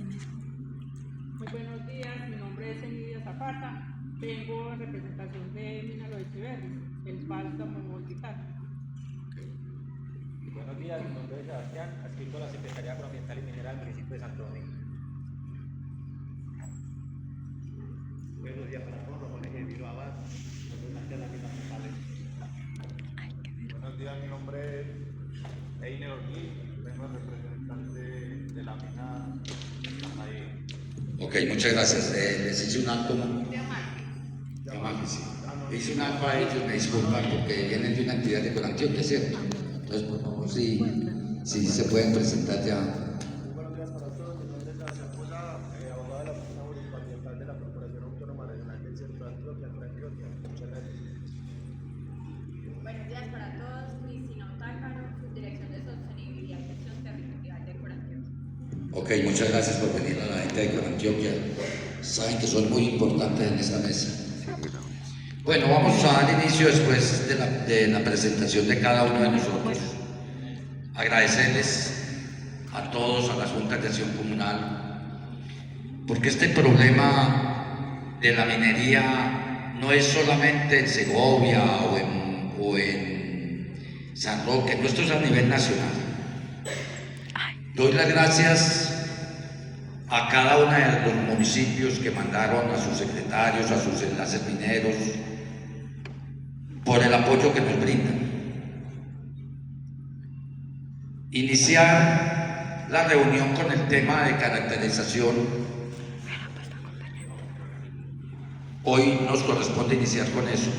Muy buenos días, mi nombre es Emilia Zapata, vengo en representación de Minas Los Echeverris, el Bálsamo Volvital. Buenos días, mi nombre es Sebastián, adscrito a la Secretaría Agroambiental y Minera del municipio de Santo Domingo. Buenos días para todos, Jorge Gueviro Abad, representante de las Minas Locales. Buenos días, mi nombre es Einer Ortiz, vengo representante de la mina Ahí. Ok, muchas gracias. Les hice un acto. Hice un acto a ellos, me disculpan porque vienen de una entidad de Corantioquia, ¿cierto? Entonces, por favor, si se pueden presentar ya. Buenos días para todos, mi nombre es Sebastián Posada, abogado de la Oficina Ambiental de la Corporación Autónoma Regional del Centro de Antioquia, Antioquia. Muchas gracias. Buenos días para todos, Cristina Otácaro, Subdirección de Sostenibilidad y Gestión Territorial de Corantioquia. Ok, muchas gracias por venir a la gente de Corantioquia. Saben que son muy importantes en esta mesa. Bueno, vamos a dar inicio después de la presentación de cada uno de nosotros. Agradecerles a todos, a las juntas de acción comunal, porque este problema de la minería no es solamente en Segovia o en San Roque, esto es a nivel nacional. Doy las gracias a cada uno de los municipios que mandaron a sus secretarios, a sus enlaces mineros, por el apoyo que nos brindan. Iniciar la reunión con el tema de caracterización. Hoy nos corresponde iniciar con eso,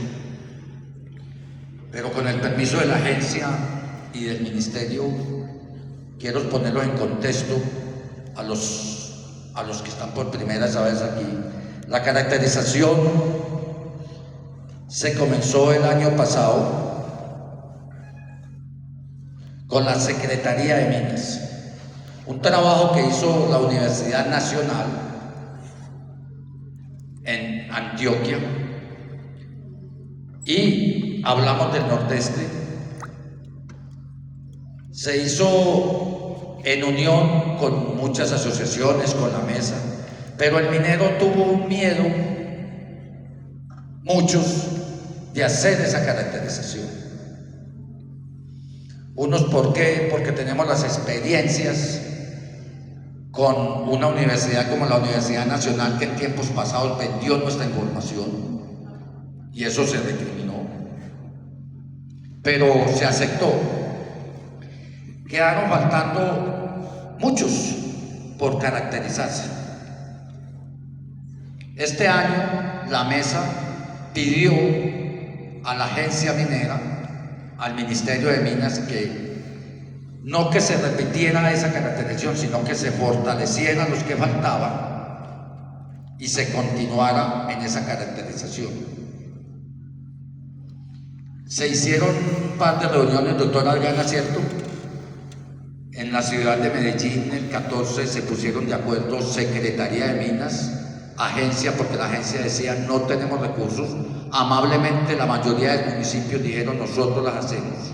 pero con el permiso de la agencia y del ministerio, quiero ponerlo en contexto a los que están por primera vez aquí. La caracterización se comenzó el año pasado con la Secretaría de Minas, un trabajo que hizo la Universidad Nacional en Antioquia, y hablamos del Nordeste. Se hizo en unión con muchas asociaciones, con la mesa, pero el minero tuvo un miedo, muchos, de hacer esa caracterización. Unos, ¿por qué? Porque tenemos las experiencias con una universidad como la Universidad Nacional, que en tiempos pasados vendió nuestra información y eso se recriminó, pero se aceptó. Quedaron faltando muchos por caracterizarse. Este año la mesa pidió a la agencia minera, al Ministerio de Minas, que no que se repitiera esa caracterización, sino que se fortalecieran los que faltaban y se continuara en esa caracterización. Se hicieron un par de reuniones, doctora Adriana, ¿cierto? En la ciudad de Medellín, el 14, se pusieron de acuerdo Secretaría de Minas, agencia, porque la agencia decía no tenemos recursos. Amablemente la mayoría de municipios dijeron nosotros las hacemos,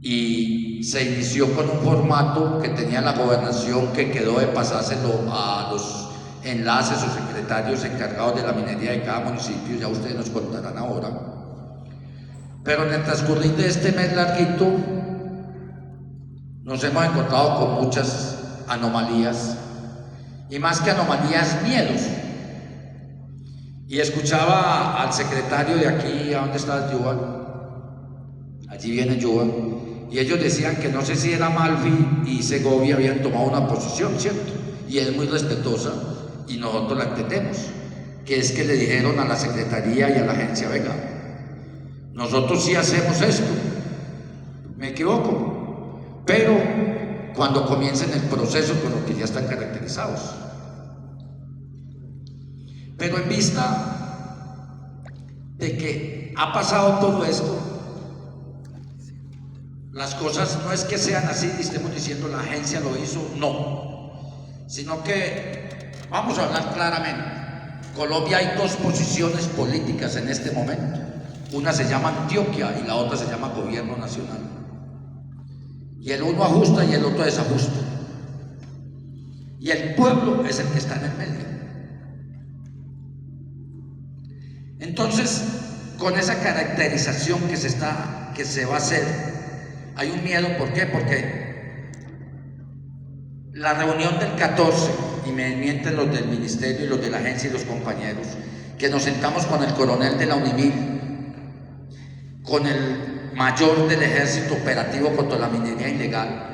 y se inició con un formato que tenía la gobernación, que quedó de pasárselo a los enlaces o secretarios encargados de la minería de cada municipio. Ya ustedes nos contarán ahora. Pero en el transcurrir de este mes larguito nos hemos encontrado con muchas anomalías, y más que anomalías, miedos. Y escuchaba al secretario de aquí, ¿a dónde está Yuval? Allí viene Yuval, y ellos decían que no sé si era Malfi y Segovia habían tomado una posición, ¿cierto? Y es muy respetuosa y nosotros la entendemos, que es que le dijeron a la secretaría y a la agencia: venga, nosotros sí hacemos esto, me equivoco, pero cuando comiencen el proceso con los que ya están caracterizados. Pero en vista de que ha pasado todo esto, las cosas no es que sean así y estemos diciendo la agencia lo hizo, no, sino que vamos a hablar claramente. Colombia hay dos posiciones políticas en este momento, una se llama Antioquia y la otra se llama Gobierno Nacional, y el uno ajusta y el otro desajusta. y el pueblo es el que está en el medio. Entonces, con esa caracterización que se va a hacer, hay un miedo. ¿Por qué? Porque la reunión del 14, y me mienten los del ministerio y los de la agencia y los compañeros, que nos sentamos con el coronel de la UNIMIL, con el mayor del ejército operativo contra la minería ilegal,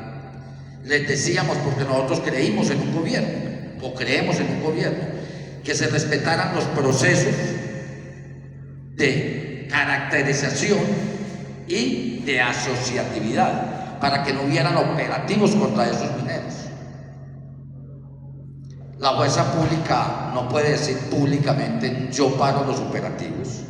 les decíamos, porque nosotros creímos en un gobierno, o creemos en un gobierno, que se respetaran los procesos de caracterización y de asociatividad, para que no hubieran operativos contra esos mineros. La fuerza pública no puede decir públicamente: yo paro los operativos.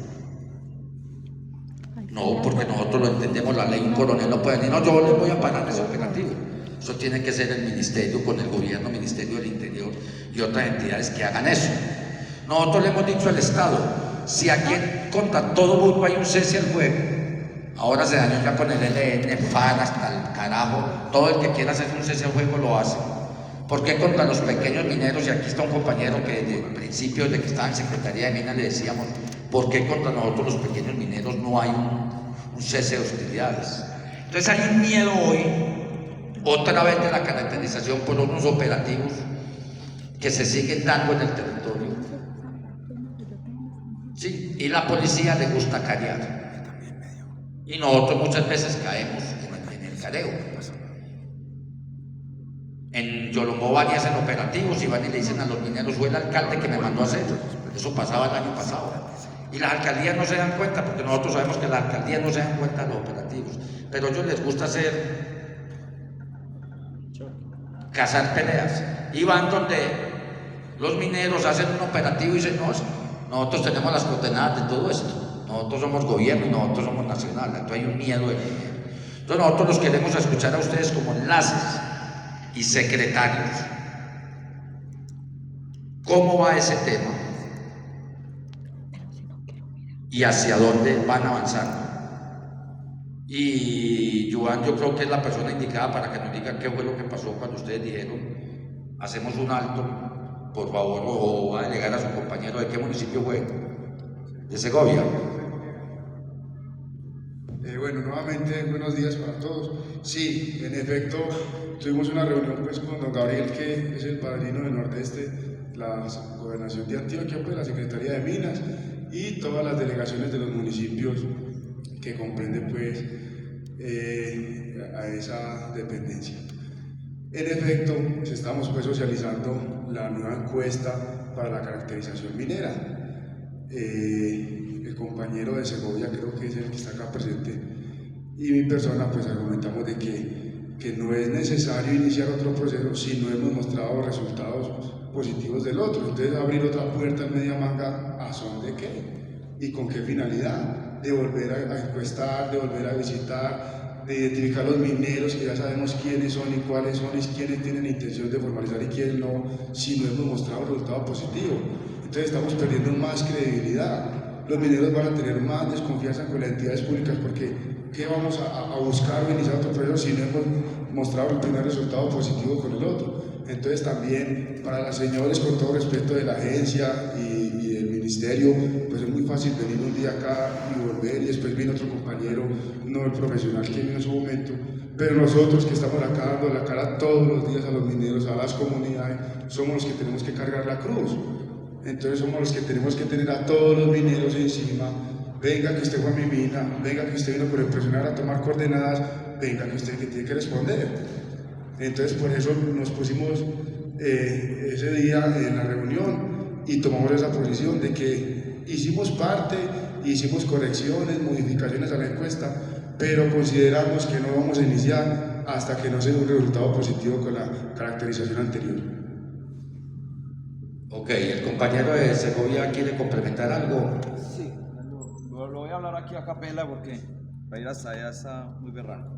No, porque nosotros lo entendemos, la ley. Un coronel no puede decir: no, yo les voy a parar ese operativo. Eso tiene que ser el ministerio con el gobierno, Ministerio del Interior y otras entidades que hagan eso. Nosotros le hemos dicho al Estado: si aquí contra todo mundo hay un cese al fuego, ahora se dañó ya con el ELN, FARC, hasta el carajo, todo el que quiera hacer un cese al fuego lo hace. ¿Por qué contra los pequeños mineros? Y aquí está un compañero que desde el principio, desde que estaba en Secretaría de Minas, le decíamos: ¿por qué contra nosotros los pequeños mineros no hay un cese de hostilidades? Entonces hay un miedo hoy, otra vez, de la caracterización por unos operativos que se siguen dando en el territorio. Sí, y la policía le gusta carear. Y nosotros muchas veces caemos en el careo. En Yolombó hacen operativos y van y le dicen a los mineros: fue el alcalde que me mandó a hacer. Eso pasaba el año pasado. Y las alcaldías no se dan cuenta, porque nosotros sabemos que las alcaldías no se dan cuenta de los operativos. Pero a ellos les gusta cazar peleas. Y van donde los mineros hacen un operativo y dicen: no, nosotros tenemos las coordenadas de todo esto. Nosotros somos gobierno y nosotros somos nacional. Entonces hay un miedo de dinero. Entonces nosotros los queremos escuchar a ustedes como enlaces y secretarios. ¿Cómo va ese tema? ¿Y hacia dónde van avanzando? Y Joan, yo creo que es la persona indicada para que nos diga qué fue lo que pasó cuando ustedes dijeron: hacemos un alto, por favor, o va a delegar a su compañero. ¿De qué municipio fue? ¿De Segovia? Bueno, nuevamente buenos días para todos. Sí, en efecto, tuvimos una reunión pues con don Gabriel, que es el padrino del Nordeste, la Gobernación de Antioquia, pues la Secretaría de Minas y todas las delegaciones de los municipios que comprenden pues a esa dependencia. En efecto, estamos pues socializando la nueva encuesta para la caracterización minera. El compañero de Segovia, creo que es el que está acá presente, y mi persona pues argumentamos de que no es necesario iniciar otro proceso si no hemos mostrado resultados positivos del otro. Entonces, abrir otra puerta en media manga, ¿a son de qué? ¿Y con qué finalidad? De volver a encuestar, de volver a visitar, de identificar los mineros, que ya sabemos quiénes son y cuáles son, y quiénes tienen intención de formalizar y quiénes no, si no hemos mostrado resultado positivo. Entonces estamos perdiendo más credibilidad. Los mineros van a tener más desconfianza con las entidades públicas, porque ¿qué vamos a buscar o iniciar otro proceso si no hemos mostrado el primer resultado positivo con el otro? Entonces también para las señores, con todo respeto de la agencia y del ministerio, pues es muy fácil venir un día acá y volver, y después viene otro compañero, no el profesional que vino en su momento, pero nosotros que estamos acá dando la cara todos los días a los mineros, a las comunidades, somos los que tenemos que cargar la cruz. Entonces somos los que tenemos que tener a todos los mineros encima. Venga que usted fue a mi mina, venga que usted vino por impresionar a tomar coordenadas, venga que usted que tiene que responder. Entonces por eso nos pusimos ese día en la reunión y tomamos esa posición de que hicimos parte, hicimos correcciones, modificaciones a la encuesta, pero consideramos que no vamos a iniciar hasta que no se dé un resultado positivo con la caracterización anterior. Ok, el compañero de Segovia quiere complementar algo. Sí, lo voy a hablar aquí a capela porque para ir hasta allá está muy berraco.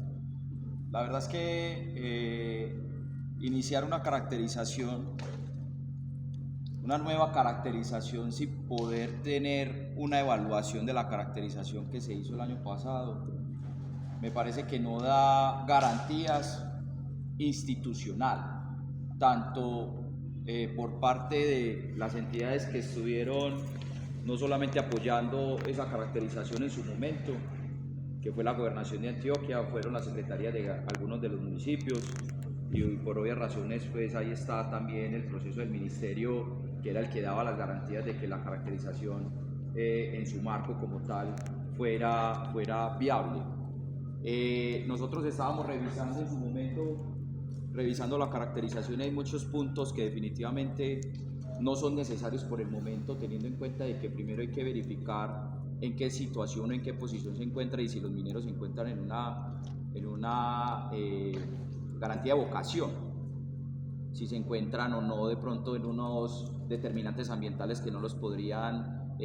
La verdad es que iniciar una caracterización, una nueva caracterización sin poder tener una evaluación de la caracterización que se hizo el año pasado, me parece que no da garantías institucional, tanto por parte de las entidades que estuvieron no solamente apoyando esa caracterización en su momento, que fue la Gobernación de Antioquia, fueron las secretarías de algunos de los municipios, y por obvias razones pues ahí está también el proceso del ministerio, que era el que daba las garantías de que la caracterización en su marco como tal fuera viable. Nosotros estábamos revisando en su momento, revisando la caracterización, hay muchos puntos que definitivamente no son necesarios por el momento, teniendo en cuenta de que primero hay que verificar en qué situación o en qué posición se encuentra y si los mineros se encuentran en una garantía de vocación, si se encuentran o no de pronto en unos determinantes ambientales que no los podrían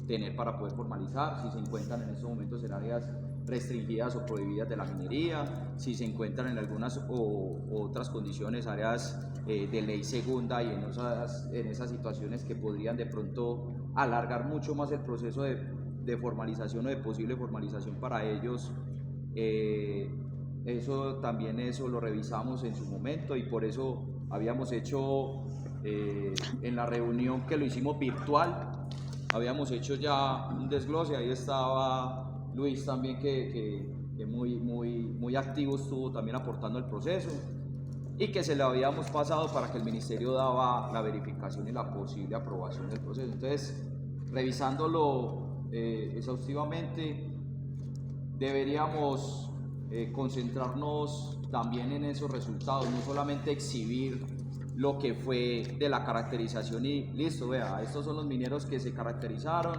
tener para poder formalizar, si se encuentran en estos momentos en áreas restringidas o prohibidas de la minería, si se encuentran en algunas otras condiciones, áreas de ley segunda y en esas situaciones que podrían de pronto alargar mucho más el proceso de formalización o de posible formalización para ellos. Eso también lo revisamos en su momento y por eso habíamos hecho en la reunión que lo hicimos virtual, habíamos hecho ya un desglose, ahí estaba Luis también que muy activo estuvo también aportando el proceso y que se le habíamos pasado para que el ministerio daba la verificación y la posible aprobación del proceso. Entonces, revisándolo exhaustivamente, deberíamos concentrarnos también en esos resultados, no solamente exhibir lo que fue de la caracterización y listo, vea, estos son los mineros que se caracterizaron,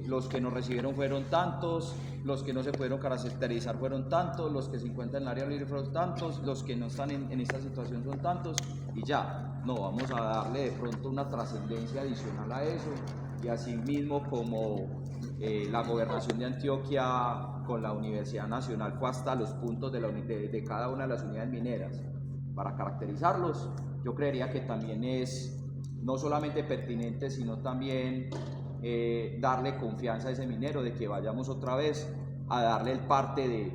los que nos recibieron fueron tantos, los que no se pudieron caracterizar fueron tantos, los que se encuentran en el área libre fueron tantos, los que no están en esta situación son tantos y ya, no, vamos a darle de pronto una trascendencia adicional a eso y así mismo como la Gobernación de Antioquia con la Universidad Nacional fue hasta los puntos de cada una de las unidades mineras para caracterizarlos, yo creería que también es no solamente pertinente, sino también darle confianza a ese minero de que vayamos otra vez a darle el parte de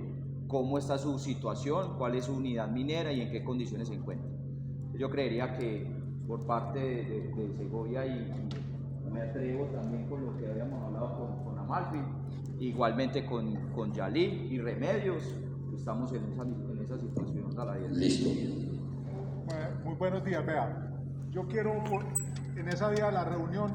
cómo está su situación, cuál es su unidad minera y en qué condiciones se encuentra. Yo creería que por parte de Segovia y me atrevo también con lo que habíamos hablado con Amalfi, igualmente con Yalí y Remedios, estamos en esa situación. Listo. Muy buenos días, vea. Yo quiero, en esa día de la reunión,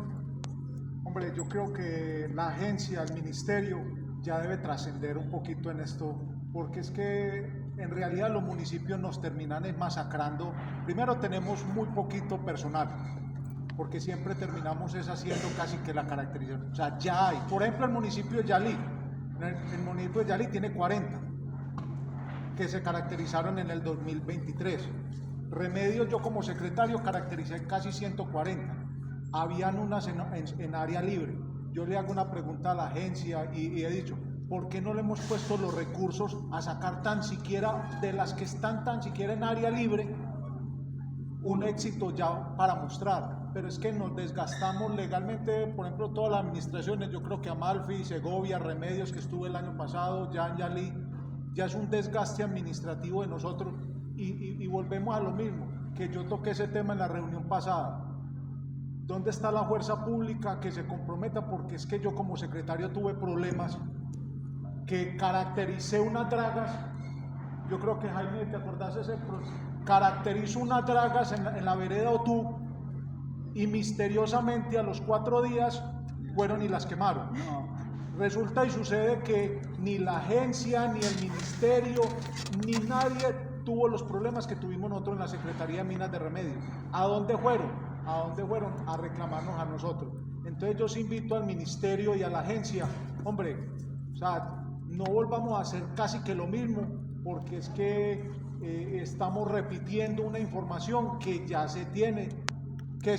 hombre, yo creo que la agencia, el ministerio, ya debe trascender un poquito en esto, porque es que en realidad los municipios nos terminan masacrando. Primero tenemos muy poquito personal, porque siempre terminamos haciendo casi que la caracterización. O sea, ya hay. Por ejemplo, el municipio de Yalí. El municipio de Yalí tiene 40 que se caracterizaron en el 2023. Remedios, yo como secretario caractericé casi 140. Habían unas en área libre. Yo le hago una pregunta a la agencia y he dicho, ¿por qué no le hemos puesto los recursos a sacar tan siquiera de las que están tan siquiera en área libre un éxito ya para mostrar? Pero es que nos desgastamos legalmente, por ejemplo, todas las administraciones, yo creo que Amalfi, Segovia, Remedios, que estuve el año pasado, ya en Yalí, ya es un desgaste administrativo de nosotros y volvemos a lo mismo, que yo toqué ese tema en la reunión pasada. ¿Dónde está la fuerza pública que se comprometa? Porque es que yo como secretario tuve problemas, que caractericé unas dragas, yo creo que Jaime, ¿te acordás de ese proceso? Caracterizo unas dragas en la vereda Otú y misteriosamente a los 4 días fueron y las quemaron. Resulta y sucede que ni la agencia, ni el ministerio, ni nadie tuvo los problemas que tuvimos nosotros en la Secretaría de Minas de Remedios. ¿A dónde fueron? ¿A dónde fueron? A reclamarnos a nosotros. Entonces yo os invito al ministerio y a la agencia, hombre, o sea, no volvamos a hacer casi que lo mismo, porque es que estamos repitiendo una información que ya se tiene, que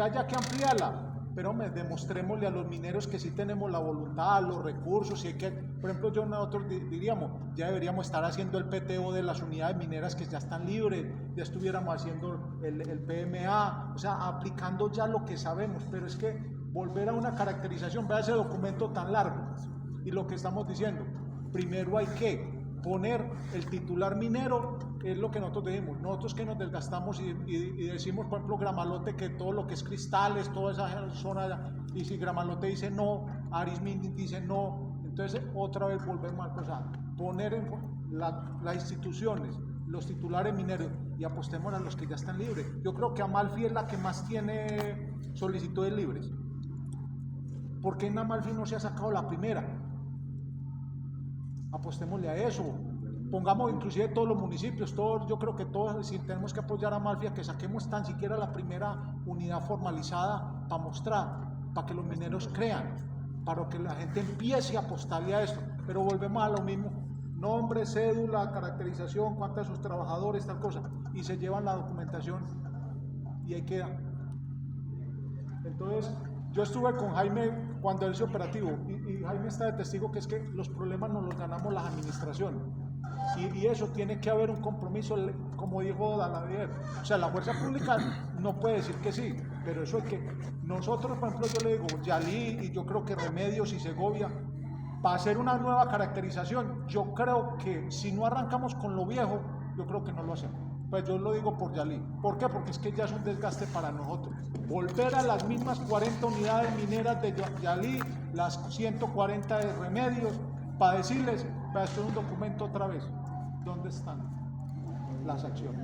haya que ampliarla. Pero hombre, demostrémosle a los mineros que sí tenemos la voluntad, los recursos, y hay que, por ejemplo, nosotros diríamos, ya deberíamos estar haciendo el PTO de las unidades mineras que ya están libres, ya estuviéramos haciendo el PMA, o sea, aplicando ya lo que sabemos, pero es que volver a una caracterización, vea ese documento tan largo, y lo que estamos diciendo, primero hay que poner el titular minero es lo que nosotros dijimos, nosotros que nos desgastamos y decimos, por ejemplo, Gramalote, que todo lo que es Cristales, toda esa zona, y si Gramalote dice no, Arismendi dice no, entonces otra vez volvemos a cosa, poner en las instituciones, los titulares mineros, y apostemos a los que ya están libres. Yo creo que Amalfi es la que más tiene solicitudes libres. ¿Por qué en Amalfi no se ha sacado la primera? Apostémosle a eso. Pongamos inclusive todos los municipios, todos, yo creo que todos, si tenemos que apoyar a Amalfi, a que saquemos tan siquiera la primera unidad formalizada para mostrar, para que los mineros crean, para que la gente empiece a apostarle a esto. Pero volvemos a lo mismo, nombre, cédula, caracterización, cuántos de sus trabajadores, tal cosa, y se llevan la documentación y ahí queda. Entonces, yo estuve con Jaime cuando él hizo operativo y Jaime está de testigo que es que los problemas nos los ganamos las administraciones. Y eso tiene que haber un compromiso, como dijo Daladier. O sea, la fuerza pública no puede decir que sí, pero eso es que nosotros, por ejemplo, yo le digo, Yalí y yo creo que Remedios y Segovia, para hacer una nueva caracterización, yo creo que si no arrancamos con lo viejo, yo creo que no lo hacemos. Pues yo lo digo por Yalí. ¿Por qué? Porque es que ya es un desgaste para nosotros. Volver a las mismas 40 unidades mineras de Yalí, las 140 de Remedios, para decirles, para hacer un documento otra vez. ¿Dónde están las acciones?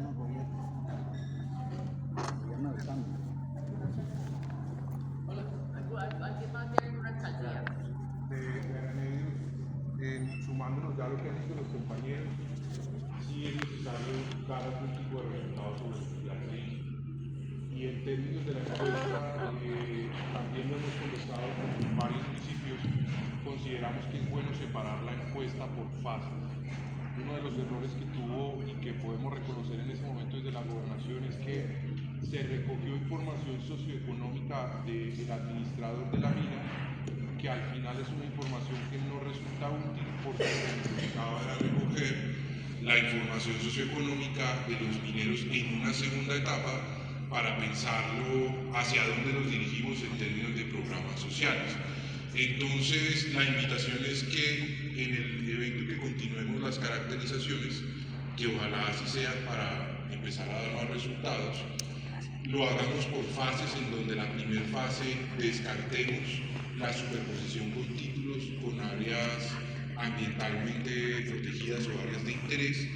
¿Alguien más tiene una alcaldía? Sumándonos ya a lo que han dicho los compañeros, sí es necesario dar algún tipo de resultados sobre la crisis. Y en términos de la encuesta, también lo hemos conversado con varios municipios, consideramos que es bueno separar la encuesta por fases. Uno de los errores que tuvo y que podemos reconocer en ese momento desde la gobernación es que se recogió información socioeconómica del administrador de la mina, que al final es una información que no resulta útil porque se necesitaba recoger la información socioeconómica de los mineros en una segunda etapa para pensarlo hacia dónde nos dirigimos en términos de programas sociales. Entonces, la invitación es que en el evento que continuemos las caracterizaciones, que ojalá así sean para empezar a dar más resultados, lo hagamos por fases en donde la primera fase descartemos la superposición con títulos, con áreas ambientalmente protegidas o áreas de interés,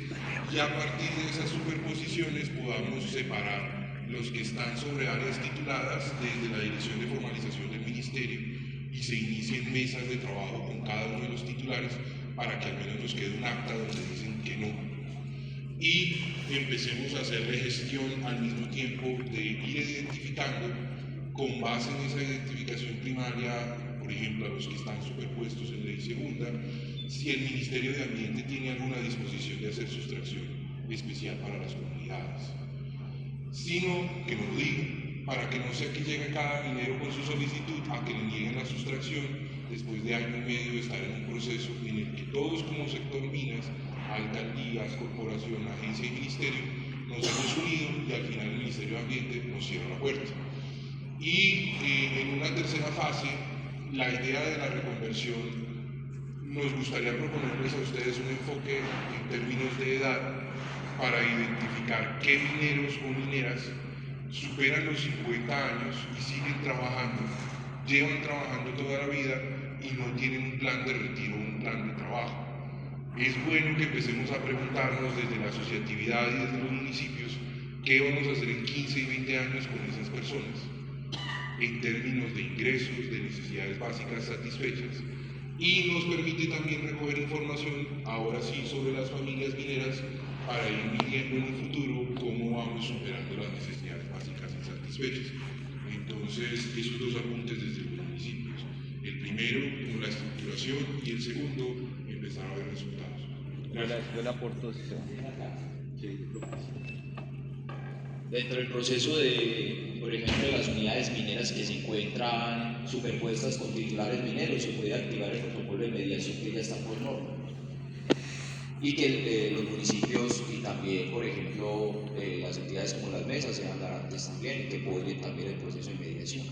y a partir de esas superposiciones podamos separar los que están sobre áreas tituladas desde la Dirección de Formalización del Ministerio y se inicien mesas de trabajo con cada uno de los titulares para que al menos nos quede un acta donde dicen que no. Y empecemos a hacerle gestión al mismo tiempo de ir identificando, con base en esa identificación primaria, por ejemplo, a los que están superpuestos en ley segunda, si el Ministerio de Ambiente tiene alguna disposición de hacer sustracción especial para las comunidades. Sino que nos lo digan, para que no sea que llegue cada minero con su solicitud a que le nieguen la sustracción después de año y medio de estar en un proceso en el que todos como sector minas, alcaldías, corporación, agencia y ministerio, nos hemos unido y al final el Ministerio de Ambiente nos cierra la puerta. Y en una tercera fase, la idea de la reconversión, nos gustaría proponerles a ustedes un enfoque en términos de edad para identificar qué mineros o mineras superan los 50 años y siguen trabajando, llevan trabajando toda la vida y no tienen un plan de retiro o un plan de trabajo. Es bueno que empecemos a preguntarnos desde la asociatividad y desde los municipios qué vamos a hacer en 15 y 20 años con esas personas, en términos de ingresos, de necesidades básicas satisfechas, y nos permite también recoger información, ahora sí, sobre las familias mineras para ir midiendo en un futuro cómo vamos superando las necesidades básicas insatisfechas. Entonces, esos dos apuntes desde los municipios. El primero, con la estructuración, y el segundo, empezar a ver resultados. Yo le aporto esto. Dentro del proceso de, por ejemplo, de las unidades mineras que se encuentran superpuestas con titulares mineros, se puede activar el protocolo de mediación que ya está por norma. Y que los municipios y también, por ejemplo, las entidades como las mesas sean garantes también y que apoyen también el proceso de mediación.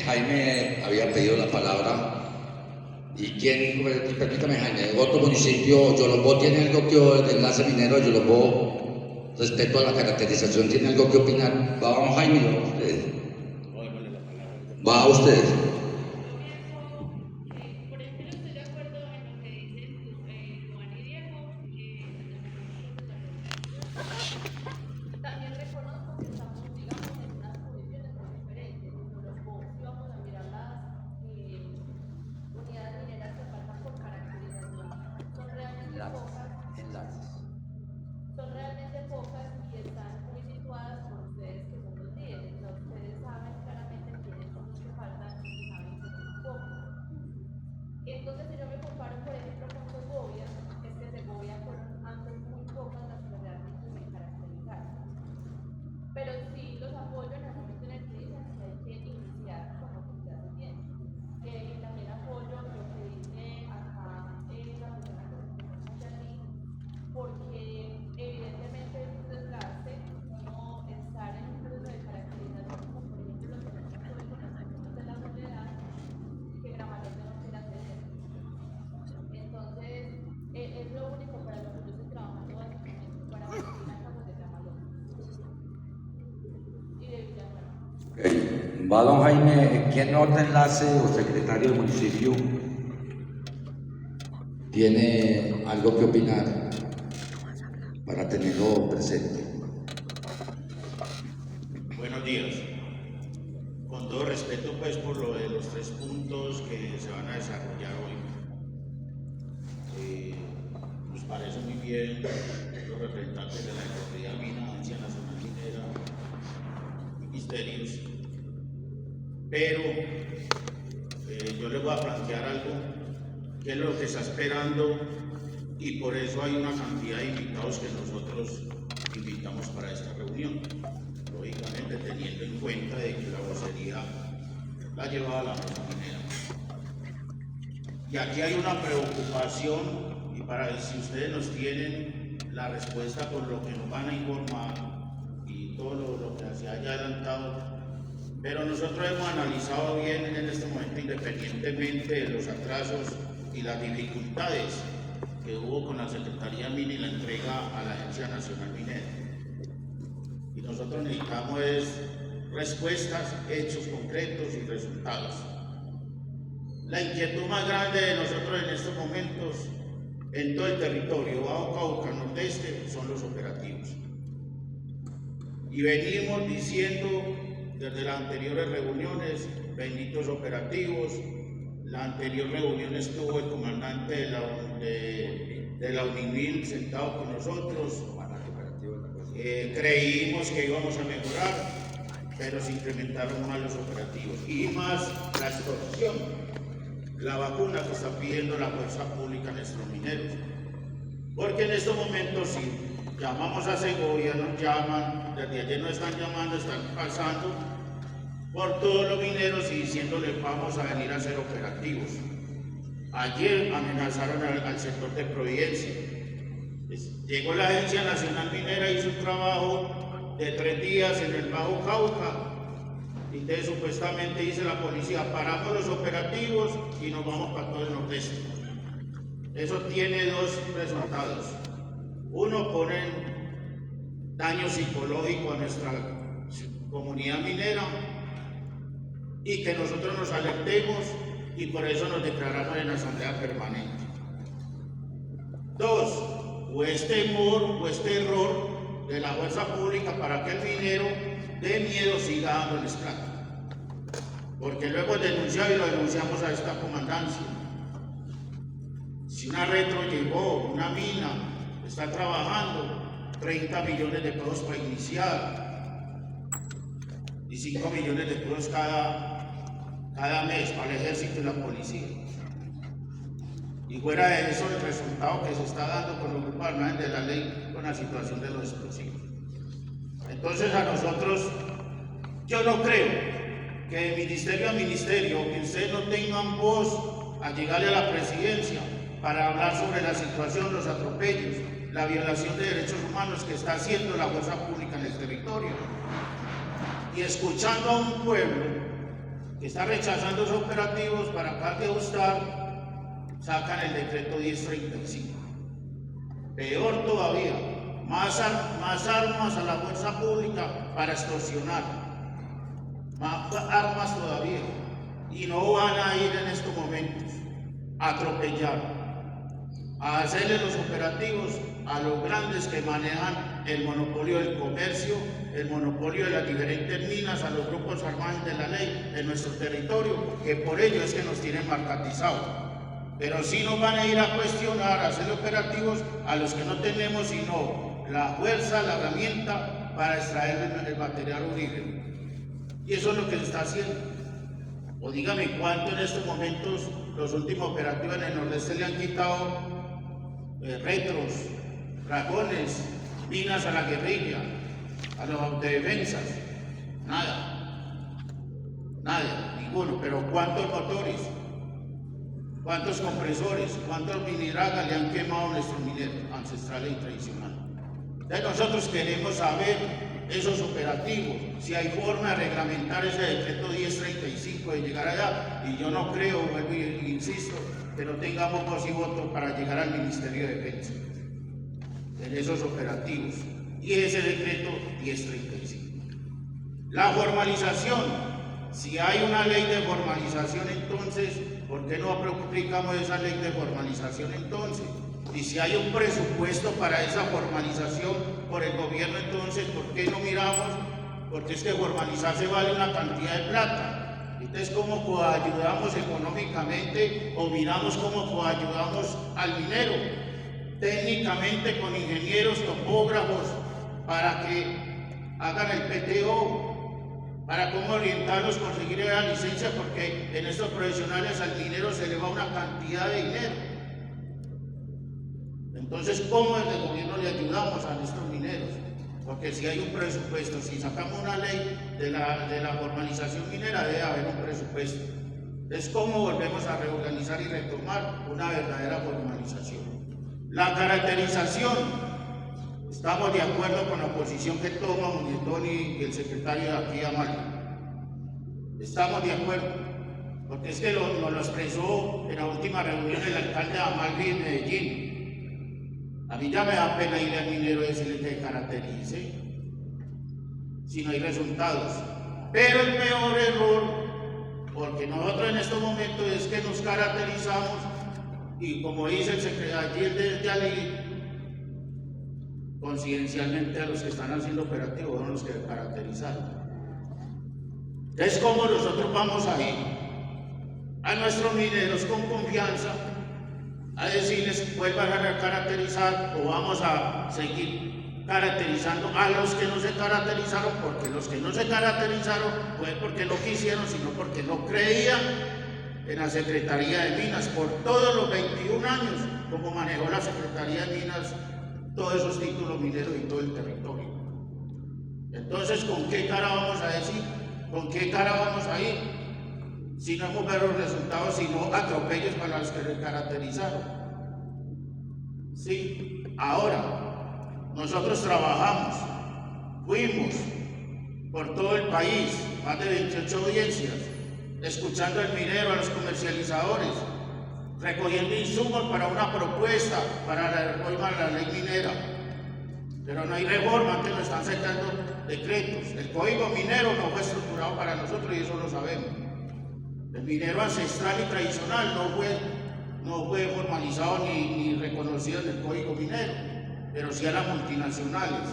Jaime había pedido la palabra ¿Y quién, permítame Jaime, otro municipio, Yolombó tiene algo que, el enlace minero de Yolombó, respecto a la caracterización, tiene algo que opinar? Vamos Jaime, va usted. Va usted. Por ejemplo, estoy de acuerdo en lo que dicen Juan y Diego. También reconozco que estamos, digamos, en unas condiciones muy diferentes. Si vamos a mirar las unidades mineras que faltan por caracterización, son realmente pocas. Son realmente pocas y están muy situadas por ustedes que son los líderes. O sea, ustedes saben claramente quiénes son los que faltan y saben que son pocos. Entonces, si yo me comparo, por ejemplo, con Segovia, es que Segovia fueron antes muy pocas las que realmente me caracterizaron. Pero sí los apoyo en el momento en el que dicen que hay que iniciar con lo que se hace bien. También apoyo lo que dice acá la persona que se llama Yanni, porque evidentemente es un desgaste no estar en un proceso de caracterización, como por ejemplo lo que tenemos hoy con los asuntos de la soledad, que Gramayote no quiere hacer eso. Entonces, es lo único para lo que yo estoy trabajando básicamente, para Medicina Campos de Gramayote y de Villanueva. Va don Jaime, ¿quién otro enlace o secretario del municipio tiene algo que opinar para tenerlo presente? Buenos días. Con todo respeto pues por lo de los 3 puntos que se van a desarrollar hoy. Nos parece muy bien los representantes de la Economía Mina, Agencia Nacional Minera, ministerios, pero yo les voy a plantear algo que es lo que está esperando y por eso hay una cantidad de invitados que nosotros invitamos para esta reunión, lógicamente teniendo en cuenta de que la vocería la lleva a la mesa minera. Y aquí hay una preocupación y para si ustedes nos tienen la respuesta con lo que nos van a informar y todo lo que se haya adelantado, pero nosotros hemos analizado bien en este momento, independientemente de los atrasos y las dificultades que hubo con la Secretaría Mina y la entrega a la Agencia Nacional Minera. Y nosotros necesitamos respuestas, hechos concretos y resultados. La inquietud más grande de nosotros en estos momentos en todo el territorio, Bajo Cauca, Nordeste, son los operativos. Y venimos diciendo desde las anteriores reuniones, benditos operativos. La anterior reunión estuvo el comandante de la UNIMIL sentado con nosotros. Creímos que íbamos a mejorar, pero se incrementaron más los operativos y más la extorsión, la vacuna que está pidiendo la fuerza pública a nuestros mineros. Porque en estos momentos, si llamamos a Segovia, nos llaman, desde ayer nos están llamando, están pasando por todos los mineros y diciéndoles vamos a venir a hacer operativos. Ayer amenazaron al sector de Providencia. Llegó la Agencia Nacional Minera, hizo un trabajo de 3 días en el Bajo Cauca y entonces supuestamente dice la policía, paramos los operativos y nos vamos para todo el Nordeste. Eso tiene 2 resultados. Uno, ponen daño psicológico a nuestra comunidad minera y que nosotros nos alertemos y por eso nos declaramos en asamblea permanente. 2, o es temor o es terror de la fuerza pública para que el minero de miedo siga dándoles plata. Porque lo hemos denunciado y lo denunciamos a esta comandancia. Si una retro llegó, una mina, está trabajando 30 millones de pesos para iniciar y 5 millones de pesos cada mes para el ejército y la policía. Y fuera de eso, el resultado que se está dando con los grupos armados de la ley con la situación de los explosivos. Entonces a nosotros, yo no creo que de ministerio a ministerio, que ustedes no tengan voz a llegarle a la presidencia para hablar sobre la situación, los atropellos, la violación de derechos humanos que está haciendo la fuerza pública en el territorio. Y escuchando a un pueblo que está rechazando esos operativos para acabar de ajustar sacan el decreto 1035. Peor todavía, más armas a la fuerza pública para extorsionar, más armas todavía, y no van a ir en estos momentos a atropellar, a hacerle los operativos a los grandes que manejan el monopolio del comercio, el monopolio de las diferentes minas, a los grupos armados de la ley en nuestro territorio, que por ello es que nos tienen marcatizados. Pero sí nos van a ir a cuestionar, a hacer operativos a los que no tenemos sino la fuerza, la herramienta para extraer el material origen. Y eso es lo que se está haciendo. O dígame cuánto en estos momentos los últimos operativos en el nordeste le han quitado retros, dragones, minas a la guerrilla, a los autodefensas. Nada, ninguno. Pero ¿cuántos motores? ¿Cuántos compresores? ¿Cuántos minidragas le han quemado a nuestros mineros ancestrales y tradicionales? Entonces nosotros queremos saber esos operativos, si hay forma de reglamentar ese decreto 1035 de llegar allá, y yo no creo, vuelvo y insisto, que no tengamos voz y voto para llegar al Ministerio de Defensa en esos operativos y ese decreto 1035. La formalización, si hay una ley de formalización, entonces ¿por qué no aplicamos esa ley de formalización entonces? Y si hay un presupuesto para esa formalización por el gobierno, entonces ¿por qué no miramos? Porque es que formalizarse vale una cantidad de plata. Entonces, ¿cómo coayudamos económicamente o miramos cómo coayudamos al minero? Técnicamente con ingenieros, topógrafos, para que hagan el PTO, para cómo orientarlos, conseguir la licencia, porque en estos profesionales al minero se le va una cantidad de dinero. Entonces, ¿cómo desde el gobierno le ayudamos a nuestros mineros? Porque si hay un presupuesto, si sacamos una ley de la formalización minera, debe haber un presupuesto. Entonces, ¿cómo volvemos a reorganizar y retomar una verdadera formalización? La caracterización. Estamos de acuerdo con la posición que toma Muñetón y el secretario de aquí, Amal. Estamos de acuerdo, porque es que nos lo expresó en la última reunión el alcalde de Amal en Medellín. A mí ya me da pena ir al minero y decirle que caracterice, si no hay resultados. Pero el peor error, porque nosotros en estos momentos es que nos caracterizamos, y como dice el secretario de Yalí, coincidencialmente a los que están haciendo operativos son los que caracterizaron. Es como nosotros vamos a ir a nuestros mineros con confianza a decirles vuelvan a caracterizar, o vamos a seguir caracterizando a los que no se caracterizaron, porque los que no se caracterizaron fue porque no quisieron, sino porque no creían en la Secretaría de Minas por todos los 21 años como manejó la Secretaría de Minas todos esos títulos mineros y todo el territorio. Entonces, ¿con qué cara vamos a decir? ¿Con qué cara vamos a ir? Si no hemos visto los resultados, sino atropellos para los que se caracterizaron. Sí, ahora, nosotros trabajamos, fuimos por todo el país, más de 28 audiencias, escuchando al minero, a los comercializadores, recogiendo insumos para una propuesta para la reforma de la ley minera. Pero no hay reforma, que nos están sacando decretos. El código minero no fue estructurado para nosotros y eso lo sabemos. El minero ancestral y tradicional no fue formalizado ni reconocido en el código minero, pero sí a las multinacionales.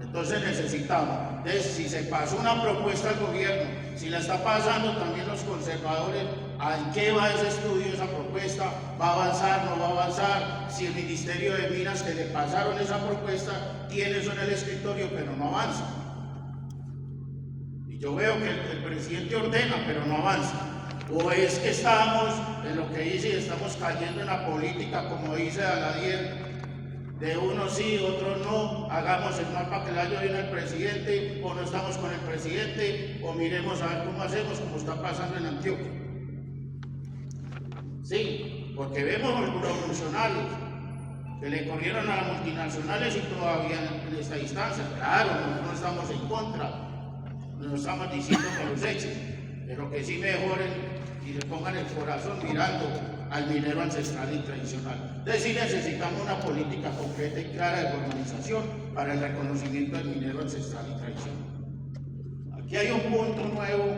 Entonces necesitamos, si se pasó una propuesta al gobierno, si la está pasando también los conservadores, ¿en qué va ese estudio, esa propuesta? ¿Va a avanzar, no va a avanzar? Si el Ministerio de Minas que le pasaron esa propuesta tiene eso en el escritorio, pero no avanza. Y yo veo que el presidente ordena, pero no avanza. O es que estamos en lo que dice y estamos cayendo en la política, como dice Daladier, de unos sí, otros no, hagamos el mapa que le haya bien al presidente, o no estamos con el presidente, o miremos a ver cómo hacemos, como está pasando en Antioquia. Sí, porque vemos algunos funcionarios que le corrieron a las multinacionales y todavía en esta instancia. Claro, no estamos en contra, no estamos diciendo que los echen, pero que sí mejoren y le pongan el corazón mirando al minero ancestral y tradicional. Entonces sí necesitamos una política concreta y clara de formalización para el reconocimiento del minero ancestral y tradicional. Aquí hay un punto nuevo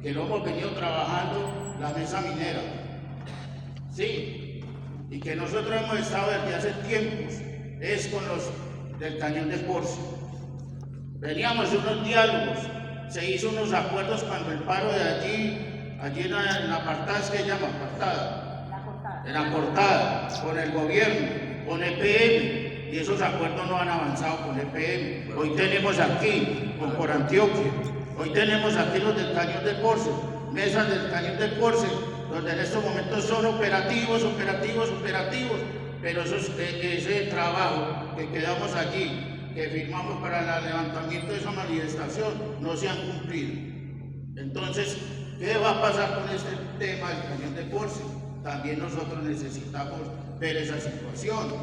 que lo hemos venido trabajando, la mesa minera. Sí, y que nosotros hemos estado desde hace tiempos, es con los del Cañón de Porce. Veníamos de unos diálogos, se hizo unos acuerdos cuando el paro de allí en la Portada, ¿es que se llama? En la Portada, con el gobierno, con EPM, y esos acuerdos no han avanzado con EPM. Hoy tenemos aquí, con Por Antioquia, hoy tenemos aquí los del Cañón de Porce, mesas del Cañón de Porce, donde en estos momentos son operativos, pero ese trabajo que quedamos allí, que firmamos para el levantamiento de esa manifestación, no se han cumplido. Entonces, ¿qué va a pasar con este tema del Cañón de Porce? También nosotros necesitamos ver esa situación.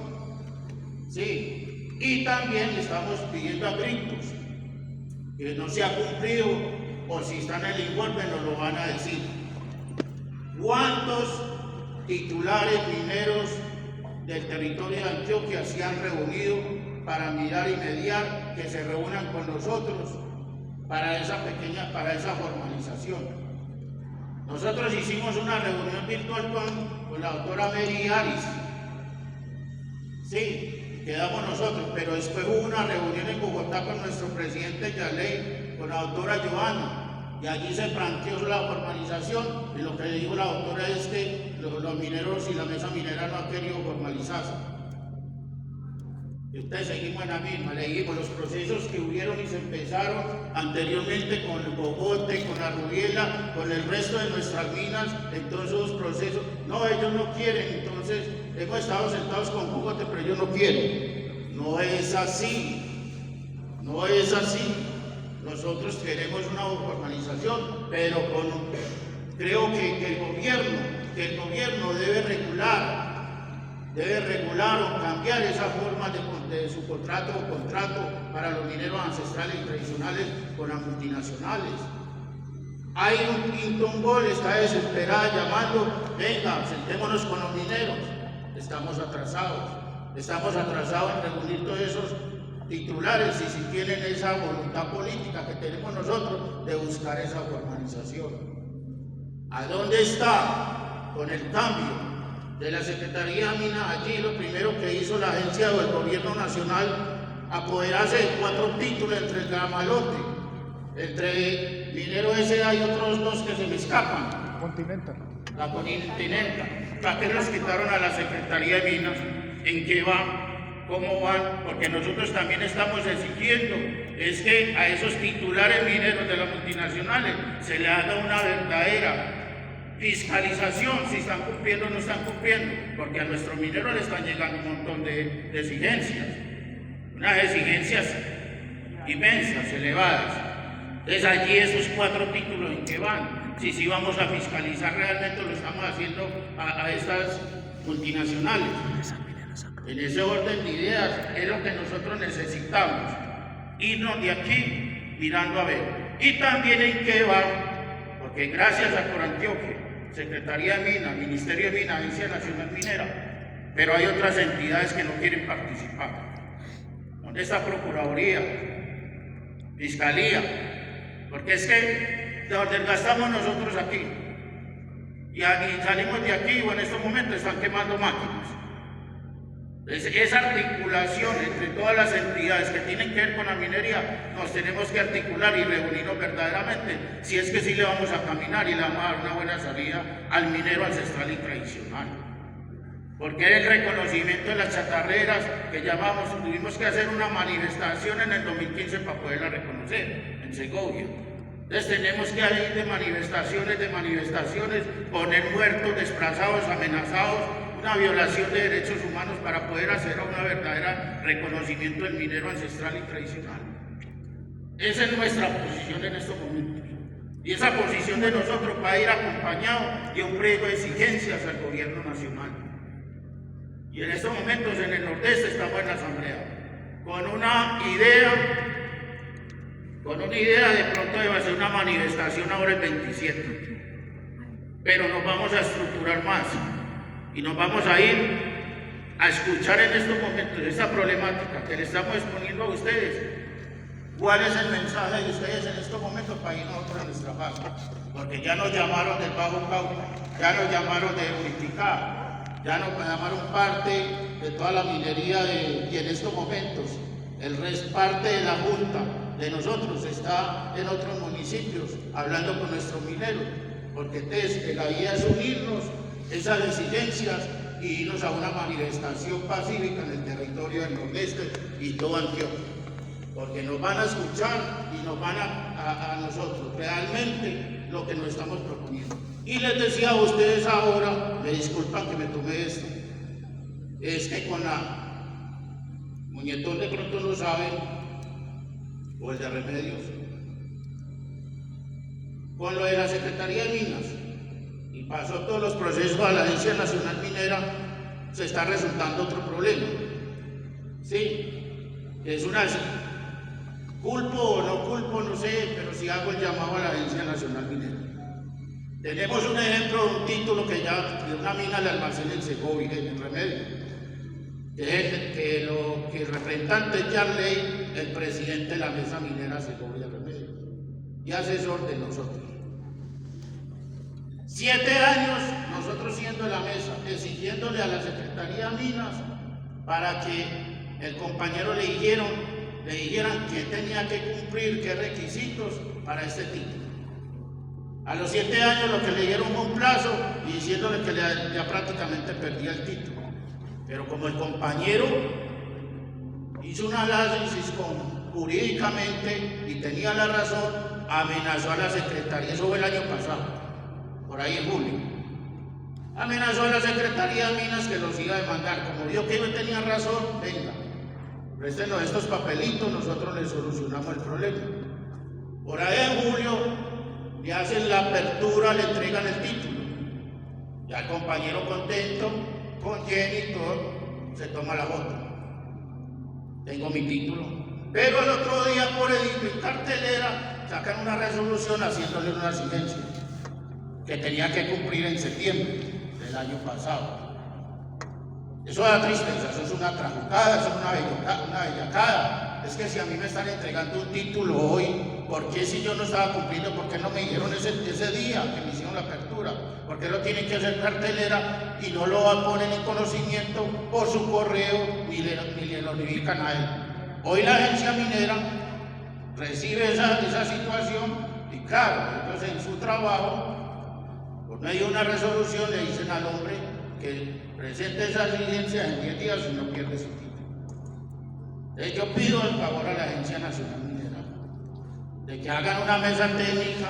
Sí, y también estamos pidiendo a gritos que no se ha cumplido, o si están en el informe nos lo van a decir. ¿Cuántos titulares mineros del territorio de Antioquia se han reunido para mirar y mediar que se reúnan con nosotros para esa formalización? Nosotros hicimos una reunión virtual con la doctora Mary Aris. Sí, quedamos nosotros, pero después hubo una reunión en Bogotá con nuestro presidente Yaley, con la doctora Joana, y allí se planteó la formalización, y lo que dijo la doctora es que los mineros y la mesa minera no han querido formalizarse. Y ustedes seguimos en la misma, le dijimos los procesos que hubieron y se empezaron anteriormente con el Bogote, con la Rubiela, con el resto de nuestras minas, en todos esos procesos. No, ellos no quieren, entonces hemos estado sentados con Bogote, pero ellos no quieren. No es así, no es así. Nosotros queremos una formalización, pero creo que el gobierno debe regular o cambiar esa forma de su contrato para los mineros ancestrales y tradicionales con las multinacionales. Hay un Quinton Gol, está desesperada llamando, venga, sentémonos con los mineros. Estamos atrasados en reunir todos esos titulares y si tienen esa voluntad política que tenemos nosotros de buscar esa formalización. ¿A dónde está con el cambio de la Secretaría de Minas? Allí lo primero que hizo la agencia del gobierno nacional, apoderarse de 4 títulos entre el Gamalote, entre Minero S.A. y otros 2 que se me escapan. Continental. La Continental. ¿Para qué los quitaron a la Secretaría de Minas? ¿En qué van? ¿Cómo van? Porque nosotros también estamos exigiendo es que a esos titulares mineros de las multinacionales se le haga una verdadera fiscalización, si están cumpliendo o no están cumpliendo, porque a nuestros mineros le están llegando un montón de exigencias, unas exigencias inmensas, elevadas. Entonces allí esos 4 títulos en que van, si vamos a fiscalizar realmente lo estamos haciendo a estas multinacionales. En ese orden de ideas es lo que nosotros necesitamos, irnos de aquí mirando a ver. Y también en qué va, porque gracias a Por Antioquia, Secretaría de Minas, Ministerio de Minas, Agencia Nacional Minera, pero hay otras entidades que no quieren participar. ¿Dónde está Procuraduría? Fiscalía, porque es que nos desgastamos nosotros aquí y salimos de aquí o en estos momentos están quemando máquinas. Esa articulación entre todas las entidades que tienen que ver con la minería, nos tenemos que articular y reunirnos verdaderamente, si es que sí le vamos a caminar y le vamos a dar una buena salida al minero ancestral y tradicional. Porque es el reconocimiento de las chatarreras que llamamos, tuvimos que hacer una manifestación en el 2015 para poderla reconocer en Segovia. Entonces tenemos que ir de manifestaciones, poner muertos, desplazados, amenazados, una violación de derechos humanos para poder hacer un verdadero reconocimiento del minero ancestral y tradicional. Esa es nuestra posición en estos momentos. Y esa posición de nosotros va a ir acompañado de un pliego de exigencias al gobierno nacional. Y en estos momentos en el Nordeste estamos en la Asamblea, con una idea de pronto de hacer una manifestación ahora el 27. Pero nos vamos a estructurar más. Y nos vamos a ir a escuchar en estos momentos esa problemática que le estamos exponiendo a ustedes. ¿Cuál es el mensaje de ustedes en estos momentos para ir nosotros a nuestra casa? Porque ya nos llamaron del Bajo Cauca, ya nos llamaron de Unificar, ya nos llamaron parte de toda la minería y en estos momentos parte de la Junta de nosotros está en otros municipios hablando con nuestros mineros, porque la idea es unirnos esas exigencias y irnos a una manifestación pacífica en el territorio del Nordeste y todo Antioquia, porque nos van a escuchar y nos van a nosotros realmente lo que nos estamos proponiendo. Y les decía a ustedes ahora, me disculpan que me tome esto, es que con la Muñetón de pronto no saben, o el de Remedios, con lo de la Secretaría de Minas, y pasó todos los procesos a la Agencia Nacional Minera, se está resultando otro problema. Sí, es una... Culpo o no culpo, no sé, pero sí hago el llamado a la Agencia Nacional Minera. Tenemos un ejemplo de un título que ya de una mina de almacén en Segovia, en el Remedio, que el representante es Yarley, el presidente de la mesa minera Segovia Remedio, y asesor de nosotros. 7 años nosotros siendo la mesa, exigiéndole a la Secretaría de Minas para que el compañero le dijeran que tenía que cumplir, qué requisitos para este título. A los 7 años lo que le dieron fue un plazo y diciéndole que ya prácticamente perdía el título. Pero como el compañero hizo un análisis jurídicamente y tenía la razón, amenazó a la Secretaría, eso fue el año pasado, por ahí en julio. Amenazó a la Secretaría de Minas que los iba a demandar. Como vio que yo tenía razón, venga, préstenos estos papelitos, nosotros les solucionamos el problema. Por ahí en julio le hacen la apertura, le entregan el título. Ya el compañero contento, con Jenny y todo, se toma la foto. Tengo mi título. Pero el otro día por edicto en cartelera sacan una resolución haciéndole una exigencia que tenía que cumplir en septiembre del año pasado. Eso da tristeza, eso es una trajucada, eso es una bellacada. Es que si a mí me están entregando un título hoy, ¿por qué si yo no estaba cumpliendo? ¿Por qué no me dijeron ese día que me hicieron la apertura? ¿Por qué lo tienen que hacer cartelera y no lo ponen en conocimiento por su correo ni le notifican a él? Hoy la agencia minera recibe esa situación y claro, ellos en su trabajo, por medio de una resolución, le dicen al hombre que presente esa exigencia en 10 días y no pierde su título. Entonces yo pido el favor a la Agencia Nacional Minera de que hagan una mesa técnica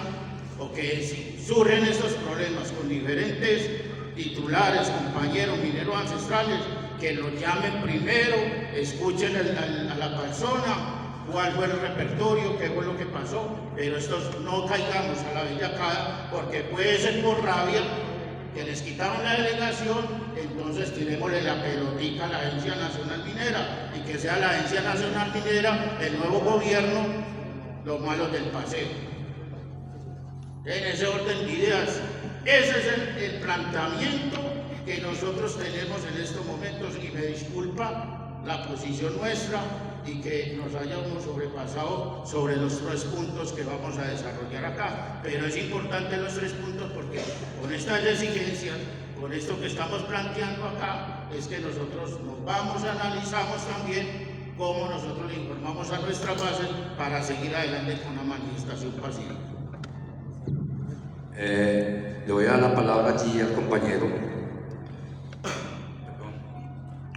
o que si surgen estos problemas con diferentes titulares, compañeros mineros ancestrales, que los llamen primero, escuchen a la persona, cuál fue el repertorio, qué fue lo que pasó, pero estos no caigamos a la bellacada, porque puede ser por rabia que les quitaron la delegación, entonces tirémosle la pelotica a la Agencia Nacional Minera y que sea la Agencia Nacional Minera, el nuevo gobierno, los malos del paseo. En ese orden de ideas, ese es el planteamiento que nosotros tenemos en estos momentos, y me disculpa la posición nuestra y que nos hayamos sobrepasado sobre los 3 puntos que vamos a desarrollar acá, pero es importante los 3 puntos porque con estas exigencias, con esto que estamos planteando acá, es que nosotros nos vamos, analizamos también cómo nosotros le informamos a nuestra base para seguir adelante con una manifestación pacífica. Le voy a dar la palabra allí al compañero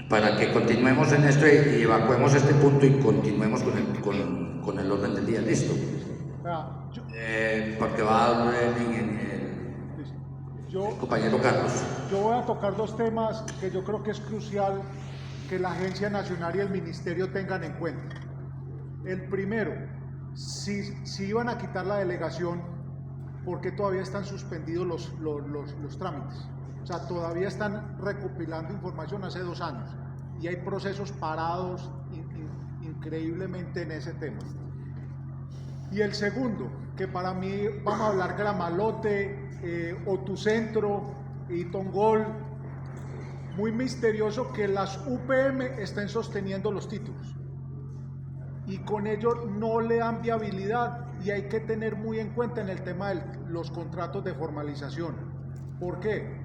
para que continuemos en esto y evacuemos este punto y continuemos con el orden del día. ¿Listo? Porque va a hablar el compañero Carlos. Yo voy a tocar 2 temas que yo creo que es crucial que la Agencia Nacional y el Ministerio tengan en cuenta. El primero, si iban a quitar la delegación, ¿por qué todavía están suspendidos los trámites? O sea, todavía están recopilando información hace 2 años y hay procesos parados increíblemente en ese tema. Y el segundo, que para mí vamos a hablar Gramalote, Otucentro y Tongol, muy misterioso que las UPM estén sosteniendo los títulos y con ello no le dan viabilidad, y hay que tener muy en cuenta en el tema de los contratos de formalización. ¿Por qué?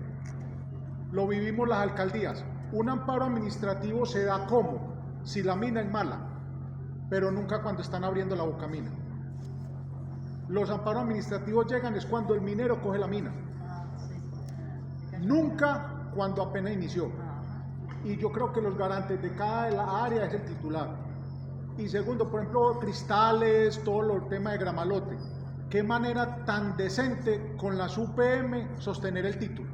Lo vivimos las alcaldías. Un amparo administrativo se da como si la mina es mala, pero nunca cuando están abriendo la bocamina. Los amparos administrativos llegan es cuando el minero coge la mina, nunca cuando apenas inició. Y yo creo que los garantes de cada área es el titular. Y segundo, por ejemplo, cristales, todo el tema de Gramalote. Qué manera tan decente con las UPM sostener el título.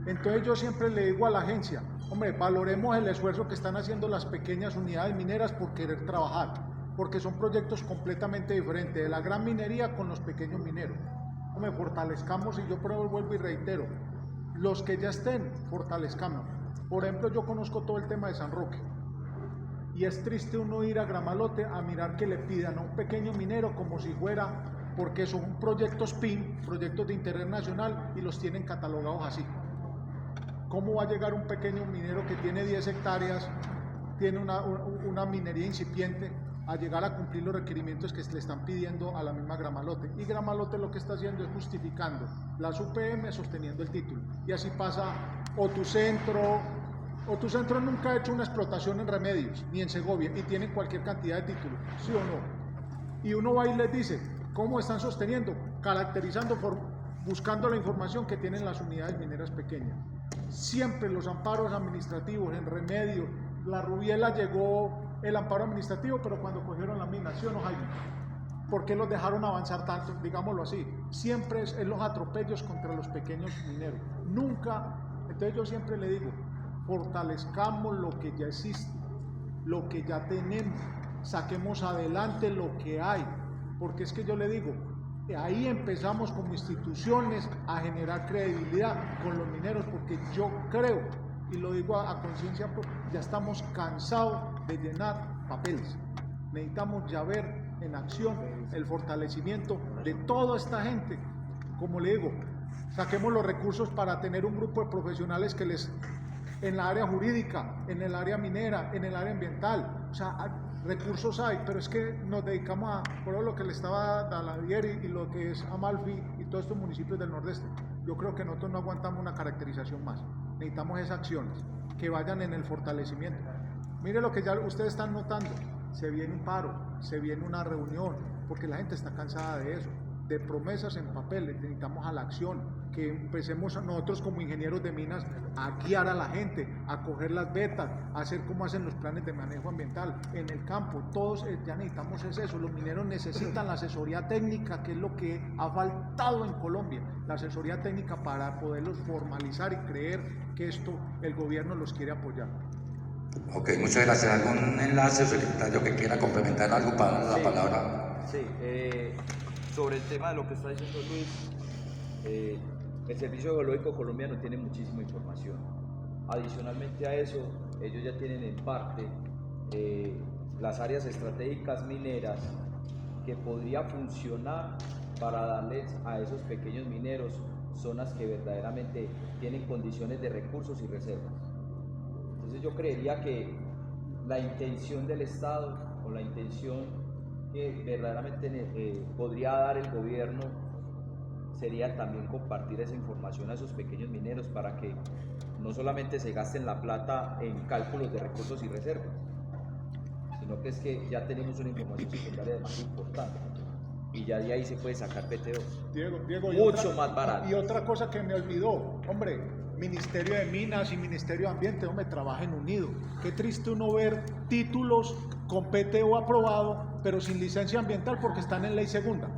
Entonces yo siempre le digo a la agencia, hombre, valoremos el esfuerzo que están haciendo las pequeñas unidades mineras por querer trabajar, porque son proyectos completamente diferentes de la gran minería con los pequeños mineros. Hombre, fortalezcamos, y yo vuelvo y reitero, los que ya estén, fortalezcamos. Por ejemplo, yo conozco todo el tema de San Roque, y es triste uno ir a Gramalote a mirar que le pidan a un pequeño minero como si fuera, porque son proyectos PIN, proyectos de interés nacional, y los tienen catalogados así. ¿Cómo va a llegar un pequeño minero que tiene 10 hectáreas, tiene una minería incipiente, a llegar a cumplir los requerimientos que le están pidiendo a la misma Gramalote? Y Gramalote lo que está haciendo es justificando las UPM sosteniendo el título. Y así pasa Otucentro nunca ha hecho una explotación en Remedios, ni en Segovia, y tienen cualquier cantidad de títulos, ¿sí o no? Y uno va y les dice, ¿cómo están sosteniendo? Caracterizando, buscando la información que tienen las unidades mineras pequeñas. Siempre los amparos administrativos en Remedios, la Rubiela llegó el amparo administrativo, pero cuando cogieron la mina, ¿sí o no, Jaime? ¿Por qué los dejaron avanzar tanto? Digámoslo así, siempre es los atropellos contra los pequeños mineros, nunca. Entonces yo siempre le digo, fortalezcamos lo que ya existe, lo que ya tenemos, saquemos adelante lo que hay, porque es que yo le digo, ahí empezamos como instituciones a generar credibilidad con los mineros, porque yo creo, y lo digo a conciencia, ya estamos cansados de llenar papeles. Necesitamos ya ver en acción el fortalecimiento de toda esta gente. Como le digo, saquemos los recursos para tener un grupo de profesionales que les, en la área jurídica, en el área minera, en el área ambiental, o sea, recursos hay, pero es que nos dedicamos a, por lo que le estaba a Daladier y lo que es Amalfi y todos estos municipios del Nordeste. Yo creo que nosotros no aguantamos una caracterización más. Necesitamos esas acciones que vayan en el fortalecimiento. Mire lo que ya ustedes están notando, se viene un paro, se viene una reunión, porque la gente está cansada de eso, de promesas en papel. Necesitamos a la acción, que empecemos nosotros como ingenieros de minas a guiar a la gente, a coger las vetas, a hacer como hacen los planes de manejo ambiental en el campo. Todos ya necesitamos eso. Los mineros necesitan la asesoría técnica, que es lo que ha faltado en Colombia, la asesoría técnica para poderlos formalizar y creer que esto el gobierno los quiere apoyar. Ok, muchas gracias. ¿Algún enlace, secretario, que quiera complementar algo para la palabra? Sí, sobre el tema de lo que está diciendo Luis, el Servicio Geológico Colombiano tiene muchísima información. Adicionalmente a eso, ellos ya tienen en parte las áreas estratégicas mineras que podría funcionar para darles a esos pequeños mineros zonas que verdaderamente tienen condiciones de recursos y reservas. Entonces yo creería que la intención del Estado o la intención que verdaderamente podría dar el gobierno sería también compartir esa información a esos pequeños mineros para que no solamente se gasten la plata en cálculos de recursos y reservas, sino que es que ya tenemos una información secundaria más importante y ya de ahí se puede sacar PT2. Diego, mucho más barato. Y otra cosa que me olvidó, hombre, Ministerio de Minas y Ministerio de Ambiente, hombre, trabajen unidos. Qué triste uno ver títulos con PTO aprobado, pero sin licencia ambiental porque están en ley segunda.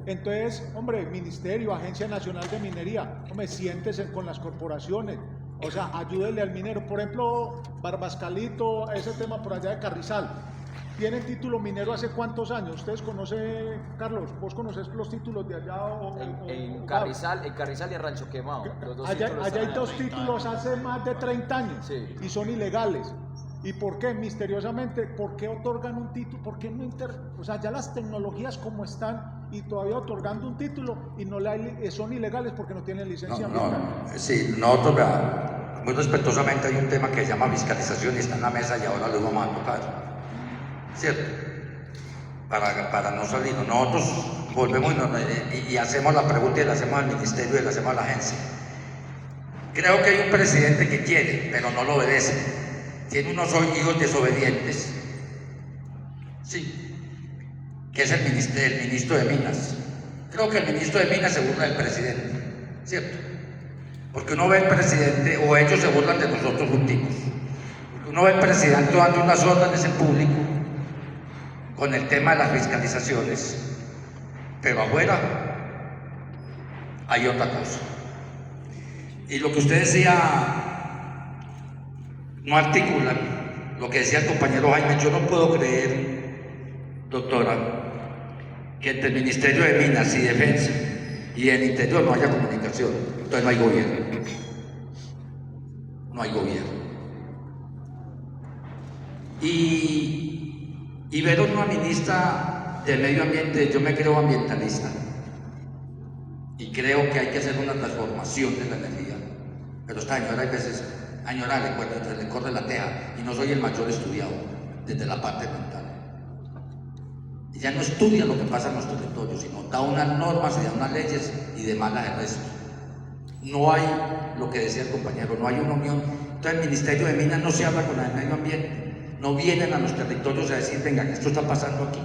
Entonces, hombre, Ministerio, Agencia Nacional de Minería, hombre, siéntese con las corporaciones, o sea, ayúdenle al minero. Por ejemplo, Barbascalito, ese tema por allá de Carrizal, ¿tienen título minero hace cuántos años? ¿Ustedes conocen, Carlos, vos conocés los títulos de allá? En Carrizal y en Rancho Quemado. Allá hay dos títulos hace más de 30 años, sí, y son ilegales. ¿Y por qué? Misteriosamente, ¿por qué otorgan un título? ¿Por qué no o sea, ya las tecnologías como están, y todavía otorgando un título y no son ilegales porque no tienen licencia No, ambiental. sí, nosotros, vea, muy respetuosamente hay un tema que se llama fiscalización y está en la mesa y ahora lo vamos a tocar, ¿cierto? Para no salir, nosotros volvemos y hacemos la pregunta y la hacemos al ministerio y la hacemos a la agencia. Creo que hay un presidente que quiere, pero no lo obedece. Tiene unos hijos desobedientes, sí, que es el ministro de Minas. Creo que el ministro de Minas se burla del presidente, ¿cierto? Porque uno ve al presidente, o ellos se burlan de nosotros junticos. Porque uno ve al presidente dando unas órdenes en público con el tema de las fiscalizaciones, pero afuera hay otra cosa. Y lo que usted decía, no articulan lo que decía el compañero Jaime. Yo no puedo creer, doctora, que entre el Ministerio de Minas y Defensa y el Interior no haya comunicación. Entonces no hay gobierno. No hay gobierno. Y ver a una ministra del Medio Ambiente, yo me creo ambientalista. Y creo que hay que hacer una transformación de la energía. Pero esta señora hay veces, le corre la teja, y no soy el mayor estudiado desde la parte mental. Ella no estudia lo que pasa en los territorios, sino da unas normas y da unas leyes y demás las del resto. No hay, lo que decía el compañero, no hay una unión. Entonces el Ministerio de Minas no se habla con el medio ambiente, no vienen a los territorios a decir, venga, que esto está pasando aquí.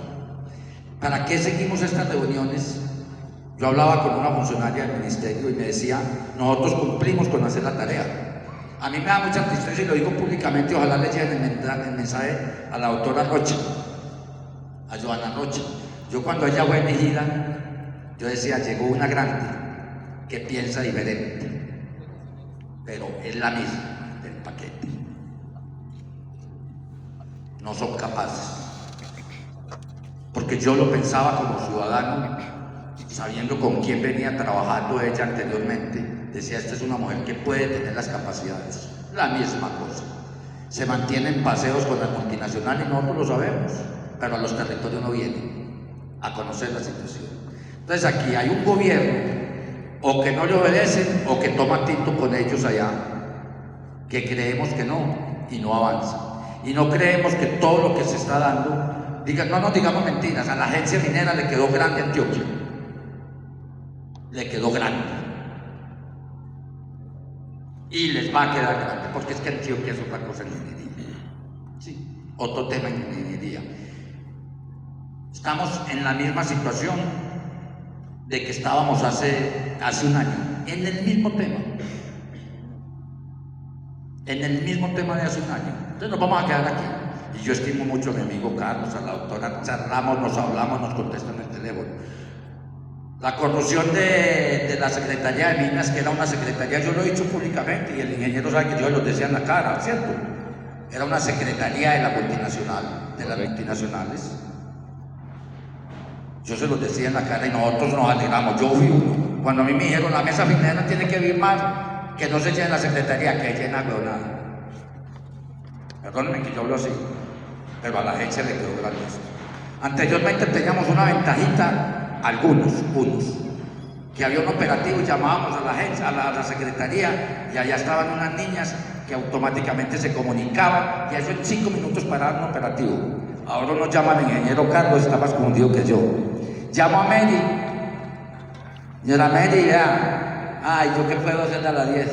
¿Para qué seguimos estas reuniones? Yo hablaba con una funcionaria del ministerio y me decía, nosotros cumplimos con hacer la tarea. A mí me da mucha tristeza y lo digo públicamente, ojalá le lleguen el mensaje a la doctora Rocha, a Joana Rocha. Yo cuando ella fue en mi gira, yo decía, llegó una grande que piensa diferente, pero es la misma del paquete. No son capaces. Porque yo lo pensaba como ciudadano, sabiendo con quién venía trabajando ella anteriormente, decía, esta es una mujer que puede tener las capacidades. La misma cosa. Se mantienen paseos con la multinacional y nosotros lo sabemos, pero a los territorios no vienen a conocer la situación. Entonces aquí hay un gobierno o que no le obedecen o que toma tinto con ellos allá, que creemos que no y no avanza. Y no creemos que todo lo que se está dando, no nos digamos mentiras, a la agencia minera le quedó grande Antioquia. Le quedó grande. Y les va a quedar grande, porque es que Antioquia es otra cosa en ingeniería. Sí, otro tema en ingeniería. Estamos en la misma situación de que estábamos hace un año, en el mismo tema. En el mismo tema de hace un año. Entonces nos vamos a quedar aquí. Y yo estimo mucho a mi amigo Carlos, a la doctora, charlamos, nos hablamos, nos contestan el teléfono. La corrupción de la Secretaría de Minas, que era una secretaría, yo lo he dicho públicamente, y el ingeniero sabe que yo lo decía en la cara, ¿cierto? Era una secretaría de la multinacional, de las multinacionales. Yo se los decía en la cara y nosotros nos alegramos. Yo fui uno. Cuando a mí me dijeron, la mesa minera tiene que firmar que no se llene la secretaría, que llena huevonada. Perdónenme que yo hablo así, pero a la agencia le quedó grande esto. Anteriormente teníamos una ventajita, unos, que había un operativo y llamábamos a la agencia, a la secretaría, y allá estaban unas niñas que automáticamente se comunicaban, y eso en 5 minutos paraban un operativo. Ahora nos llama el ingeniero Carlos, está más confundido que yo. Llamo a Mary. Señora Mary, ya. Ay, ¿yo qué puedo hacer a las 10?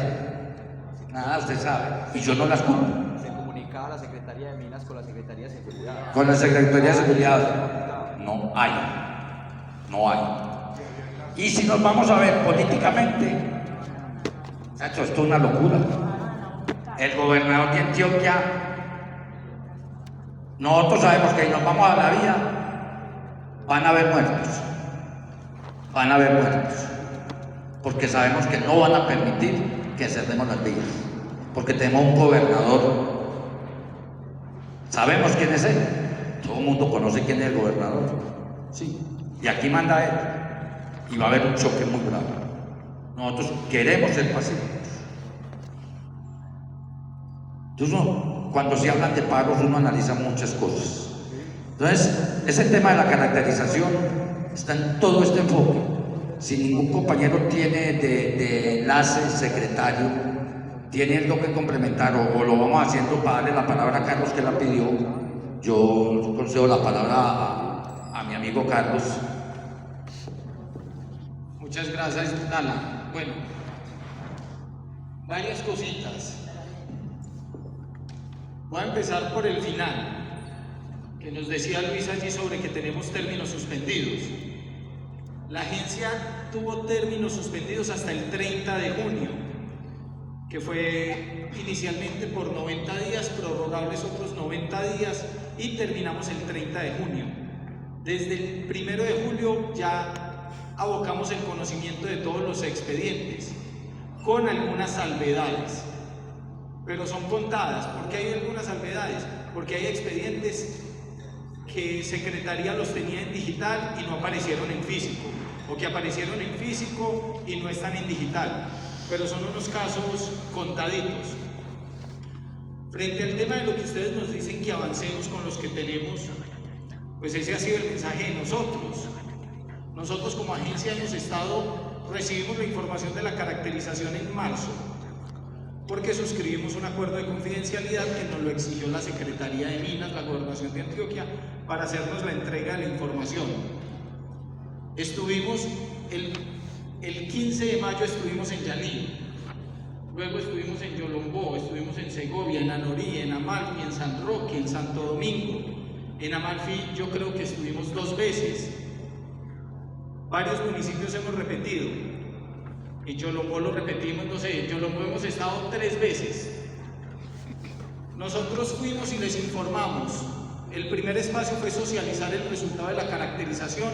Nada, usted sabe. Y yo no las culpo. Se comunicaba la Secretaría de Minas con la Secretaría de Seguridad. Con la Secretaría de Seguridad. No hay. No hay. Y si nos vamos a ver políticamente, esto es una locura. El gobernador de Antioquia, nosotros sabemos que si nos vamos a la vía, van a haber muertos. Van a haber muertos. Porque sabemos que no van a permitir que cerremos las vías. Porque tenemos un gobernador. Sabemos quién es él. Todo el mundo conoce quién es el gobernador. Sí. Y aquí manda él. Y va a haber un choque muy bravo. Nosotros queremos ser pacíficos. Entonces, cuando se hablan de pagos, uno analiza muchas cosas. Entonces, ese tema de la caracterización, está en todo este enfoque. Si ningún compañero tiene de enlace, secretario, tiene algo que complementar o lo vamos haciendo para darle la palabra a Carlos que la pidió, yo concedo la palabra a mi amigo Carlos. Muchas gracias, Dala. Bueno, varias cositas. Voy a empezar por el final, que nos decía Luis allí sobre que tenemos términos suspendidos. La agencia tuvo términos suspendidos hasta el 30 de junio, que fue inicialmente por 90 días, prorrogables otros 90 días y terminamos el 30 de junio. Desde el 1 de julio ya abocamos el conocimiento de todos los expedientes, con algunas salvedades, pero son contadas. ¿Por qué hay algunas salvedades? Porque hay expedientes que Secretaría los tenía en digital y no aparecieron en físico, o que aparecieron en físico y no están en digital, pero son unos casos contaditos. Frente al tema de lo que ustedes nos dicen que avancemos con los que tenemos, pues ese ha sido el mensaje de nosotros. Nosotros como agencia recibimos la información de la caracterización en marzo, porque suscribimos un acuerdo de confidencialidad que nos lo exigió la Secretaría de Minas, la Gobernación de Antioquia, para hacernos la entrega de la información. Estuvimos el 15 de mayo estuvimos en Yalí, luego estuvimos en Yolombó, estuvimos en Segovia, en Anorí, en Amalfi, en San Roque, en Santo Domingo. En Amalfi yo creo que estuvimos 2 veces. Varios municipios hemos repetido. En Yolombó lo repetimos, no sé, en Yolombó hemos estado 3 veces. Nosotros fuimos y les informamos. El primer espacio fue socializar el resultado de la caracterización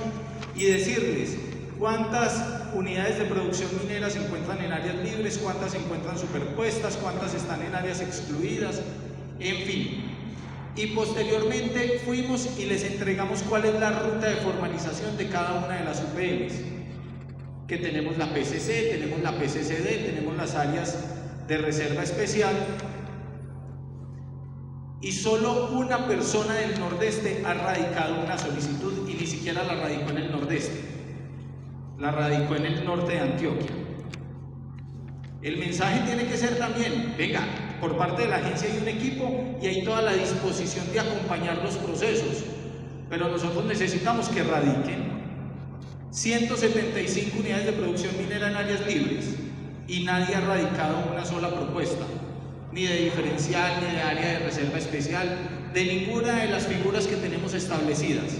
y decirles cuántas unidades de producción minera se encuentran en áreas libres, cuántas se encuentran superpuestas, cuántas están en áreas excluidas, en fin. Y posteriormente fuimos y les entregamos cuál es la ruta de formalización de cada una de las UPMs, que tenemos la PCC, tenemos la PCCD, tenemos las áreas de reserva especial, y solo una persona del Nordeste ha radicado una solicitud y ni siquiera la radicó en el Nordeste, la radicó en el norte de Antioquia. El mensaje tiene que ser también, venga, por parte de la agencia hay un equipo y hay toda la disposición de acompañar los procesos, pero nosotros necesitamos que radiquen 175 unidades de producción minera en áreas libres y nadie ha radicado una sola propuesta, ni de diferencial, ni de área de reserva especial, de ninguna de las figuras que tenemos establecidas.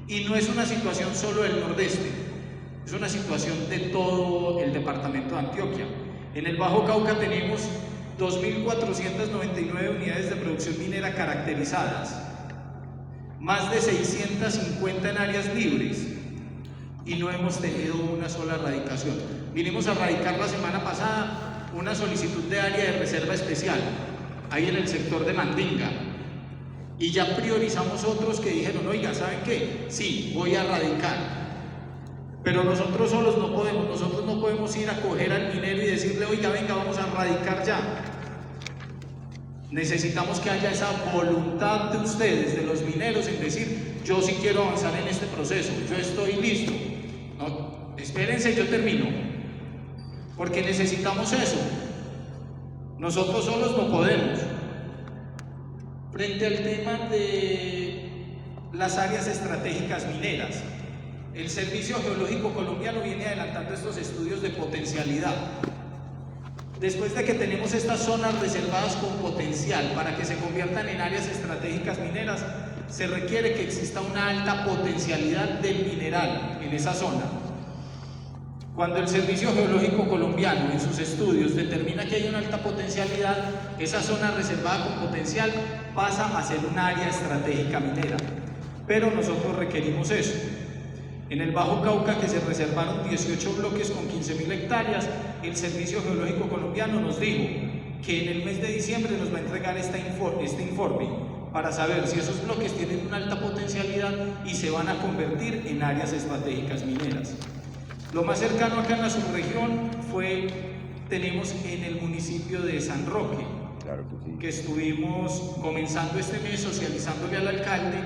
Y no es una situación solo del Nordeste, es una situación de todo el departamento de Antioquia. En el Bajo Cauca tenemos 2.499 unidades de producción minera caracterizadas, más de 650 en áreas libres, y no hemos tenido una sola radicación. Vinimos a radicar la semana pasada una solicitud de área de reserva especial, ahí en el sector de Mandinga, y ya priorizamos otros que dijeron, oiga, ¿saben qué? Sí, voy a radicar. Pero nosotros solos no podemos, nosotros no podemos ir a coger al minero y decirle, oiga, venga, vamos a radicar ya. Necesitamos que haya esa voluntad de ustedes, de los mineros, en decir, yo sí quiero avanzar en este proceso, yo estoy listo. No, espérense, yo termino, porque necesitamos eso. Nosotros solos no podemos. Frente al tema de las áreas estratégicas mineras, el Servicio Geológico Colombiano viene adelantando estos estudios de potencialidad. Después de que tenemos estas zonas reservadas con potencial para que se conviertan en áreas estratégicas mineras, se requiere que exista una alta potencialidad del mineral en esa zona. Cuando el Servicio Geológico Colombiano en sus estudios determina que hay una alta potencialidad, esa zona reservada con potencial pasa a ser un área estratégica minera. Pero nosotros requerimos eso. En el Bajo Cauca, que se reservaron 18 bloques con 15.000 hectáreas, el Servicio Geológico Colombiano nos dijo que en el mes de diciembre nos va a entregar este informe para saber si esos bloques tienen una alta potencialidad y se van a convertir en áreas estratégicas mineras. Lo más cercano acá en la subregión tenemos en el municipio de San Roque, que estuvimos comenzando este mes socializándole al alcalde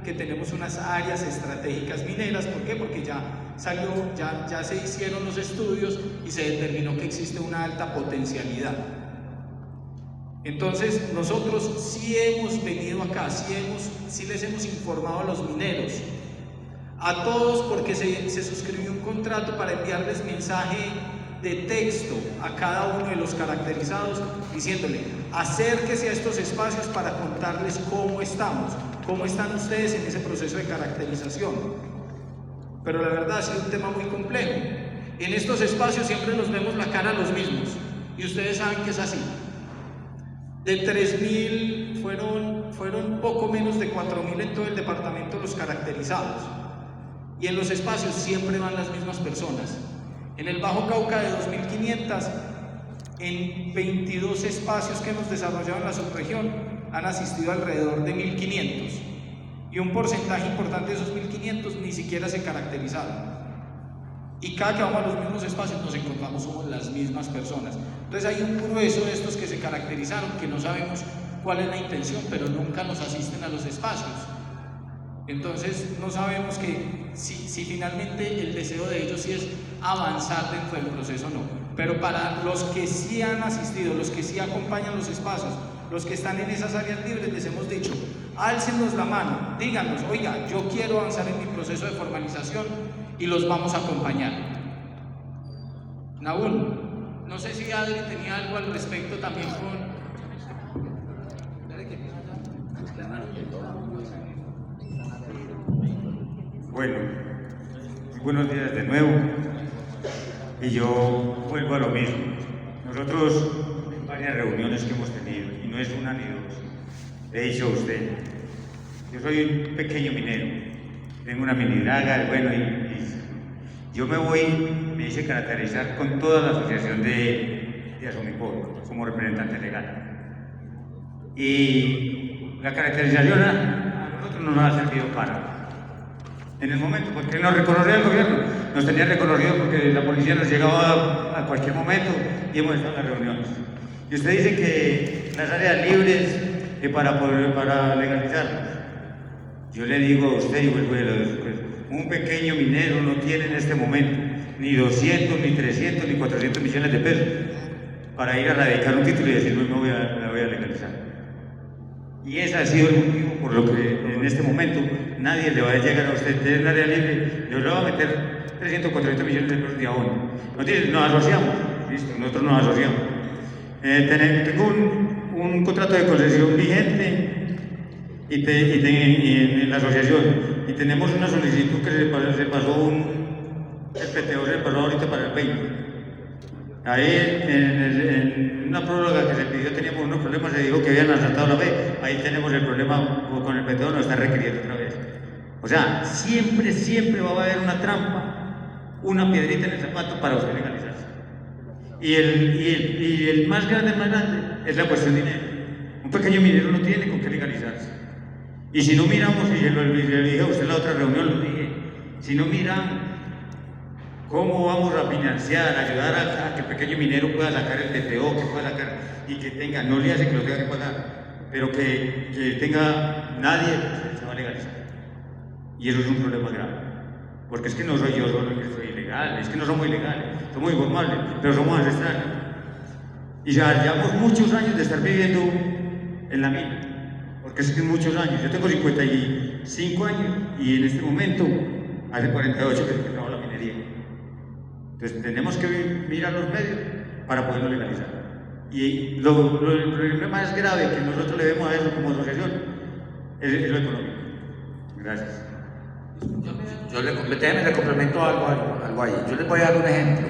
que tenemos unas áreas estratégicas mineras. ¿Por qué? Porque ya se hicieron los estudios y se determinó que existe una alta potencialidad. Entonces nosotros sí hemos venido acá, sí les hemos informado a los mineros, a todos, porque se suscribió un contrato para enviarles mensaje de texto a cada uno de los caracterizados, diciéndole: acérquese a estos espacios para contarles cómo estamos, cómo están ustedes en ese proceso de caracterización. Pero la verdad ha sido un tema muy complejo. En estos espacios siempre nos vemos la cara a los mismos, y ustedes saben que es así. De 3.000 fueron poco menos de 4.000 en todo el departamento los caracterizados, y en los espacios siempre van las mismas personas. En el Bajo Cauca, de 2.500, en 22 espacios que hemos desarrollado en la subregión han asistido alrededor de 1.500, y un porcentaje importante de esos 1.500 ni siquiera se caracterizaron. Y cada que vamos a los mismos espacios nos encontramos con las mismas personas. Entonces hay un grueso de estos que se caracterizaron, que no sabemos cuál es la intención, pero nunca nos asisten a los espacios. Entonces no sabemos que si finalmente el deseo de ellos sí es avanzar dentro del proceso o no. Pero para los que sí han asistido, los que sí acompañan los espacios, los que están en esas áreas libres, les hemos dicho: álcenos la mano, díganos: oiga, yo quiero avanzar en mi proceso de formalización, y los vamos a acompañar. Naúl, no sé si Adri tenía algo al respecto también con... Bueno, muy buenos días de nuevo, y yo vuelvo a lo mismo. Nosotros, en varias reuniones que hemos tenido, y no es una ni dos, le he dicho a usted: yo soy un pequeño minero, tengo una mini draga, bueno, y yo me hice caracterizar con toda la asociación de Asomipol como representante legal, y la caracterización a nosotros no nos ha servido para en el momento, porque nos reconocía el gobierno, nos tenía reconocido porque la policía nos llegaba a cualquier momento y hemos estado en las reuniones. Y usted dice que las áreas libres para legalizarlas. Yo le digo a usted, y vuelvo a decir, un pequeño minero no tiene en este momento ni 200, ni 300, ni 400 millones de pesos para ir a radicar un título y decir: no, la voy a legalizar. Y ese ha sido el motivo por lo que en este momento nadie le va a llegar a usted: tener un área libre, yo le voy a meter 300, 400 millones de pesos de abono. Nos asociamos, listo, nosotros nos asociamos. Tengo un contrato de concesión vigente y en la asociación, y tenemos una solicitud que se pasó el PTO se pasó ahorita para el 20. Ahí en una prórroga que se pidió teníamos unos problemas, se dijo que habían asaltado la B. Ahí tenemos el problema con el PTO, nos está requiriendo otra vez. O sea, siempre va a haber una trampa, una piedrita en el zapato para usted legalizarse. Y el más grande es la cuestión de dinero. Un pequeño minero no tiene con qué legalizarse. Y si no miramos, y le dije a usted en la otra reunión, lo dije, si no miramos cómo vamos a financiar, ayudar a que el pequeño minero pueda sacar el PTO, que pueda sacar, y que tenga, no le hace que lo tenga que pagar, pero que tenga, nadie se va a legalizar. Y eso es un problema grave, porque es que no soy yo solo el que soy ilegal, es que no somos ilegales, somos informales, pero somos ancestrales. Y ya llevamos muchos años de estar viviendo en la mina, porque es que muchos años, yo tengo 55 años y en este momento hace 48 que trabajo la minería. Entonces tenemos que mirar los medios para poderlo legalizar. Y el problema más grave que nosotros le vemos a eso como asociación es lo económico. Gracias. Déjenme le complemento algo ahí. Yo les voy a dar un ejemplo.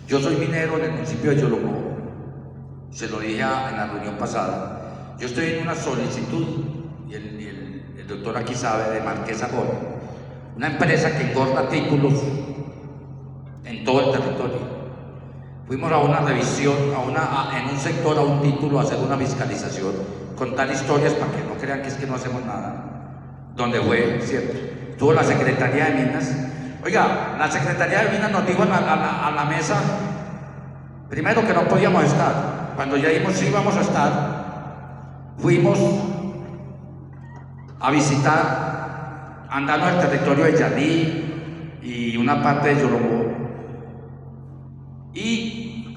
Yo soy minero en el municipio de Yolombó. Se lo dije en la reunión pasada. Yo estoy en una solicitud, y el doctor aquí sabe, de Marquesa Gold, una empresa que engorda títulos en todo el territorio. Fuimos a una revisión, en un sector, a un título, a hacer una fiscalización, contar historias para que no crean que es que no hacemos nada. Donde fue, ¿cierto? Estuvo la Secretaría de Minas. Oiga, la Secretaría de Minas nos dijo a la mesa, primero que no podíamos estar. Cuando ya dijimos sí íbamos a estar, fuimos a visitar, andando el territorio de Yaní y una parte de Yolombó. Y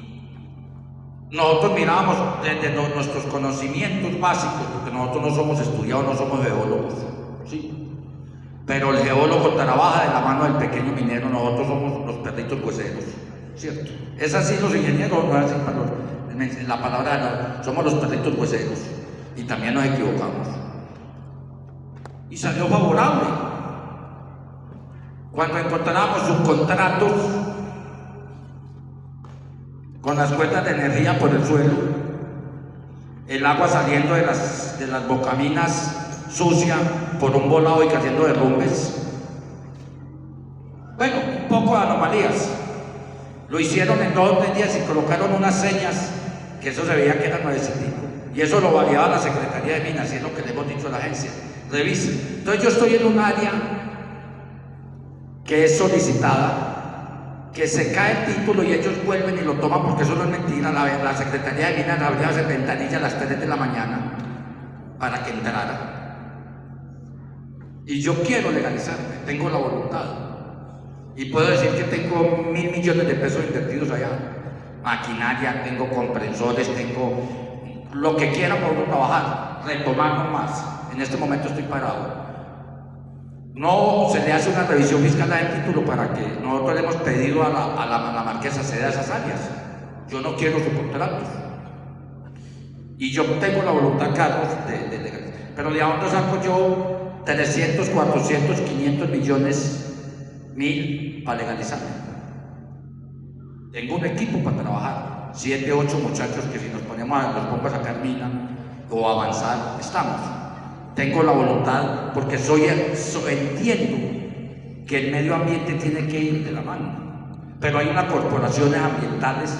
nosotros mirábamos desde nuestros conocimientos básicos, porque nosotros no somos estudiados, no somos geólogos, ¿sí? Pero el geólogo trabaja de la mano del pequeño minero, nosotros somos los perritos hueseros, ¿cierto? ¿Es así los ingenieros? No es así, la palabra, somos los perritos hueseros, y también nos equivocamos. Y salió favorable. Cuando encontramos subcontratos con las cuentas de energía por el suelo, el agua saliendo de las bocaminas sucia por un volado y cayendo derrumbes. Bueno, un poco de anomalías. Lo hicieron en 2 o 3 días y colocaron unas señas que eso se veía que era nuevecito. Y eso lo validaba la Secretaría de Minas, y es lo que le hemos dicho a la agencia. Revisen. Entonces yo estoy en un área que es solicitada, que se cae el título y ellos vuelven y lo toman, porque eso no es mentira. La Secretaría de Minas abría esa ventanilla a las 3 de la mañana para que entrara. Y yo quiero legalizarme, tengo la voluntad. Y puedo decir que tengo 1.000 millones de pesos invertidos allá. Maquinaria, tengo comprensores, tengo lo que quiera para uno trabajar, retomar más. En este momento estoy parado. No se le hace una revisión fiscal al título para que nosotros le hemos pedido a la marquesa ceda esas áreas. Yo no quiero subcontratos. Y yo tengo la voluntad, Carlos, de legalizar. Pero de dónde saco yo 300, 400, 500 millones, 1.000 para legalizarme. Tengo un equipo para trabajar, 7, 8 muchachos que si nos pongo a sacar mina o avanzar, estamos. Tengo la voluntad porque entiendo que el medio ambiente tiene que ir de la mano. Pero hay unas corporaciones ambientales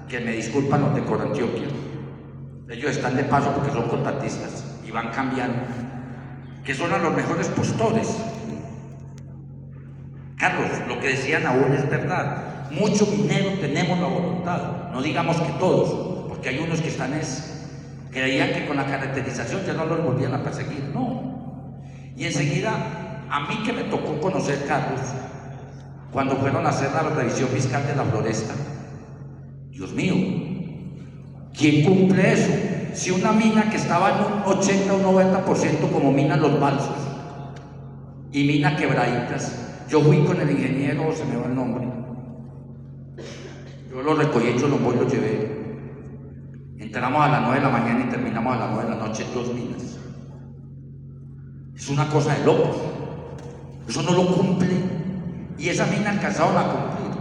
que me disculpan los de Corantioquia. Ellos están de paso porque son contratistas y van cambiando, que son a los mejores postores. Carlos, lo que decían aún es verdad. Mucho minero tenemos la voluntad, no digamos que todos, porque hay unos que creían que con la caracterización ya no los volvían a perseguir, no. Y enseguida, a mí que me tocó conocer, Carlos, cuando fueron a hacer la revisión fiscal de la floresta, Dios mío, ¿quién cumple eso? Si una mina que estaba en un 80 o 90% como mina Los Balsos y mina Quebraditas, yo fui con el ingeniero, se me va el nombre, yo lo recogí en Yolombó y lo llevé. Entramos a las 9 de la mañana y terminamos a las 9 de la noche 2 minas. Es una cosa de locos. Eso no lo cumple. Y esa mina alcanzaron a cumplir.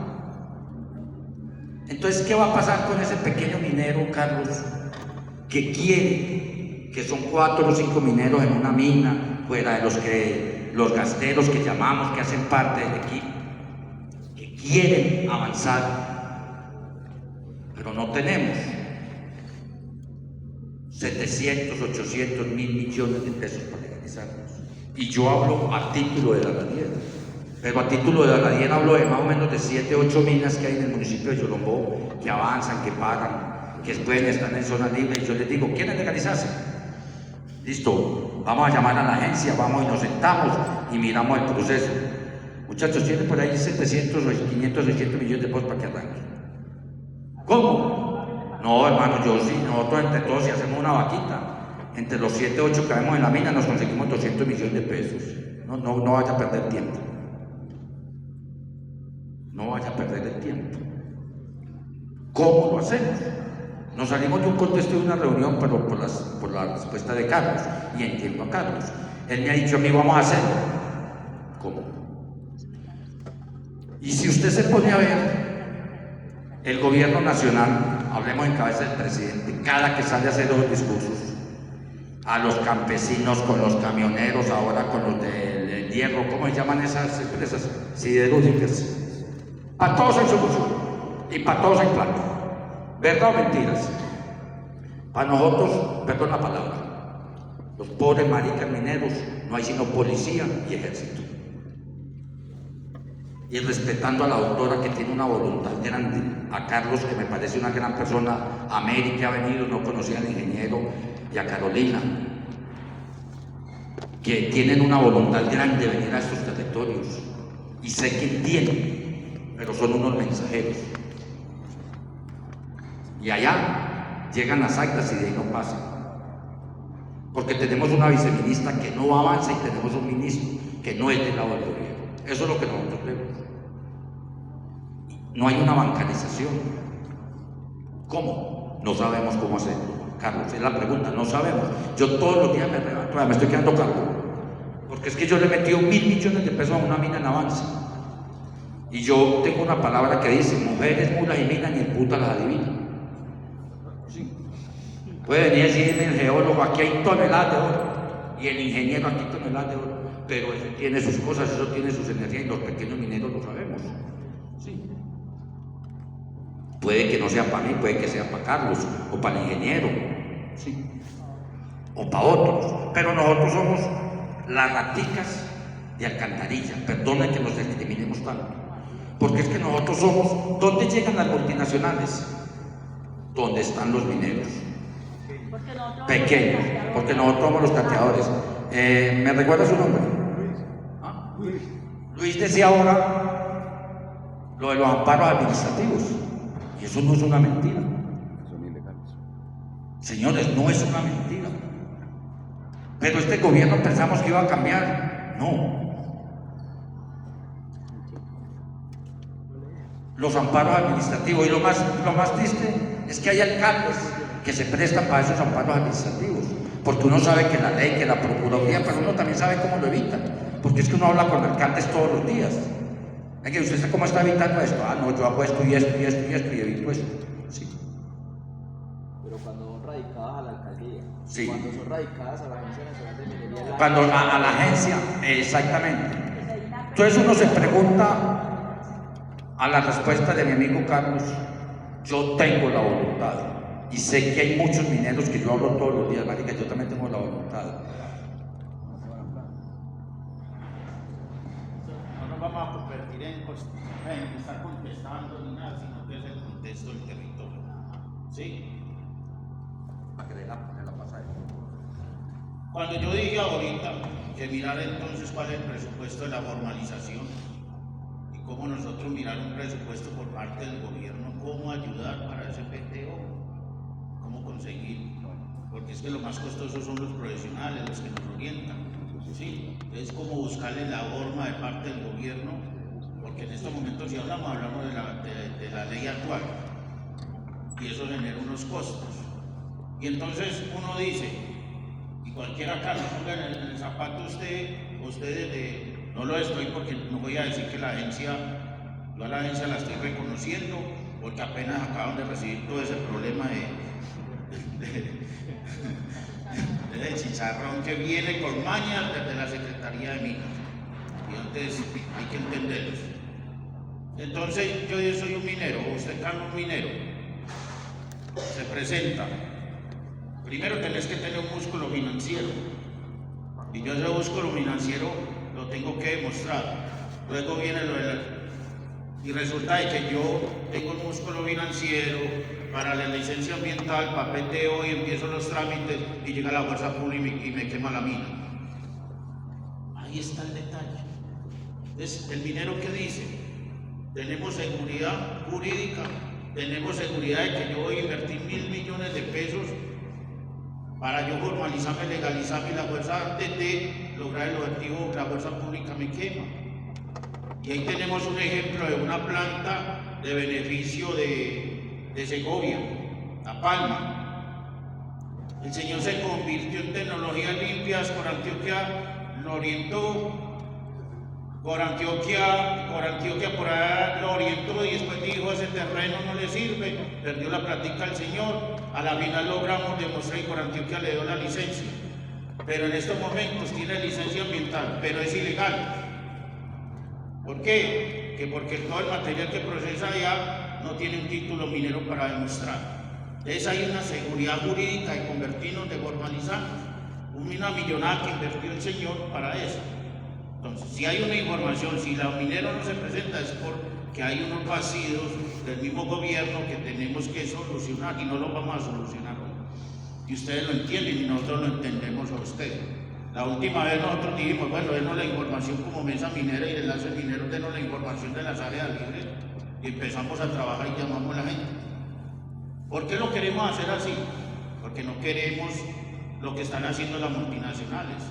Entonces, ¿qué va a pasar con ese pequeño minero, Carlos, que quiere, que son 4 o 5 mineros en una mina, fuera de los gasteros que llamamos, que hacen parte del equipo, que quieren avanzar, pero no tenemos 700, 800, 1.000 millones de pesos para legalizarnos? Y yo hablo a título de la Radiera, pero a título de la Radiera hablo de más o menos de 7, 8 minas que hay en el municipio de Yolombó, que avanzan, que paran, que pueden estar en zona libre, y yo les digo, ¿quieren legalizarse? Listo, vamos a llamar a la agencia, vamos y nos sentamos y miramos el proceso. Muchachos, tienen por ahí 700 o 500, 600 millones de pesos para que arranquen. ¿Cómo? No, hermano, yo sí, nosotros entre todos, si hacemos una vaquita, entre los 7, 8 que vemos en la mina, nos conseguimos 200 millones de pesos. No vaya a perder tiempo. No vaya a perder el tiempo. ¿Cómo lo hacemos? Nos salimos de un contexto de una reunión, pero por la respuesta de Carlos, y entiendo a Carlos. Él me ha dicho a mí, vamos a hacerlo. ¿Cómo? Y si usted se pone a ver, el gobierno nacional, hablemos en cabeza del presidente, cada que sale a hacer los discursos, a los campesinos, con los camioneros, ahora con los del hierro, ¿cómo se llaman esas empresas? Siderúrgicas. Para todos hay solución y para todos hay plata. ¿Verdad o mentiras? Para nosotros, perdón la palabra, los pobres maricas mineros, no hay sino policía y ejército. Y respetando a la doctora que tiene una voluntad grande, a Carlos que me parece una gran persona, a Mary que ha venido, no conocía al ingeniero, y a Carolina. que tienen una voluntad grande de venir a estos territorios, y sé que tienen, pero son unos mensajeros. Y allá llegan las actas y de ahí no pasan. Porque tenemos una viceministra que no avanza y tenemos un ministro que no es del lado del gobierno. Eso es lo que nosotros vemos. No hay una bancarización. ¿Cómo? No sabemos cómo hacerlo. Carlos, es la pregunta, no sabemos. Yo todos los días me levanto, me estoy quedando calvo. Porque es que yo le he metido 1.000 millones de pesos a una mina en avance. Y yo tengo una palabra que dice: mujeres, mulas y minas, ni el puta las adivina. Sí. Puede venir a decirme el geólogo: aquí hay toneladas de oro. Y el ingeniero: aquí toneladas de oro. Pero eso tiene sus cosas, eso tiene sus energías, y los pequeños mineros lo sabemos. Sí. Puede que no sea para mí, puede que sea para Carlos, o para el ingeniero, sí, o para otros, pero nosotros somos las raticas de alcantarilla. Perdonen que nos discriminemos tanto, porque es que nosotros somos, ¿dónde llegan las multinacionales? ¿Dónde están los mineros? Pequeños, porque nosotros somos los cateadores. ¿Me recuerda su nombre? ¿Ah? Luis decía ahora lo de los amparos administrativos. Y eso no es una mentira. Son ilegales. Señores, no es una mentira. Pero este gobierno pensamos que iba a cambiar. No. Los amparos administrativos. Y lo más triste es que hay alcaldes que se prestan para esos amparos administrativos. Porque uno sabe que la ley, que la procuraduría, pero uno también sabe cómo lo evitan. Porque es que uno habla con alcaldes todos los días. Es que usted cómo está evitando esto. Ah, no, yo hago esto y esto y esto y esto y evito esto. Sí. Pero cuando son radicadas a la alcaldía, sí. Cuando son radicadas a la Agencia Nacional de Minería. Cuando a la agencia, exactamente. Entonces uno se pregunta, a la respuesta de mi amigo Carlos: yo tengo la voluntad. Y sé que hay muchos mineros que yo hablo todos los días, marica, yo también tengo la voluntad. Vamos a convertir en estar contestando ni nada, sino que es el contexto del territorio. ¿Sí? Para que la pasada. Cuando yo dije ahorita que mirar entonces cuál es el presupuesto de la formalización y cómo nosotros mirar un presupuesto por parte del gobierno, cómo ayudar para ese PTO, cómo conseguir, porque es que lo más costoso son los profesionales, los que nos orientan. Sí, es como buscarle la forma de parte del gobierno, porque en estos momentos si hablamos de la ley actual y eso genera unos costos. Y entonces uno dice, y cualquiera acá no ponga en el zapato ustedes no lo estoy, porque no voy a decir que la agencia, yo a la agencia la estoy reconociendo, porque apenas acaban de recibir todo ese problema de chicharrón que viene con mañas desde la Secretaría de Minas. Y antes hay que entenderlo. Entonces yo soy un minero, usted Carlos un minero, se presenta. Primero tenés que tener un músculo financiero. Y yo ese músculo financiero lo tengo que demostrar. Luego viene y resulta de que yo tengo un músculo financiero para la licencia ambiental, para PTO, y empiezo los trámites y llega la fuerza pública y me quema la mina. Ahí está el detalle. Entonces, el minero que dice, tenemos seguridad jurídica, tenemos seguridad de que yo voy a invertir 1.000 millones de pesos para yo formalizarme, legalizarme, y la fuerza, antes de lograr el objetivo, la fuerza pública me quema. Y ahí tenemos un ejemplo de una planta de beneficio de Segovia, La Palma. El señor se convirtió en tecnologías limpias, por Antioquia lo orientó, por Antioquia por allá lo orientó, y después dijo: ese terreno no le sirve, perdió la plática al señor. A la final logramos demostrar y por Antioquia le dio la licencia, pero en estos momentos tiene licencia ambiental, pero es ilegal. ¿Por qué? Porque todo el material que procesa allá no tiene un título minero para demostrar. Entonces hay una seguridad jurídica de convertirnos, de formalizarnos. Una millonada que invirtió el señor para eso. Entonces, si hay una información, si la minera no se presenta, es porque hay unos vacíos del mismo gobierno que tenemos que solucionar, y no los vamos a solucionar hoy. Y ustedes lo entienden y nosotros lo entendemos a ustedes. La última vez nosotros dijimos, bueno, denos la información como mesa minera y enlace minero, denos la información de las áreas libres y empezamos a trabajar y llamamos a la gente. ¿Por qué lo queremos hacer así? Porque no queremos lo que están haciendo las multinacionales,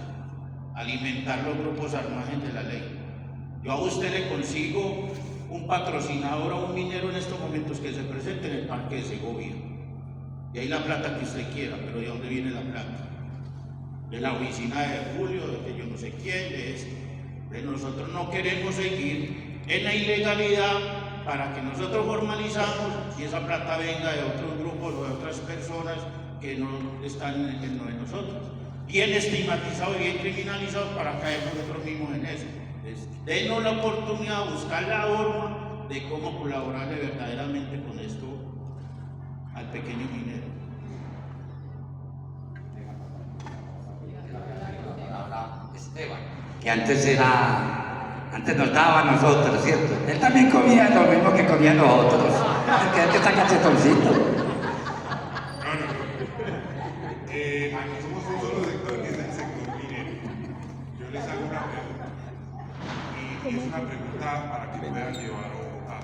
alimentar los grupos armados de la ley. Yo a usted le consigo un patrocinador o un minero en estos momentos que se presente en el Parque de Segovia. Y ahí la plata que usted quiera, pero ¿de dónde viene la plata? De la oficina de Julio, de que yo no sé quién, de esto. De nosotros no queremos seguir en la ilegalidad para que nosotros formalizamos y esa plata venga de otros grupos o de otras personas que no están en lo de nosotros. Bien estigmatizados y bien criminalizados para caer nosotros mismos en eso. Denos la oportunidad de buscar la forma de cómo colaborarle verdaderamente con esto al pequeño minero. Esteban, que antes nos daba a nosotros, ¿cierto? Él también comía lo mismo que comían nosotros. Que antes está cachetoncito. Aquí somos un solo sector, que es el sector minero. Yo les hago una pregunta. Y es una pregunta para que puedan llevar a Bogotá.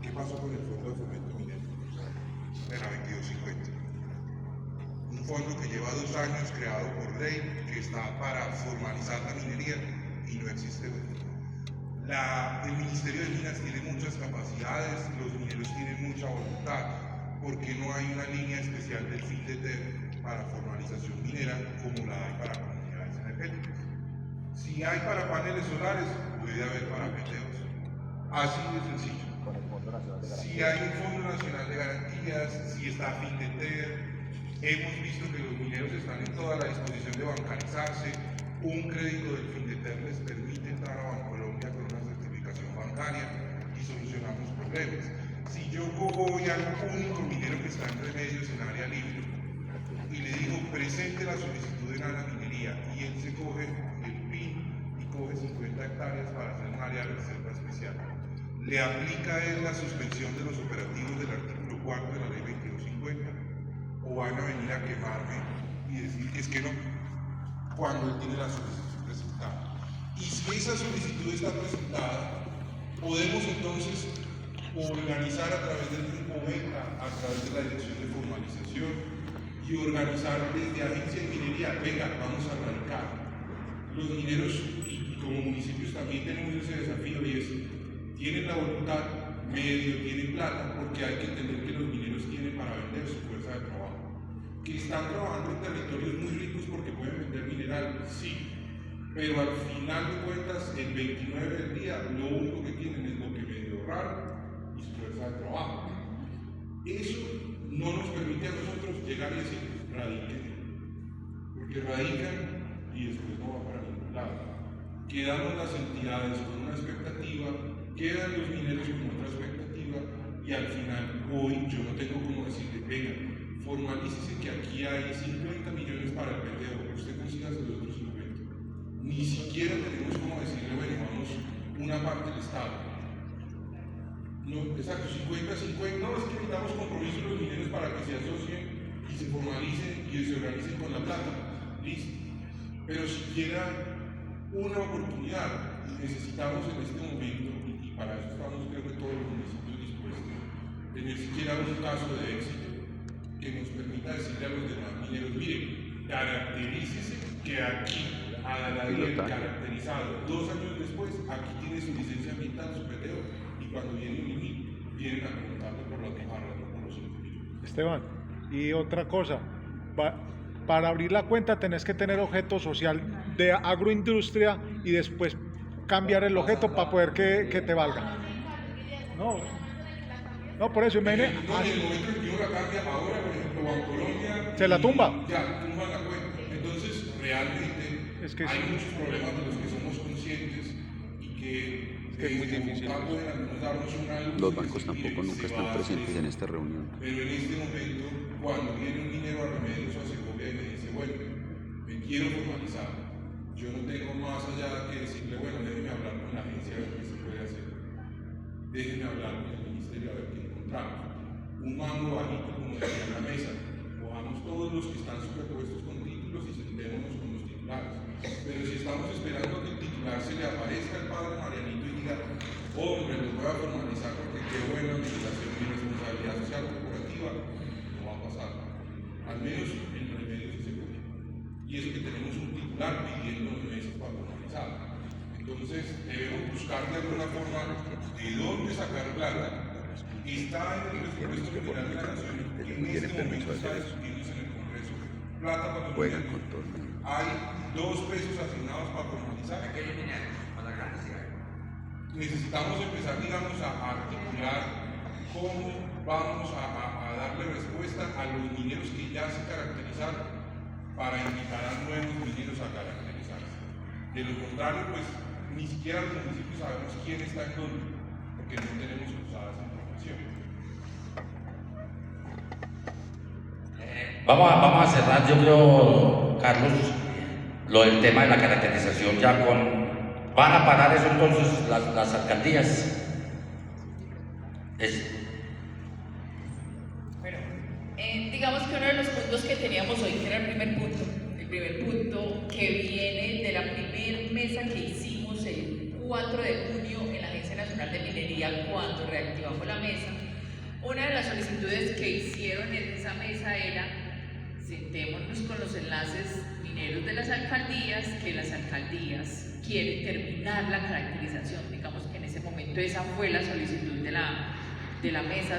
¿Qué pasó con el Fondo de Fomento Minero de la 2250? Un fondo que lleva 2 años creado por ley, que está para formalizar la minería y no existe hoy. El Ministerio de Minas tiene muchas capacidades, los mineros tienen mucha voluntad, porque no hay una línea especial del FINDETER para formalización minera como la hay para comunidades energéticas. Si hay para paneles solares, puede haber para PTOs. Así de sencillo. Si hay un Fondo Nacional de Garantías, si está FINDETER, hemos visto que los mineros están en toda la disposición de bancarizarse. Un crédito del FINDETER les permite entrar a Bancolombia con una certificación bancaria y solucionamos problemas. Si yo voy al único minero que está en Remedios en área libre y le digo presente la solicitud en la minería y él se coge el PIN y coge 50 hectáreas para hacer un área de reserva especial, le aplica a él la suspensión de los operativos del artículo 4 de la ley 2250, o van a venir a quemarme y decir que es que no, cuando él tiene la solicitud presentada. Y si esa solicitud está presentada, podemos entonces organizar a través del grupo Beca, a través de la Dirección de Formalización y organizar desde Agencia de Minería, venga, vamos a arrancar. Los mineros y como municipios también tenemos ese desafío y es, tienen la voluntad, medio, tienen plata, porque hay que entender que los mineros tienen para vender su fuerza de trabajo. Que están trabajando en territorios muy ricos porque pueden vender mineral, sí, pero al final de cuentas, el 29 del día, lo único que tienen es lo que medio ahorraron y su fuerza de trabajo. Eso no nos permite a nosotros llegar y decir, radiquen, porque radican y después no va para ningún lado. Quedamos las entidades con una expectativa, quedan los mineros con otra expectativa y al final hoy yo no tengo como decirle, venga, formalícese que aquí hay 50 millones para el PTO, usted consiga los otros 50. Ni siquiera tenemos como decirle, bueno, vamos una parte del Estado. No, exacto, 50-50, no, es que necesitamos compromiso de los mineros para que se asocien y se formalicen y se organicen con la plata. Listo. Pero siquiera una oportunidad necesitamos en este momento, y para eso estamos creo que todos los municipios dispuestos, tener siquiera un caso de éxito que nos permita decirle a los demás mineros, miren, caracterícese que aquí, a la ley caracterizado, 2 años después, aquí tiene su licencia ambiental, su PTO, y cuando viene un INI, vienen a preguntarle por las mojarras, no por los 5 millones. Esteban, y otra cosa, para abrir la cuenta tenés que tener objeto social de agroindustria y después cambiar el objeto para poder que te valga. No, por eso, imagínate. No, en el momento en que uno la cambia, ahora, por ejemplo, Bancolombia. ¿Se la tumba? Ya, tumba la cuenta. Entonces, realmente, es que hay muchos problemas de los que somos conscientes y que es muy difícil. Los bancos tampoco nunca están presentes en esta reunión. Pero en este momento, cuando viene un minero a Remedios o a Segovia y me dice, bueno, me quiero formalizar, yo no tengo más allá que decirle, bueno, déjeme hablar con la agencia a ver qué se puede hacer. Déjeme hablar con el ministerio a ver qué encontramos. Un mango bajito, como decía en la mesa, cojamos todos los que están superpuestos con títulos y sentémonos con los títulos titulares. Pero si estamos esperando que el titular se le aparezca al padre Marianito y diga, hombre, los voy a formalizar porque qué buena legislación y responsabilidad social corporativa, no va a pasar. Al menos en los medios de seguridad. Y eso que tenemos un titular pidiendo meses para formalizar. Entonces debemos buscar de alguna forma de dónde sacar plata. Está en el presupuesto general de la Nación, que en este momento está discutiéndose en el Congreso. Plata para los medios. Hay 2 pesos asignados para formalizar. Necesitamos empezar, digamos, a articular cómo vamos a darle respuesta a los mineros que ya se caracterizaron para invitar a nuevos mineros a caracterizarse. De lo contrario, pues ni siquiera los municipios sabemos quién está en dónde, porque no tenemos cruzadas en profesión. Vamos a cerrar, yo creo, Carlos, lo del tema de la caracterización ya con... ¿Van a parar eso entonces las alcaldías? Bueno, digamos que uno de los puntos que teníamos hoy, que era el primer punto que viene de la primera mesa que hicimos el 4 de junio en la Agencia Nacional de Minería cuando reactivamos la mesa, una de las solicitudes que hicieron en esa mesa era sentémonos con los enlaces mineros de las alcaldías, que las alcaldías quieren terminar la caracterización. Digamos que en ese momento esa fue la solicitud de la mesa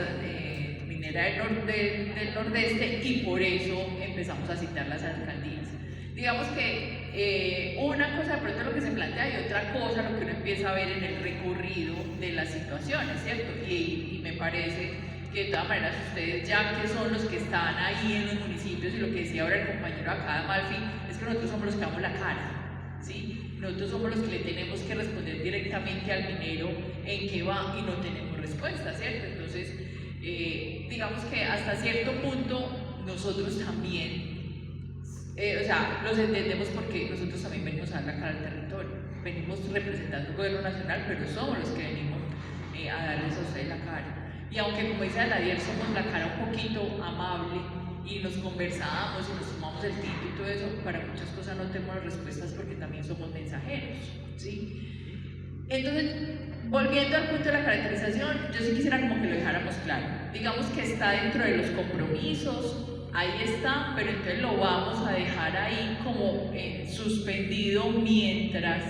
minera del Nordeste y por eso empezamos a citar las alcaldías. Digamos que una cosa de pronto es lo que se plantea y otra cosa lo que uno empieza a ver en el recorrido de las situaciones, ¿cierto? Y me parece que de todas maneras ustedes, ya que son los que están ahí en los municipios, y lo que decía ahora el compañero acá de Malfi, es que nosotros somos los que damos la cara, ¿sí? Nosotros somos los que le tenemos que responder directamente al minero en qué va y no tenemos respuesta, ¿cierto? Entonces, digamos que hasta cierto punto nosotros también, o sea, los entendemos porque nosotros también venimos a dar la cara al territorio, venimos representando el gobierno nacional, pero somos los que venimos a darles a ustedes la cara. Y aunque, como dice Aladier, somos la cara un poquito amable y nos conversamos y nos tomamos el tinto y todo eso, para muchas cosas no tenemos respuestas porque también somos mensajeros, ¿sí? Entonces, volviendo al punto de la caracterización, yo sí quisiera como que lo dejáramos claro. Digamos que está dentro de los compromisos, ahí está, pero entonces lo vamos a dejar ahí como suspendido mientras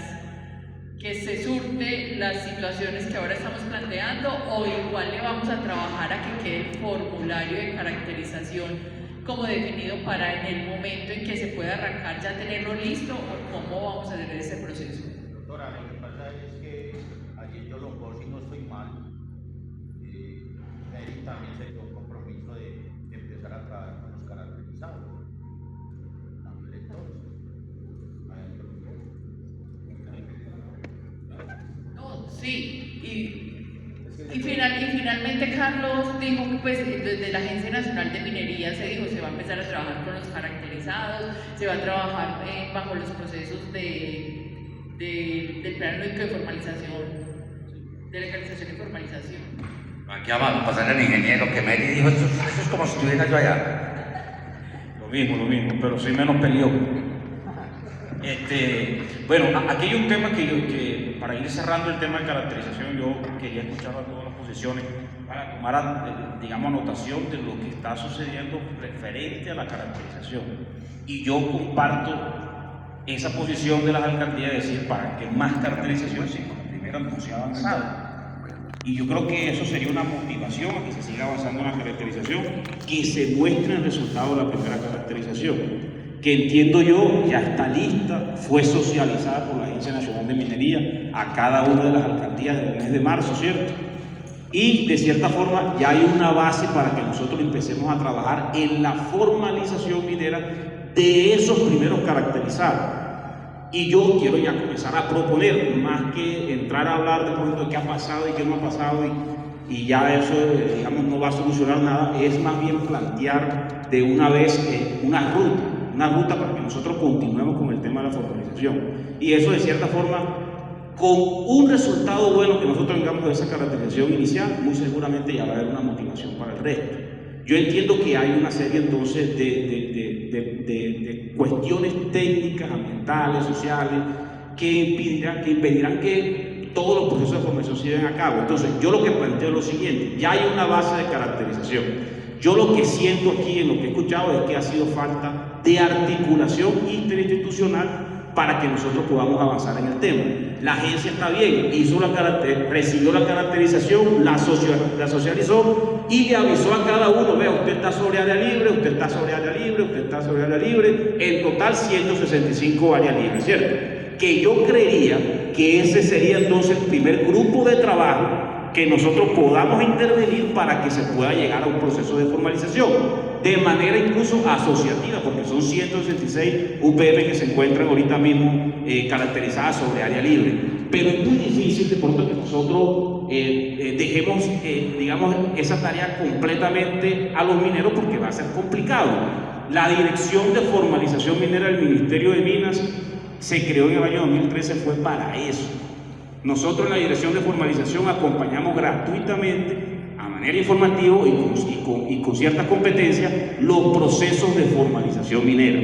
que se surte las situaciones que ahora estamos planteando, o igual le vamos a trabajar a que quede el formulario de caracterización como definido para en el momento en que se pueda arrancar ya tenerlo listo, o cómo vamos a hacer ese proceso. Doctora, lo que pasa es que ayer yo lo si no estoy mal, Eric también se dio compromiso de empezar a trabajar con los caracterizados. Sí, y finalmente Carlos dijo que pues desde la Agencia Nacional de Minería se dijo se va a empezar a trabajar con los caracterizados, se va a trabajar bajo los procesos del plan único de formalización, de legalización y formalización. Aquí vamos a pasar al ingeniero que Mary dijo, eso es como si estuviera yo allá. Lo mismo, pero soy menos peleón. Bueno, aquí hay un tema que para ir cerrando el tema de caracterización, yo quería escuchar a todas las posiciones para tomar, digamos, anotación de lo que está sucediendo referente a la caracterización. Y yo comparto esa posición de las alcaldías de decir, ¿para qué más caracterización si con la primera no se ha avanzado? Y yo creo que eso sería una motivación a que se siga avanzando en la caracterización, que se muestre el resultado de la primera caracterización, que entiendo yo ya está lista, fue socializada por la Agencia Nacional de Minería a cada una de las alcaldías del mes de marzo, ¿cierto? Y de cierta forma ya hay una base para que nosotros empecemos a trabajar en la formalización minera de esos primeros caracterizados. Y yo quiero ya comenzar a proponer, más que entrar a hablar de pronto de qué ha pasado y qué no ha pasado y ya eso, digamos, no va a solucionar nada, es más bien plantear de una vez una ruta para que nosotros continuemos con el tema de la formalización. Y eso de cierta forma, con un resultado bueno que nosotros tengamos de esa caracterización inicial, muy seguramente ya va a haber una motivación para el resto. Yo entiendo que hay una serie entonces de cuestiones técnicas, ambientales, sociales, que impedirán que todos los procesos de formación se lleven a cabo. Entonces, yo lo que planteo es lo siguiente: ya hay una base de caracterización. Yo lo que siento aquí, en lo que he escuchado, es que ha sido falta de articulación interinstitucional para que nosotros podamos avanzar en el tema. La agencia está bien, recibió la caracterización, la socializó y le avisó a cada uno: vea, usted está sobre área libre, usted está sobre área libre, usted está sobre área libre, en total 165 áreas libres, ¿cierto? Que yo creería que ese sería entonces el primer grupo de trabajo que nosotros podamos intervenir para que se pueda llegar a un proceso de formalización, de manera incluso asociativa, porque son 166 UPM que se encuentran ahorita mismo caracterizadas sobre área libre. Pero es muy difícil de pronto que nosotros dejemos, digamos, esa tarea completamente a los mineros, porque va a ser complicado. La Dirección de Formalización Minera del Ministerio de Minas se creó en el año 2013, fue para eso. Nosotros en la Dirección de Formalización acompañamos gratuitamente, a manera informativa y con ciertas competencias, los procesos de formalización minera.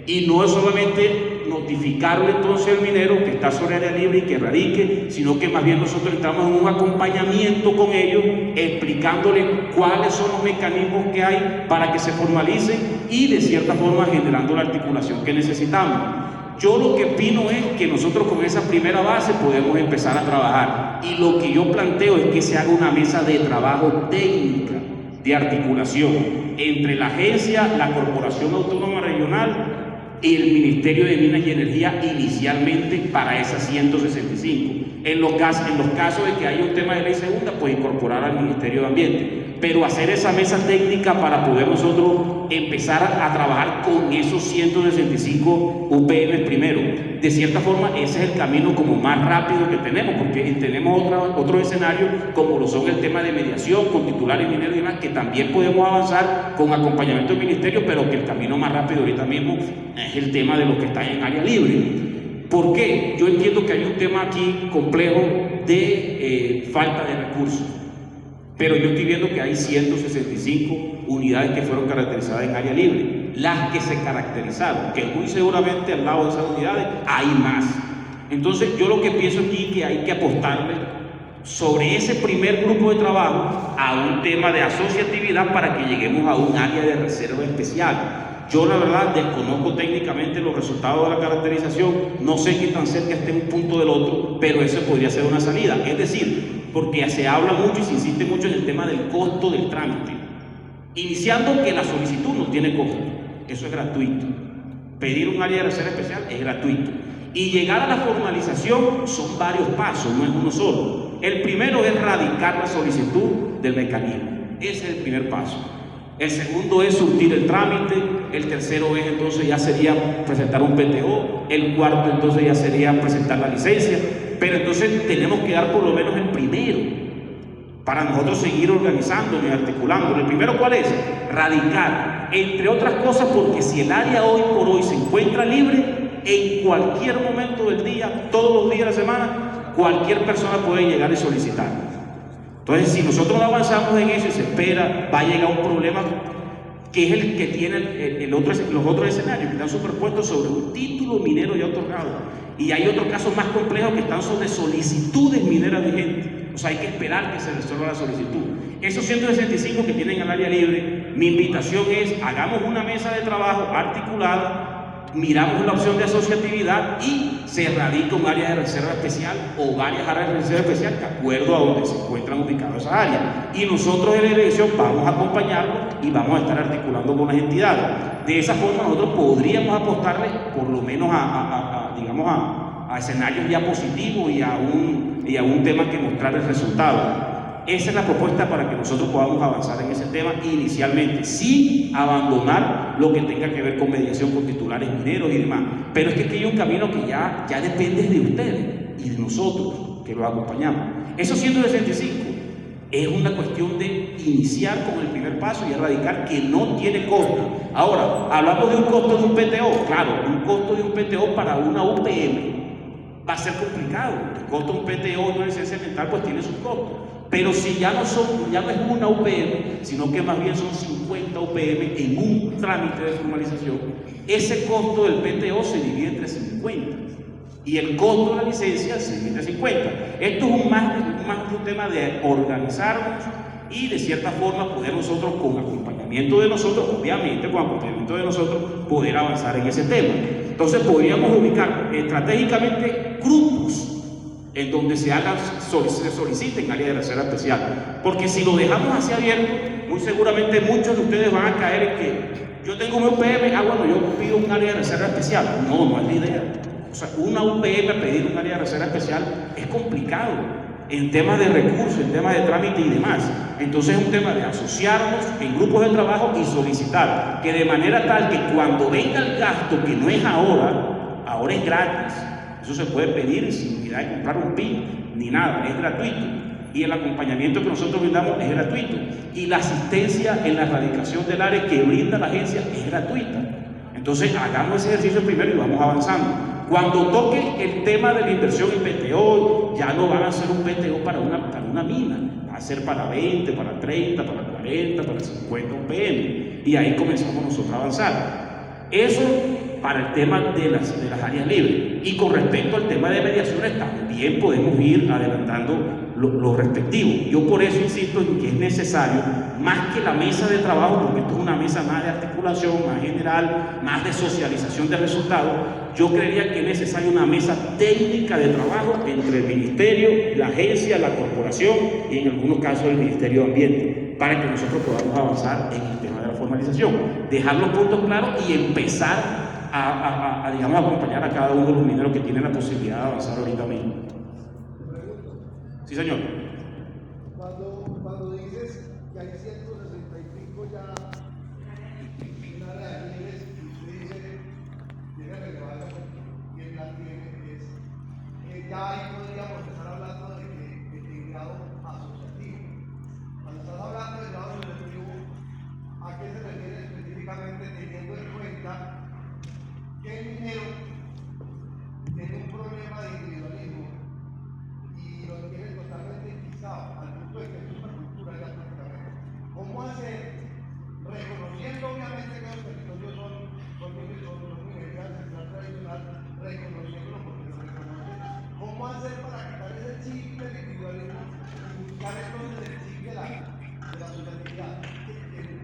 Y no es solamente notificarle entonces al minero que está sobre área libre y que radique, sino que más bien nosotros estamos en un acompañamiento con ellos, explicándole cuáles son los mecanismos que hay para que se formalicen y de cierta forma generando la articulación que necesitamos. Yo lo que opino es que nosotros con esa primera base podemos empezar a trabajar, y lo que yo planteo es que se haga una mesa de trabajo técnica, de articulación entre la agencia, la Corporación Autónoma Regional y el Ministerio de Minas y Energía, inicialmente para esas 165. En los casos de que haya un tema de ley segunda, pues incorporar al Ministerio de Ambiente, pero hacer esa mesa técnica para poder nosotros empezar a trabajar con esos 165 UPM primero. De cierta forma, ese es el camino como más rápido que tenemos, porque tenemos otros escenarios como lo son el tema de mediación con titulares mineros y demás, que también podemos avanzar con acompañamiento del Ministerio, pero que el camino más rápido ahorita mismo es el tema de los que están en área libre. ¿Por qué? Yo entiendo que hay un tema aquí complejo de falta de recursos, pero yo estoy viendo que hay 165 unidades que fueron caracterizadas en área libre. Las que se caracterizaron, que muy seguramente al lado de esas unidades hay más. Entonces yo lo que pienso aquí es que hay que apostarle sobre ese primer grupo de trabajo a un tema de asociatividad para que lleguemos a un área de reserva especial. Yo la verdad desconozco técnicamente los resultados de la caracterización, no sé qué tan cerca esté un punto del otro, pero eso podría ser una salida. Es decir, porque se habla mucho y se insiste mucho en el tema del costo del trámite, iniciando que la solicitud no tiene costo, eso es gratuito. Pedir un área de reserva especial es gratuito, y llegar a la formalización son varios pasos, no es uno solo. El primero es radicar la solicitud del mecanismo, ese es el primer paso. El segundo es surtir el trámite, el tercero es entonces ya sería presentar un PTO, el cuarto entonces ya sería presentar la licencia, pero entonces tenemos que dar por lo menos el primero para nosotros seguir organizándonos y articulando. ¿El primero cuál es? Radicar, entre otras cosas porque si el área hoy por hoy se encuentra libre, en cualquier momento del día, todos los días de la semana, cualquier persona puede llegar y solicitar. Entonces, si nosotros no avanzamos en eso y se espera, va a llegar un problema que es el que tiene los otros escenarios, que están superpuestos sobre un título minero ya otorgado. Y hay otros casos más complejos que están sobre solicitudes mineras vigentes. O sea, hay que esperar que se resuelva la solicitud. Esos 165 que tienen el área libre, mi invitación es: hagamos una mesa de trabajo articulada, miramos la opción de asociatividad y se radica un área de reserva especial o varias áreas de reserva especial de acuerdo a donde se encuentran ubicadas esas áreas. Y nosotros en la dirección vamos a acompañarlo y vamos a estar articulando con las entidades. De esa forma nosotros podríamos apostarle por lo menos a escenarios ya positivos y a un tema que mostrar el resultado. Esa es la propuesta para que nosotros podamos avanzar en ese tema inicialmente, sin abandonar lo que tenga que ver con mediación con titulares mineros y demás. Pero es que aquí hay un camino que ya depende de ustedes y de nosotros que los acompañamos. Esos 165 es una cuestión de iniciar con el primer paso y erradicar, que no tiene costo. Ahora, hablamos de un costo de un PTO. Claro, un costo de un PTO para una UPM va a ser complicado. El costo de un PTO y una licencia ambiental pues tiene sus costos. Pero si ya no es una UPM, sino que más bien son 50 UPM en un trámite de formalización, ese costo del PTO se divide entre 50 y el costo de la licencia se divide entre 50. Esto es más un tema de organizarnos y de cierta forma poder nosotros, con acompañamiento de nosotros, obviamente con acompañamiento de nosotros, poder avanzar en ese tema. Entonces podríamos ubicar estratégicamente grupos en donde se soliciten áreas de reserva especial, porque si lo dejamos así abierto, muy seguramente muchos de ustedes van a caer en que yo tengo un UPM, bueno, yo pido un área de reserva especial. No es la idea. O sea, una UPM pedir un área de reserva especial es complicado en temas de recursos, en temas de trámite y demás. Entonces es un tema de asociarnos en grupos de trabajo y solicitar que de manera tal que cuando venga el gasto, que no es ahora es gratis. Eso se puede pedir sin necesidad de comprar un PIN ni nada, es gratuito. Y el acompañamiento que nosotros brindamos es gratuito. Y la asistencia en la erradicación del área que brinda la agencia es gratuita. Entonces hagamos ese ejercicio primero y vamos avanzando. Cuando toque el tema de la inversión en PTO, ya no van a ser un PTO para una mina, va a ser para 20, para 30, para 40, para 50 UPM. Y ahí comenzamos nosotros a avanzar. Eso para el tema de las áreas libres. Y con respecto al tema de mediaciones, también podemos ir adelantando lo respectivo. Yo por eso insisto en que es necesario, más que la mesa de trabajo, porque esto es una mesa más de articulación, más general, más de socialización de resultados, yo creería que es necesaria una mesa técnica de trabajo entre el Ministerio, la agencia, la corporación y en algunos casos el Ministerio de Ambiente, para que nosotros podamos avanzar en el tema de la formalización, dejar los puntos claros y empezar digamos, acompañar a cada uno de los mineros que tienen la posibilidad de avanzar ahorita mismo. Sí, señor. Cuando dices que hay 165 ya en áreas libres, usted dice, tiene relevada quién la tiene, ya ahí podríamos estar hablando de grado asociativo. Cuando estás hablando de grado asociativo, ¿a qué se refiere específicamente, teniendo en cuenta que el minero tiene un problema de individualismo y lo tiene totalmente enquistado al punto de que es una cultura ya prácticamente? ¿Cómo hacer, reconociendo obviamente que los territorios son minería ancestral tradicional, reconociéndolo porque lo reconocen? ¿Cómo hacer para quitar ese chip del individualismo y buscar entonces el chip de la asociatividad?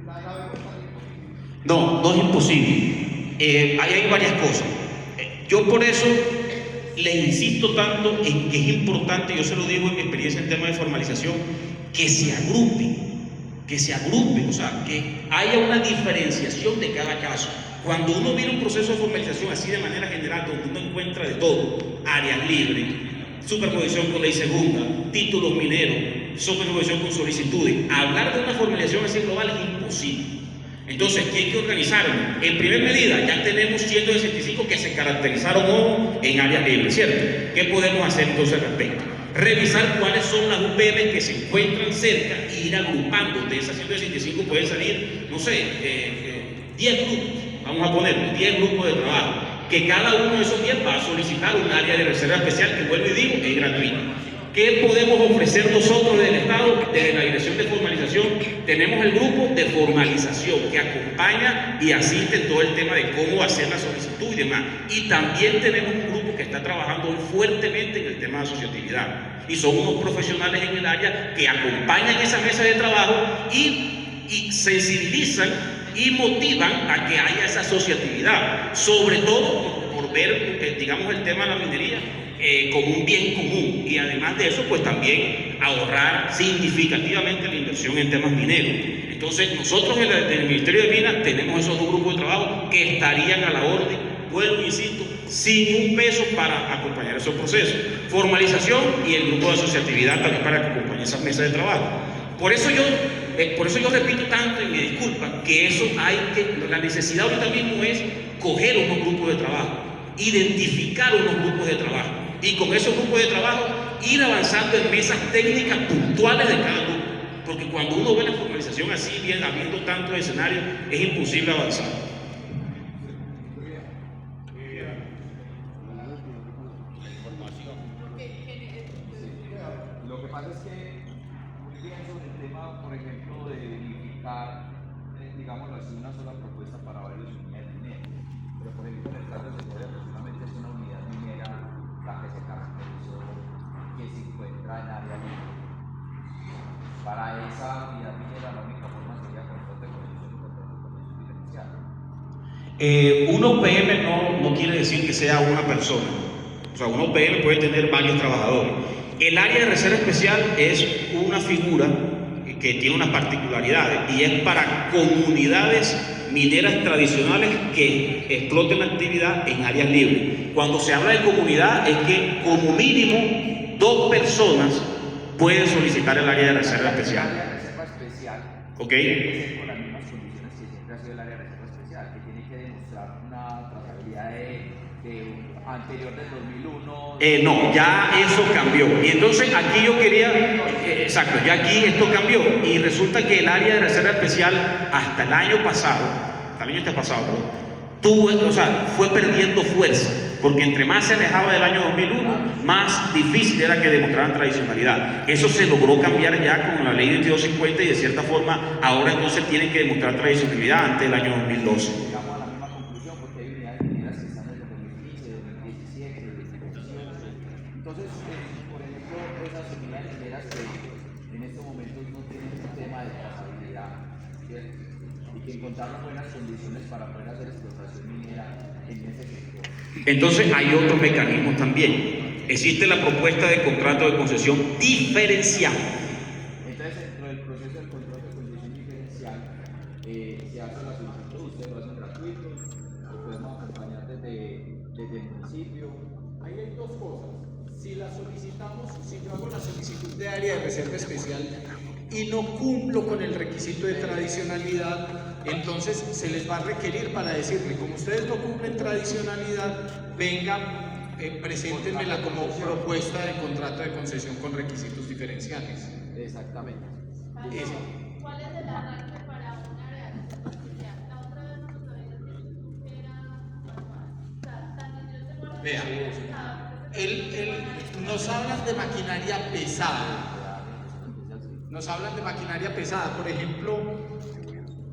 La vemos tan imposible. No es imposible. Ahí hay varias cosas. Yo por eso les insisto tanto en que es importante, yo se lo digo en mi experiencia en temas de formalización, que se agrupen, o sea, que haya una diferenciación de cada caso. Cuando uno mira un proceso de formalización así de manera general, donde uno encuentra de todo, áreas libres, superposición con ley segunda, títulos mineros, superposición con solicitudes, hablar de una formalización así global es imposible. Entonces, ¿qué hay que organizarlo? En primer medida, ya tenemos 165 que se caracterizaron en áreas libres, ¿cierto? ¿Qué podemos hacer entonces al respecto? Revisar cuáles son las UPM que se encuentran cerca e ir agrupando. De esas 165 pueden salir, no sé, 10 grupos, vamos a ponerlo, 10 grupos de trabajo, que cada uno de esos 10 va a solicitar un área de reserva especial que, vuelvo y digo, es gratuita. ¿Qué podemos ofrecer nosotros del Estado? Desde la Dirección de Formalización tenemos el grupo de formalización que acompaña y asiste en todo el tema de cómo hacer la solicitud y demás. Y también tenemos un grupo que está trabajando hoy fuertemente en el tema de asociatividad. Y son unos profesionales en el área que acompañan esa mesa de trabajo y sensibilizan y motivan a que haya esa asociatividad. Sobre todo por ver, digamos, el tema de la minería como un bien común, y además de eso pues también ahorrar significativamente la inversión en temas mineros. Entonces nosotros en el Ministerio de Minas tenemos esos dos grupos de trabajo que estarían a la orden, vuelvo e insisto, sin un peso para acompañar esos procesos, formalización y el grupo de asociatividad también para que acompañe esas mesas de trabajo. Por eso yo repito tanto, y me disculpan, que eso la necesidad ahorita mismo es coger unos grupos de trabajo, identificar unos grupos de trabajo, y con esos grupos de trabajo ir avanzando en mesas técnicas puntuales de cada grupo, porque cuando uno ve la formalización así, bien, habiendo tantos escenarios, es imposible avanzar. Lo que pasa es que bien sobre el tema, por ejemplo, de unificar, digámoslo así, una sola propuesta para varios unidades mineras. Pero, por ejemplo, en el caso de Segovia, pues solamente es una unidad minera la que se caracterizó, que se encuentra en área libre. Para esa unidad minera, la única forma sería contrato de concesión y contrato de concesión diferencial. Un OPM no quiere decir que sea una persona. O sea, un OPM puede tener varios trabajadores. El área de reserva especial es una figura que tiene unas particularidades y es para comunidades mineras tradicionales que exploten la actividad en áreas libres. Cuando se habla de comunidad es que como mínimo 2 personas pueden solicitar el área de reserva especial. El área de reserva especial ¿Ok? tiene que ser con las mismas condiciones que siempre ha sido el área de reserva especial, que tiene que demostrar una trazabilidad de anterior del 2001. No, ya eso cambió. Y entonces aquí yo quería, exacto, ya aquí esto cambió. Y resulta que el área de reserva especial hasta el año pasado, fue perdiendo fuerza. Porque entre más se alejaba del año 2001, más difícil era que demostraran tradicionalidad. Eso se logró cambiar ya con la ley 2250 y de cierta forma ahora entonces tienen que demostrar tradicionalidad antes del año 2012. Llegamos a la misma conclusión porque hay unidades mineras que están desde 2015, 2017, 2018. Entonces, por ejemplo, esas unidades mineras que en estos momentos no tienen un tema de trazabilidad, ¿cierto? Y que encontraron buenas condiciones para poder hacer explotación minera en ese sector. Entonces hay otro mecanismo también. Existe la propuesta de contrato de concesión diferencial. Entonces, dentro del proceso del contrato de concesión diferencial, se hace la solicitud, ustedes lo hacen gratuito, lo podemos acompañar desde el municipio. Ahí hay 2 cosas. Si la solicitamos, si yo hago la solicitud de área de reserva especial y no cumplo con el requisito de tradicionalidad, entonces se les va a requerir para decirle, como ustedes no cumplen tradicionalidad, vengan, preséntenmela como propuesta de contrato de concesión con requisitos diferenciales. Exactamente. ¿Cuál es el arranque para un área de reserva especial? La otra vez nos habían dicho que era normal. O sea, también yo tengo la Vea, nos hablan de maquinaria pesada. Nos hablan de maquinaria pesada, por ejemplo,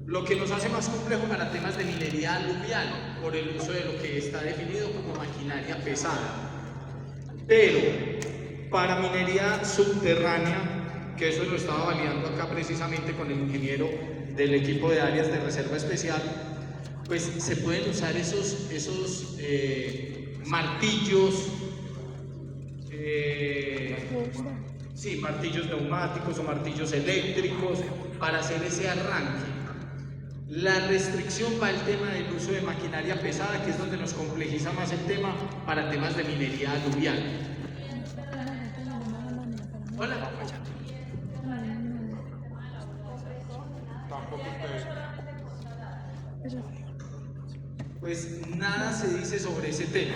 lo que nos hace más complejo para temas de minería aluvial, por el uso de lo que está definido como maquinaria pesada. Pero para minería subterránea, que eso lo estaba validando acá precisamente con el ingeniero del equipo de áreas de reserva especial, pues se pueden usar esos martillos, martillos neumáticos o martillos eléctricos para hacer ese arranque. La restricción va al tema del uso de maquinaria pesada, que es donde nos complejiza más el tema para temas de minería aluvial. Hola. Pues nada se dice sobre ese tema.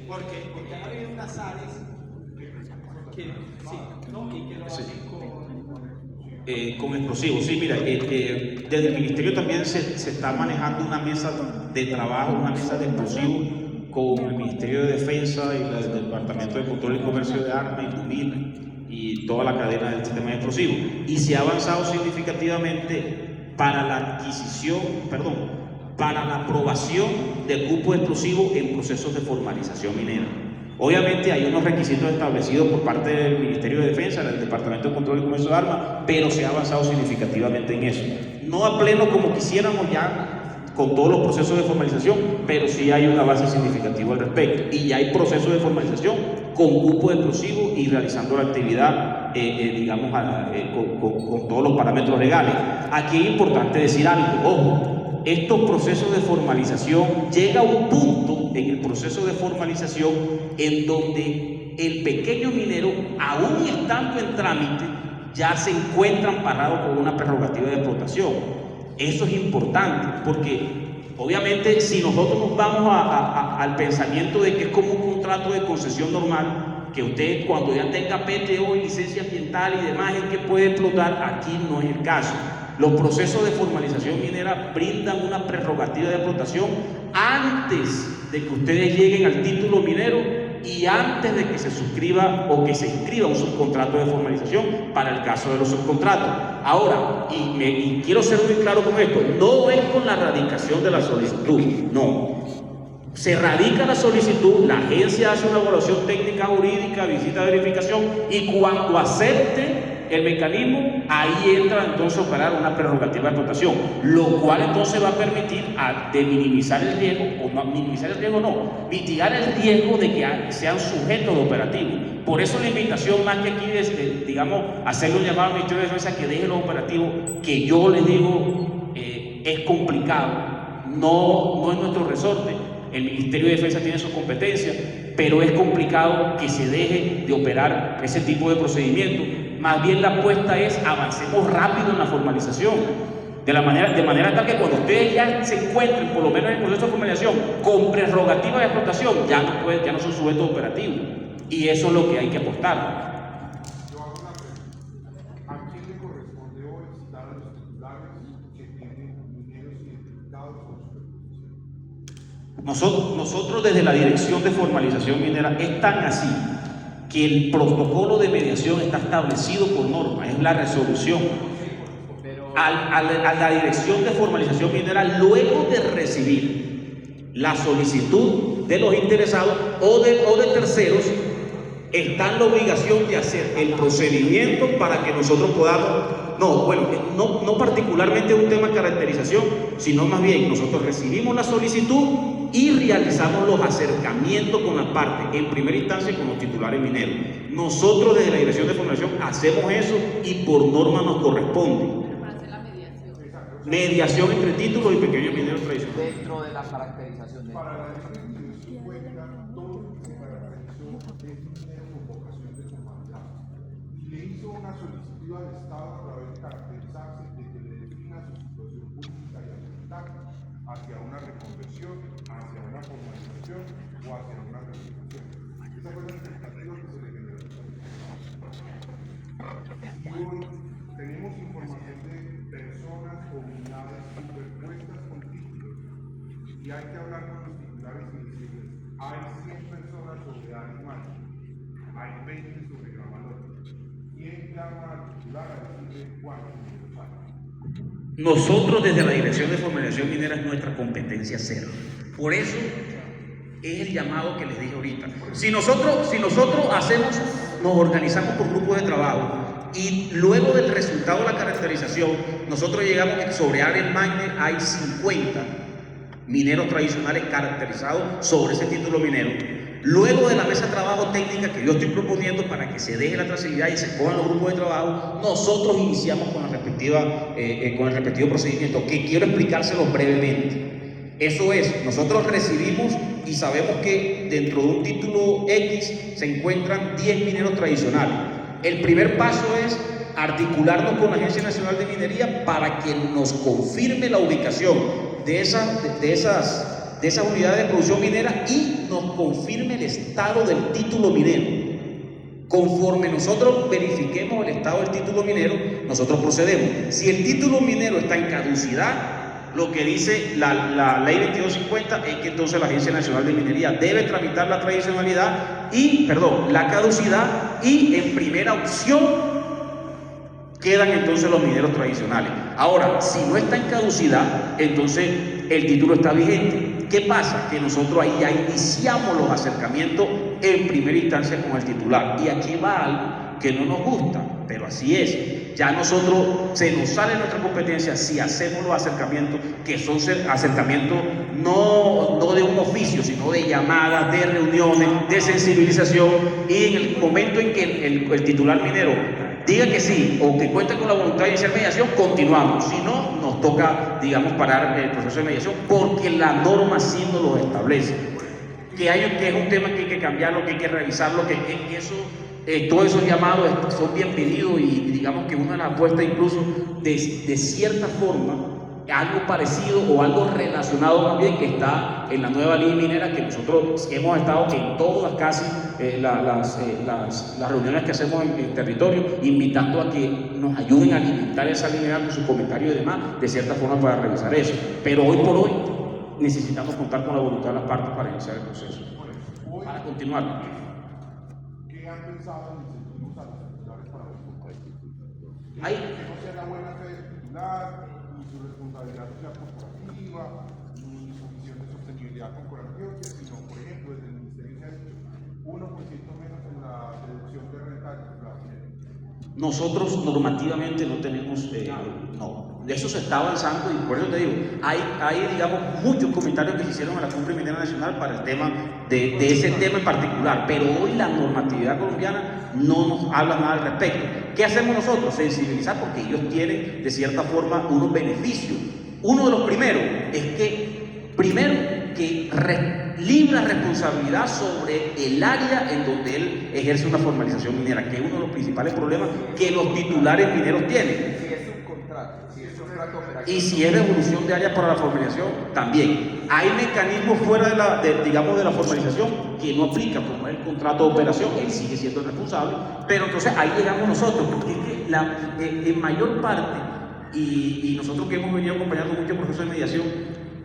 Porque ha habido unas áreas que lo hacen con explosivos. Sí, mira, desde el ministerio también se está manejando una mesa de trabajo, una mesa de explosivos con el Ministerio de Defensa y el Departamento de Control y Comercio de Armas y Tubina y toda la cadena del sistema de explosivos. Y se ha avanzado significativamente para la para la aprobación del cupo de explosivos en procesos de formalización minera. Obviamente hay unos requisitos establecidos por parte del Ministerio de Defensa, del Departamento de Control y Comercio de Armas, pero se ha avanzado significativamente en eso. No a pleno como quisiéramos ya con todos los procesos de formalización, pero sí hay un avance significativo al respecto. Y ya hay procesos de formalización con cupo de explosivos y realizando la actividad, con todos los parámetros legales. Aquí es importante decir algo, ojo. Estos procesos de formalización, llega a un punto en el proceso de formalización en donde el pequeño minero, aún estando en trámite, ya se encuentra amparado con una prerrogativa de explotación. Eso es importante porque obviamente si nosotros nos vamos al pensamiento de que es como un contrato de concesión normal, que usted cuando ya tenga PTO y licencia ambiental y demás es que puede explotar, aquí no es el caso. Los procesos de formalización minera brindan una prerrogativa de explotación antes de que ustedes lleguen al título minero y antes de que se suscriba o que se inscriba un subcontrato de formalización para el caso de los subcontratos. Ahora, y quiero ser muy claro con esto, no es con la radicación de la solicitud, no. Se radica la solicitud, la agencia hace una evaluación técnica jurídica, visita de verificación, y cuando acepte el mecanismo, ahí entra entonces a operar una prerrogativa de explotación, lo cual entonces va a permitir de minimizar el riesgo, o no, minimizar el riesgo no, mitigar el riesgo de que sean sujetos de operativo. Por eso la invitación, más que aquí digamos, hacerle un llamado al Ministerio de Defensa que deje los operativos, que yo les digo, es complicado, no es nuestro resorte. El Ministerio de Defensa tiene sus competencias, pero es complicado que se deje de operar ese tipo de procedimientos. Más bien la apuesta es avancemos rápido en la formalización, de manera tal que cuando ustedes ya se encuentren, por lo menos en el proceso de formalización, con prerrogativa de explotación, ya no son sujetos operativos. Y eso es lo que hay que apostar. Yo hago una pregunta. ¿A quién le corresponde hoy citar a los titulares que tienen mineros identificados con su Nosotros desde la Dirección de Formalización Minera es tan así que el protocolo de mediación está establecido por norma, es la resolución. A la Dirección de Formalización Minera, luego de recibir la solicitud de los interesados o de terceros, está en la obligación de hacer el procedimiento para que nosotros podamos, no particularmente un tema de caracterización, sino más bien nosotros recibimos la solicitud y realizamos los acercamientos con la parte, en primera instancia con los titulares mineros. Nosotros desde la Dirección de Formalización hacemos eso y por norma nos corresponde. Mediación entre títulos y pequeños mineros tradicionales. Dentro de la caracterización. Para la ley 50, todo lo que se caracterizó es minero con vocación de formalidad. Y le hizo una solicitud al Estado a través de caracterizarse de que le defina su situación jurídica y ambiental hacia una reconversión, hacia una formalización o hacia una restitución. Esa fue la expectativa que se le generó. Y hoy tenemos información de personas o unidades superpuestas con títulos y hay que hablar con los titulares y decirles, hay 100 personas sobre animal, hay 20 sobre gramador. ¿Quién llama al titular a decirle cuántos minutos hay? Nosotros desde la Dirección de Formalización Minera es nuestra competencia cero. Por eso es el llamado que les dije ahorita. Si nosotros nos organizamos por grupos de trabajo y luego del resultado de la caracterización, nosotros llegamos que sobre área Magne hay 50 mineros tradicionales caracterizados sobre ese título minero. Luego de la mesa de trabajo técnica que yo estoy proponiendo para que se deje la trazabilidad y se pongan los grupos de trabajo, nosotros iniciamos con el respectivo procedimiento, que quiero explicárselos brevemente. Eso es, nosotros recibimos y sabemos que dentro de un título X se encuentran 10 mineros tradicionales. El primer paso es articularnos con la Agencia Nacional de Minería para que nos confirme la ubicación de esas unidades de producción minera y nos confirme el estado del título minero. Conforme nosotros verifiquemos el estado del título minero, nosotros procedemos. Si el título minero está en caducidad, lo que dice la ley 2250 es que entonces la Agencia Nacional de Minería debe tramitar la caducidad y en primera opción quedan entonces los mineros tradicionales. Ahora, si no está en caducidad, entonces el título está vigente. ¿Qué pasa? Que nosotros ahí ya iniciamos los acercamientos en primera instancia con el titular. Y aquí va algo que no nos gusta, pero así es. Ya nosotros, se nos sale nuestra competencia si hacemos los acercamientos, que son acercamientos no de un oficio, sino de llamadas, de reuniones, de sensibilización. Y en el momento en que el titular minero diga que sí o que cuente con la voluntad de iniciar mediación, continuamos. Si no, nos toca, parar el proceso de mediación porque la norma sí nos lo establece. Que es un tema que hay que cambiarlo, que hay que revisarlo, que eso, todos esos llamados son bien pedidos y digamos que una de las apuestas incluso de cierta forma, algo parecido o algo relacionado más bien que está en la nueva ley minera que nosotros hemos estado en todas casi las reuniones que hacemos en el territorio, invitando a que nos ayuden a alimentar esa ley minera con sus comentarios y demás, de cierta forma para revisar eso. Pero hoy por hoy necesitamos contar con la voluntad de las partes para iniciar el proceso. para continuar. ¿Qué han pensado en incentivos a los titulares para los compañeros? Ahí. Que no sea la buena fe del titular, ni su responsabilidad social corporativa, ni su visión de sostenibilidad corporativa, sino, por ejemplo, desde el Ministerio se ha dicho 1% menos en la deducción de renta del titular. Nosotros normativamente no tenemos, no, de eso se está avanzando y por eso te digo, hay digamos muchos comentarios que se hicieron en la Cumbre Minera Nacional para el tema de ese tema en particular, pero hoy la normatividad colombiana no nos habla nada al respecto. ¿Qué hacemos nosotros? Sensibilizar porque ellos tienen de cierta forma unos beneficios. Uno de los primeros es que, libra responsabilidad sobre el área en donde él ejerce una formalización minera, que es uno de los principales problemas que los titulares mineros tienen. Si es un contrato, si es un contrato operativo. Y si es devolución de área para la formalización, también. Hay mecanismos fuera de la formalización que no aplica, como es el contrato de operación, él sigue siendo el responsable, pero entonces ahí llegamos nosotros, porque es que en mayor parte, y nosotros que hemos venido acompañando muchos procesos de mediación,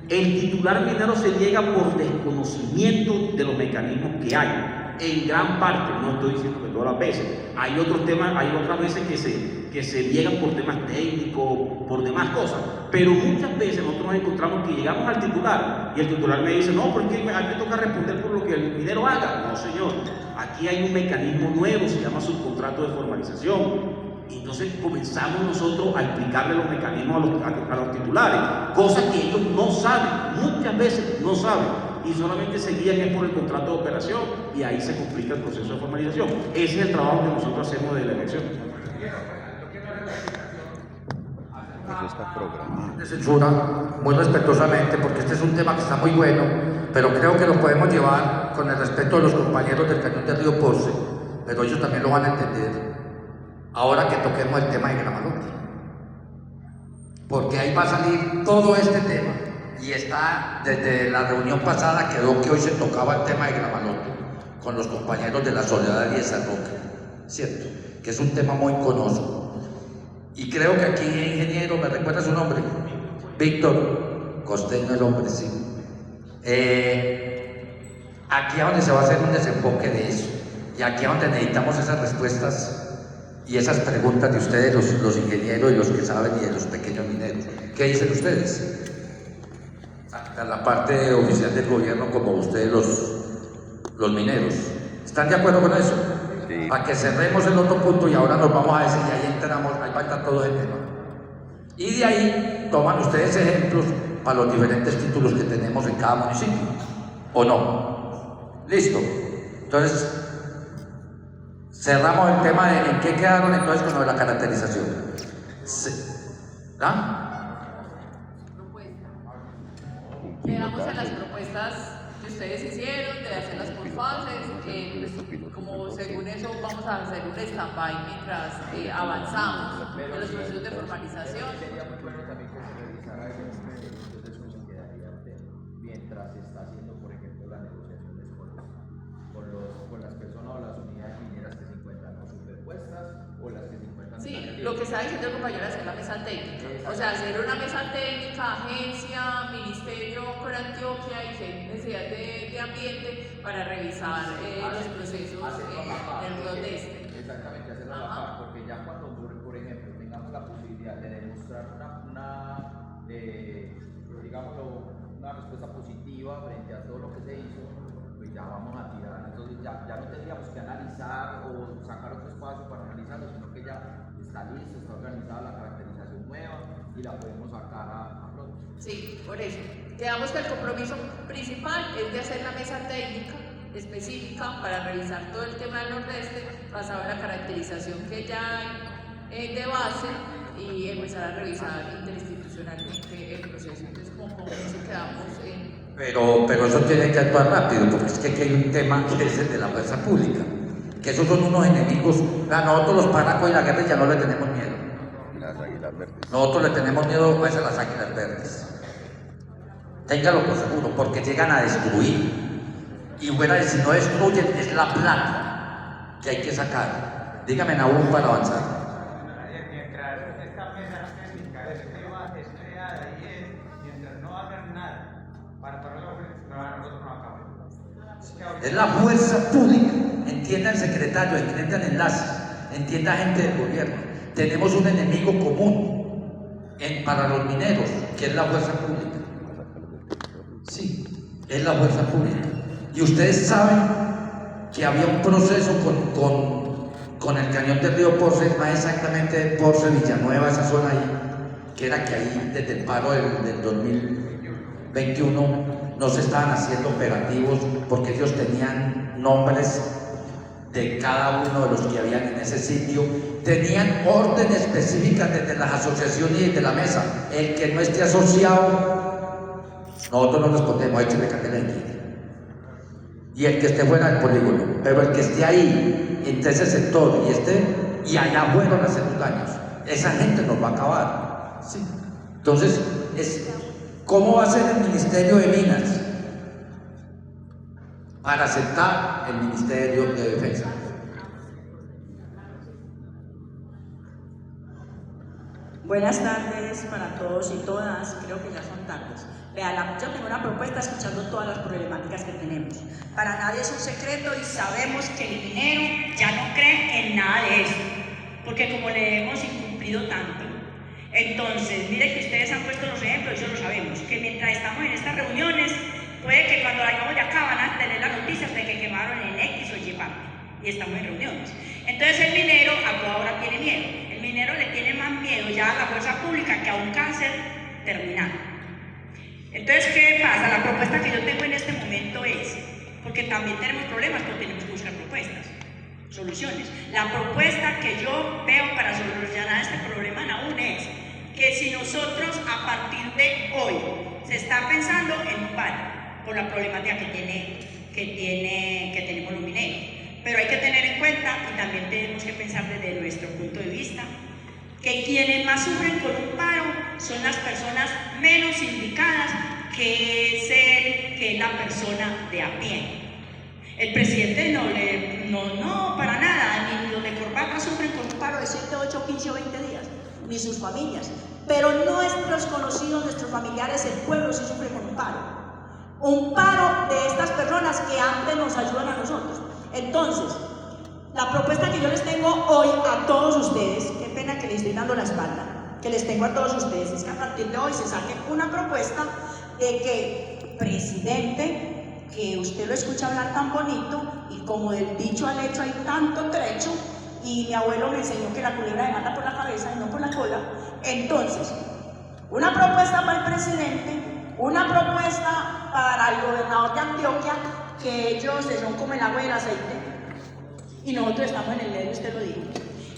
el titular minero se llega por desconocimiento de los mecanismos que hay. En gran parte, no estoy diciendo que todas las veces, hay otros temas, hay otras veces que se llegan por temas técnicos, por demás cosas, pero muchas veces nosotros nos encontramos que llegamos al titular y el titular me dice, no, porque a mí me toca responder por lo que el minero haga. No, señor, aquí hay un mecanismo nuevo, se llama subcontrato de formalización. Entonces comenzamos nosotros a explicarle los mecanismos a los titulares, cosas que ellos no saben, muchas veces no saben, y solamente se guían por el contrato de operación y ahí se complica el proceso de formalización. Ese es el trabajo que nosotros hacemos de la elección. Eso está programado. De censura, muy respetuosamente, porque este es un tema que está muy bueno, pero creo que lo podemos llevar con el respeto de los compañeros del Cañón del Río Porce, pero ellos también lo van a entender. Ahora que toquemos el tema de Gramalote, porque ahí va a salir todo este tema y está desde la reunión pasada quedó que hoy se tocaba el tema de Gramalote con los compañeros de la Soledad y de San Roque, ¿cierto? Que es un tema muy conoso y creo que aquí ingeniero, ¿me recuerda su nombre? Víctor Costeño, el hombre, sí. Aquí es donde se va a hacer un desemboque de eso y aquí es donde necesitamos esas respuestas y esas preguntas de ustedes, los ingenieros y los que saben y de los pequeños mineros. ¿Qué dicen ustedes? A la parte oficial del gobierno como ustedes los mineros. ¿Están de acuerdo con eso? Sí. Para que cerremos el otro punto y ahora nos vamos a decir, y ahí entramos, ahí falta todo el tema. Y de ahí toman ustedes ejemplos para los diferentes títulos que tenemos en cada municipio. ¿O no? ¿Listo? Entonces, cerramos el tema de en qué quedaron entonces con lo de la caracterización. Quedamos en las propuestas que ustedes hicieron, de hacerlas por fases, pues, como según eso vamos a hacer un stand-by mientras avanzamos en los procesos de formalización. Sería muy bueno también que se revisara entonces cómo se quedaría mientras se está haciendo, por ejemplo, las negociaciones con las personas o las unidades mineras que se encuentran o superpuestas o las que se encuentran. Sí, lo que está diciendo el compañero es hacer la mesa técnica, o sea, hacer una mesa técnica, agencia, ministerio con Antioquia y necesidad de ambiente para revisar los procesos en el Nordeste. Exactamente, hacerlo a la par, porque ya cuando, por ejemplo, tengamos la posibilidad de demostrar una respuesta positiva frente a todo lo que se hizo, pues ya vamos a tirar. Entonces ya no tendríamos que analizar o sacar otro espacio para analizarlo, sino que ya está listo, está organizada la caracterización nueva y la podemos sacar a pronto. Sí, por eso. Quedamos que el compromiso principal es de hacer la mesa técnica específica para revisar todo el tema del Nordeste, basado en la caracterización que ya hay de base y empezar a revisar interinstitucionalmente el proceso. Entonces, como eso quedamos en... Pero eso tiene que actuar rápido, porque es que aquí hay un tema que es el de la fuerza pública, que esos son unos enemigos. A nosotros los paracos y la guerra ya no le tenemos miedo. Las águilas verdes. Nosotros le tenemos miedo pues, a las águilas verdes. Téngalo por seguro, porque llegan a destruir. Y fuera de si no destruyen, es la plata que hay que sacar. Dígame, Nahum, para avanzar. Mientras esta mesa técnica es creada y mientras no hagan nada para parar nosotros no acabamos. es la fuerza pública. Entienda el secretario, entienda el enlace, entienda gente del gobierno. Tenemos un enemigo común para los mineros, que es la fuerza pública. Sí, es la fuerza pública. Y ustedes saben que había un proceso con el cañón del río Porce, más exactamente Porce, Villanueva, esa zona ahí, que era que ahí desde el paro del 2021 no se estaban haciendo operativos porque ellos tenían nombres de cada uno de los que habían en ese sitio, tenían orden específica desde las asociaciones y desde la mesa. El que no esté asociado, nosotros no respondemos, échale candela en quita. Y el que esté fuera del polígono, pero el que esté ahí, entre ese sector y allá fueron a hacer los daños, esa gente nos va a acabar. ¿Sí? Entonces, ¿cómo va a ser el Ministerio de Minas para aceptar el Ministerio de Defensa? Buenas tardes para todos y todas, creo que ya son tardes. Vean, yo tengo una propuesta escuchando todas las problemáticas que tenemos. Para nadie es un secreto y sabemos que el minero ya no cree en nada de eso, porque como le hemos incumplido tanto. Entonces, mire que ustedes han puesto los ejemplos, eso lo sabemos, que mientras estamos en estas reuniones, puede que cuando vayamos de acá van a tener las noticias de que quemaron en X o Y parte, y estamos en reuniones. Entonces el minero a toda hora tiene miedo. El minero le tiene más miedo ya a la fuerza pública que a un cáncer terminal. Entonces, ¿qué pasa? La propuesta que yo tengo en este momento es, porque también tenemos problemas, pero tenemos que buscar propuestas, soluciones. La propuesta que yo veo para solucionar este problema aún es que si nosotros a partir de hoy se está pensando en un paro por la problemática que tenemos los mineros, pero hay que tener en cuenta y también tenemos que pensar desde nuestro punto de vista que quienes más sufren con un paro son las personas menos indicadas, que es la persona de a pie. El presidente no para nada, ni los de corbata sufren con un paro de 7, 8, 15 o 20 días, ni sus familias. Pero nuestros conocidos, nuestros familiares, el pueblo sí sufre con un paro. Un paro de estas personas que antes nos ayudan a nosotros. Entonces, la propuesta que yo les tengo hoy a todos ustedes, qué pena que les estoy dando la espalda, que les tengo a todos ustedes, es que a partir de hoy se saque una propuesta de que presidente, que usted lo escucha hablar tan bonito y como del dicho al hecho hay tanto trecho, y mi abuelo me enseñó que la culebra se mata por la cabeza y no por la cola. Entonces, una propuesta para el presidente, una propuesta para el gobernador de Antioquia, que ellos son como el agua y el aceite, y nosotros estamos en el medio, usted lo dijo.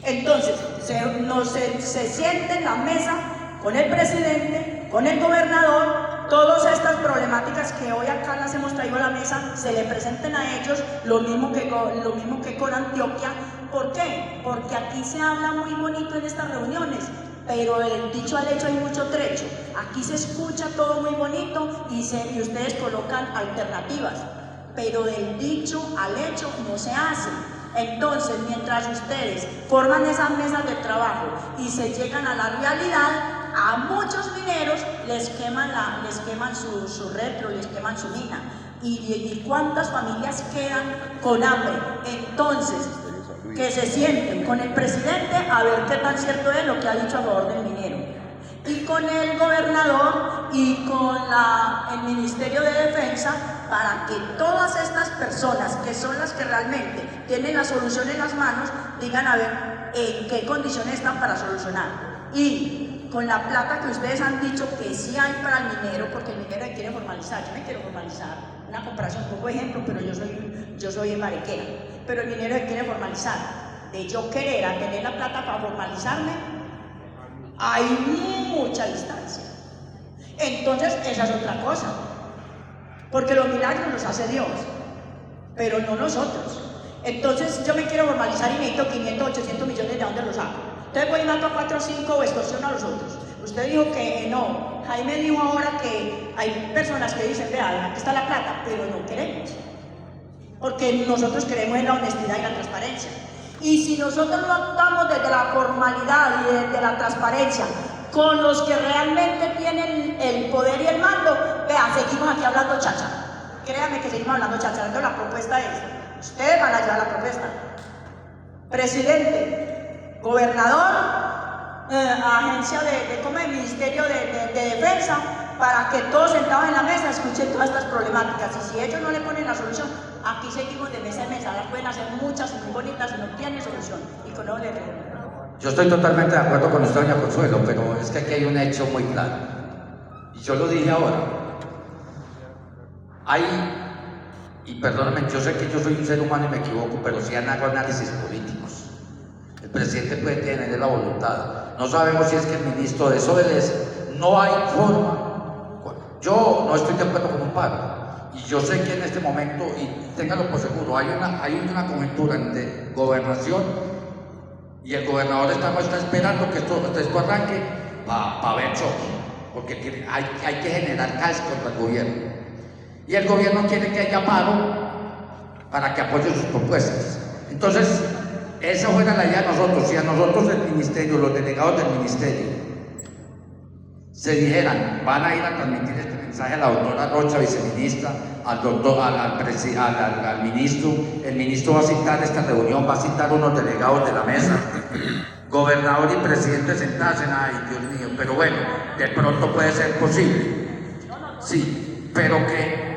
Entonces, se siente en la mesa con el presidente, con el gobernador, todas estas problemáticas que hoy acá las hemos traído a la mesa, se le presenten a ellos, lo mismo que con Antioquia. ¿Por qué? Porque aquí se habla muy bonito en estas reuniones, pero del dicho al hecho hay mucho trecho. Aquí se escucha todo muy bonito y ustedes colocan alternativas, pero del dicho al hecho no se hace. Entonces, mientras ustedes forman esas mesas de trabajo y se llegan a la realidad, a muchos mineros les queman su retro, les queman su mina. ¿Y cuántas familias quedan con hambre? Entonces, que se sienten con el presidente a ver qué tan cierto es lo que ha dicho a favor del minero, y con el gobernador y con el Ministerio de Defensa, para que todas estas personas que son las que realmente tienen la solución en las manos digan a ver en qué condiciones están para solucionar. Y con la plata que ustedes han dicho que sí hay para el minero, porque el minero quiere formalizar, yo me quiero formalizar, una comparación, pongo ejemplo, pero yo soy mariquera, pero el minero se quiere formalizar. De yo querer a tener la plata para formalizarme, hay mucha distancia. Entonces, esa es otra cosa, porque los milagros los hace Dios, pero no nosotros. Entonces, yo me quiero formalizar y necesito 500, 800 millones, ¿de dónde los saco? Entonces voy y mato a 4 o 5 o extorsiono a los otros. Usted dijo que no. Jaime dijo ahora que hay personas que dicen, vea, aquí está la plata, pero no queremos. Porque nosotros creemos en la honestidad y la transparencia. Y si nosotros no actuamos desde la formalidad y desde la transparencia con los que realmente tienen el poder y el mando, vea, seguimos aquí hablando chacha. Créanme díganme que seguimos hablando chacharando. La propuesta es, ustedes van a llevar la propuesta. Presidente, gobernador, agencia de Ministerio de Defensa, para que todos sentados en la mesa escuchen todas estas problemáticas. Y si ellos no le ponen la solución, aquí seguimos de mesa en mesa. Las pueden hacer muchas y muy bonitas y no tienen solución. Y con eso le creo. Yo estoy totalmente de acuerdo con usted, doña Consuelo, pero es que aquí hay un hecho muy claro. Y yo lo dije ahora. Y perdónenme, yo sé que yo soy un ser humano y me equivoco, pero sí hago análisis políticos. El presidente puede tener la voluntad. No sabemos si es que el ministro desobedece. No hay forma. Yo no estoy de acuerdo con un paro. Y yo sé que en este momento, y ténganlo por seguro, hay una conjetura entre gobernación y el gobernador está esperando que esto arranque para ver choque, porque hay que generar caos contra el gobierno. Y el gobierno quiere que haya paro para que apoye sus propuestas. Entonces, esa fuera la idea de nosotros. Si a nosotros el ministerio, los delegados del ministerio, se dijeran, van a ir a transmitir este mensaje a la doctora Rocha, viceministra, al ministro, el ministro va a citar esta reunión, va a citar unos delegados de la mesa, gobernador y presidente sentados en, ay Dios mío, pero bueno, de pronto puede ser posible, sí, pero que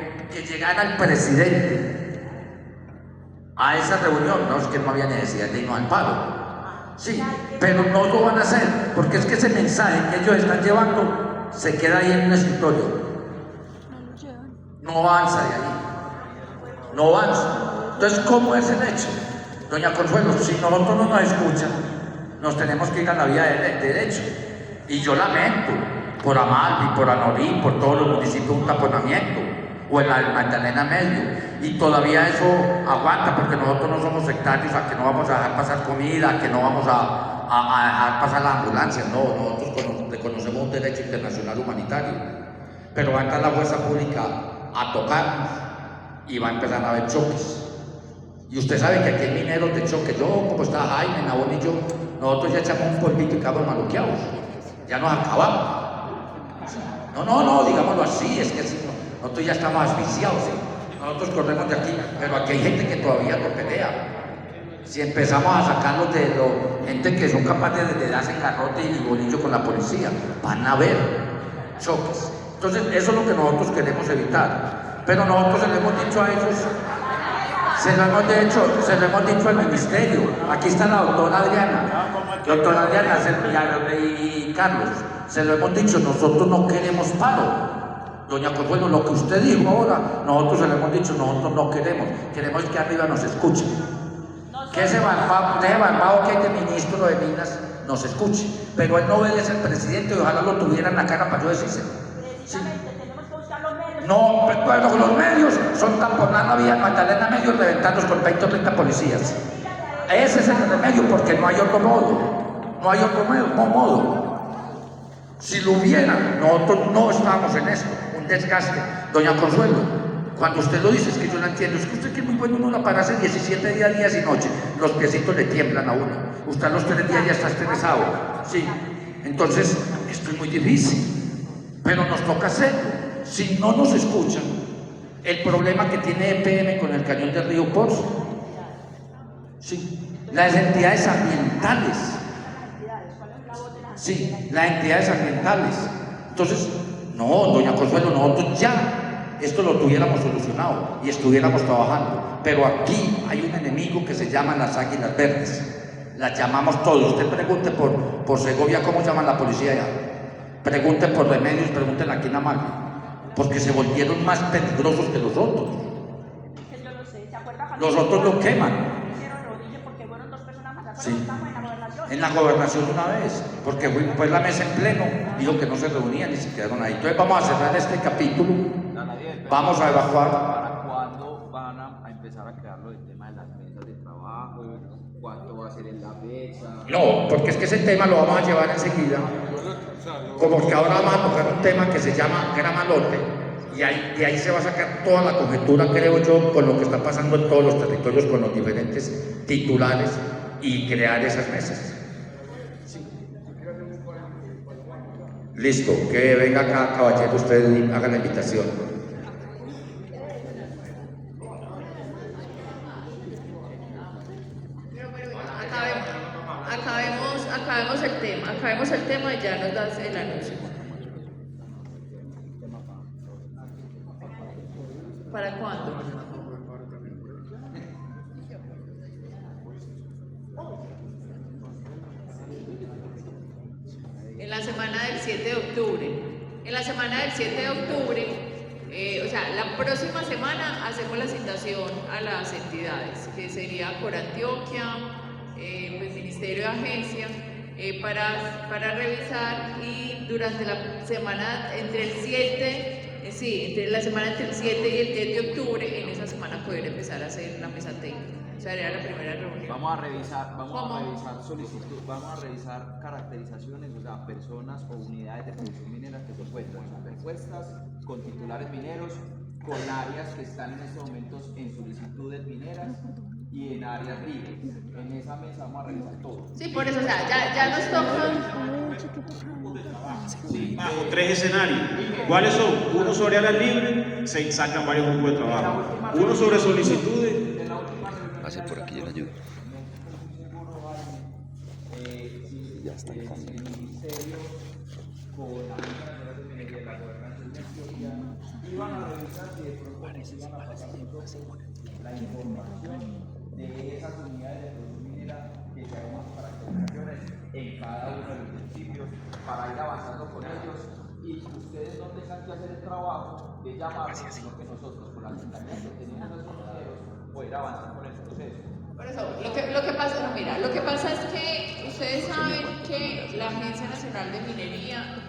llegara el presidente a esa reunión, no es que no había necesidad de irnos al paro. Sí, pero no lo van a hacer, porque es que ese mensaje que ellos están llevando se queda ahí en un escritorio. No avanza de ahí. No avanza. Entonces, ¿cómo es el hecho? Doña Consuelo, si nosotros no nos escuchan, nos tenemos que ir a la vía de derecho. Y yo lamento por Amalfi, por Anorí, por todos los municipios un taponamiento, o en la Magdalena Medio. Y todavía eso aguanta porque nosotros no somos sectarios, a que no vamos a dejar pasar comida, a que no vamos a dejar pasar las ambulancias. No, nosotros reconocemos un derecho internacional humanitario. Pero va a entrar la fuerza pública a tocarnos y va a empezar a haber choques. Y usted sabe que aquí hay mineros de choque. Yo, como está Jaime, Nabón y yo, nosotros ya echamos un polvito y quedamos maluqueados. Ya nos acabamos. No, digámoslo así, es que nosotros ya estamos asfixiados, ¿sí? Nosotros corremos de aquí, pero aquí hay gente que todavía no pelea. Si empezamos a sacarlos de gente que son capaces de darse garrote y bolillo con la policía, van a haber choques. Entonces, eso es lo que nosotros queremos evitar. Pero nosotros se lo hemos dicho a ellos, se lo hemos dicho al ministerio. Aquí está la doctora Adriana, y Carlos, se lo hemos dicho, nosotros no queremos paro. Doña Consuelo, lo que usted dijo ahora, nosotros se lo hemos dicho, nosotros no queremos que arriba nos escuchen. Que ese barbado que hay de ministro de Minas nos escuche, pero él no obedece al presidente y ojalá lo tuviera en la cara para yo decírselo. Sí. No, pero los medios son tamponando vía Magdalena Medio y reventarlos con 20 o 30 policías. Ese es el remedio porque no hay otro modo. No hay otro modo. Si lo hubiera, nosotros no estábamos en esto. Un desgaste. Doña Consuelo, cuando usted lo dice, es que yo no entiendo. Es que usted que es muy bueno, uno la para hace 17 días y noche. Los piecitos le tiemblan a uno. Usted a los 3 días ya está estresado. Sí. Entonces, esto es muy difícil. Pero nos toca hacerlo. Si no nos escuchan, el problema que tiene EPM con el cañón del río Pozo, sí, las entidades ambientales, sí, las entidades ambientales. Entonces, no, doña Consuelo, nosotros ya esto lo tuviéramos solucionado y estuviéramos trabajando, pero aquí hay un enemigo que se llama las águilas verdes, las llamamos todos. Usted pregunte por Segovia cómo llaman la policía allá, pregunte por Remedios, pregunten aquí en Amalfi, porque se volvieron más peligrosos que los otros. Los otros lo queman. Sí. En la gobernación una vez, porque fue la mesa en pleno, dijo que no se reunían y se quedaron ahí. Entonces vamos a cerrar este capítulo, vamos a evacuar. ¿Para cuándo van a empezar a crearlo el tema de las mesas de trabajo? ¿Cuánto va a ser en la mesa? No, porque es que ese tema lo vamos a llevar enseguida, como que ahora vamos a tocar un tema que se llama Gramalote, y de ahí se va a sacar toda la conjetura, creo yo, con lo que está pasando en todos los territorios, con los diferentes titulares, y crear esas mesas. Sí. Listo, que venga acá, caballero, usted haga la invitación. acabemos el tema y ya nos das el anuncio. ¿Para cuándo? En la semana del 7 de octubre. En la semana del 7 de octubre, o sea, la próxima semana hacemos la citación a las entidades, que sería Corantioquia, pues, Ministerio de Agencia, para revisar, y durante la semana entre el 7, entre la semana entre el 7 y el 10 de octubre, en esa semana poder empezar a hacer la mesa técnica. O sea, era la primera reunión. Vamos a revisar solicitud, vamos a revisar caracterizaciones, o sea, personas o unidades de producción minera que se encuentran superpuestas con titulares mineros, con áreas que están en estos momentos en solicitudes mineras y en áreas libres. En esa mesa vamos a revisar todo. Sí, por eso, o sea, ya nos toca. Bajo 3 escenarios. ¿Cuáles son? Uno sobre áreas libres, se sacan varios grupos de trabajo. Uno sobre solicitudes. Pase por aquí, yo le ayudo. Ya está el cambio. Iban a revisar si de pronto iban a pasar la información de esas unidades de producción minera que tenemos caracterizaciones en cada uno de los municipios para ir avanzando con ellos y ustedes no tengan que hacer el trabajo de llamarnos, sino que nosotros con la cercanía que tenemos a esos mineros poder avanzar con el proceso. Por eso, lo que pasa, no, mira, lo que pasa es que ustedes saben que la Agencia Nacional de Minería,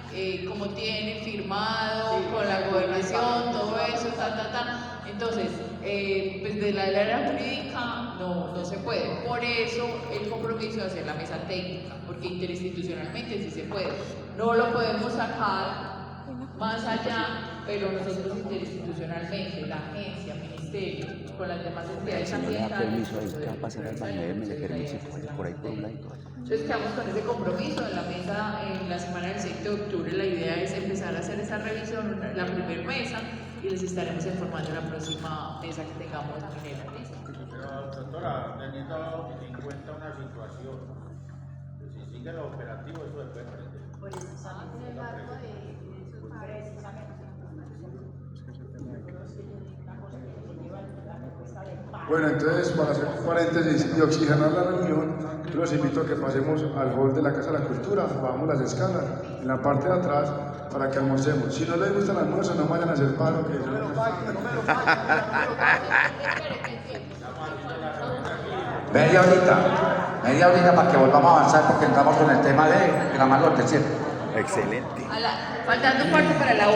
como tiene firmado con la gobernación, todo eso, entonces, pues de la área jurídica no se puede. Por eso el compromiso de hacer la mesa técnica, porque interinstitucionalmente sí se puede. No lo podemos sacar más allá, pero nosotros interinstitucionalmente, la agencia, ministerio, con las demás entidades Si no le da ambientales. permiso ahí, ¿qué va a pasar al baño? Déjeme le permiso por ahí por un ladito. Entonces quedamos con ese compromiso en la mesa en la semana del 7 de octubre. La idea es empezar a hacer esa revisión, la primera mesa, y les estaremos informando en la próxima mesa que tengamos minera. ¿Listo? Pero, doctora, teniendo en cuenta una situación, que si sigue lo operativo, eso se puede prender. Bueno, entonces, para hacer un paréntesis y oxigenar la reunión, yo los invito a que pasemos al hall de la Casa de la Cultura, bajamos las escalas en la parte de atrás para que almorcemos. Si no les gusta el almuerzo, no vayan a hacer paro. Que no me lo paguen. Media horita para que volvamos a avanzar porque entramos con el tema de la malote, ¿cierto? Excelente. Faltando un cuarto para la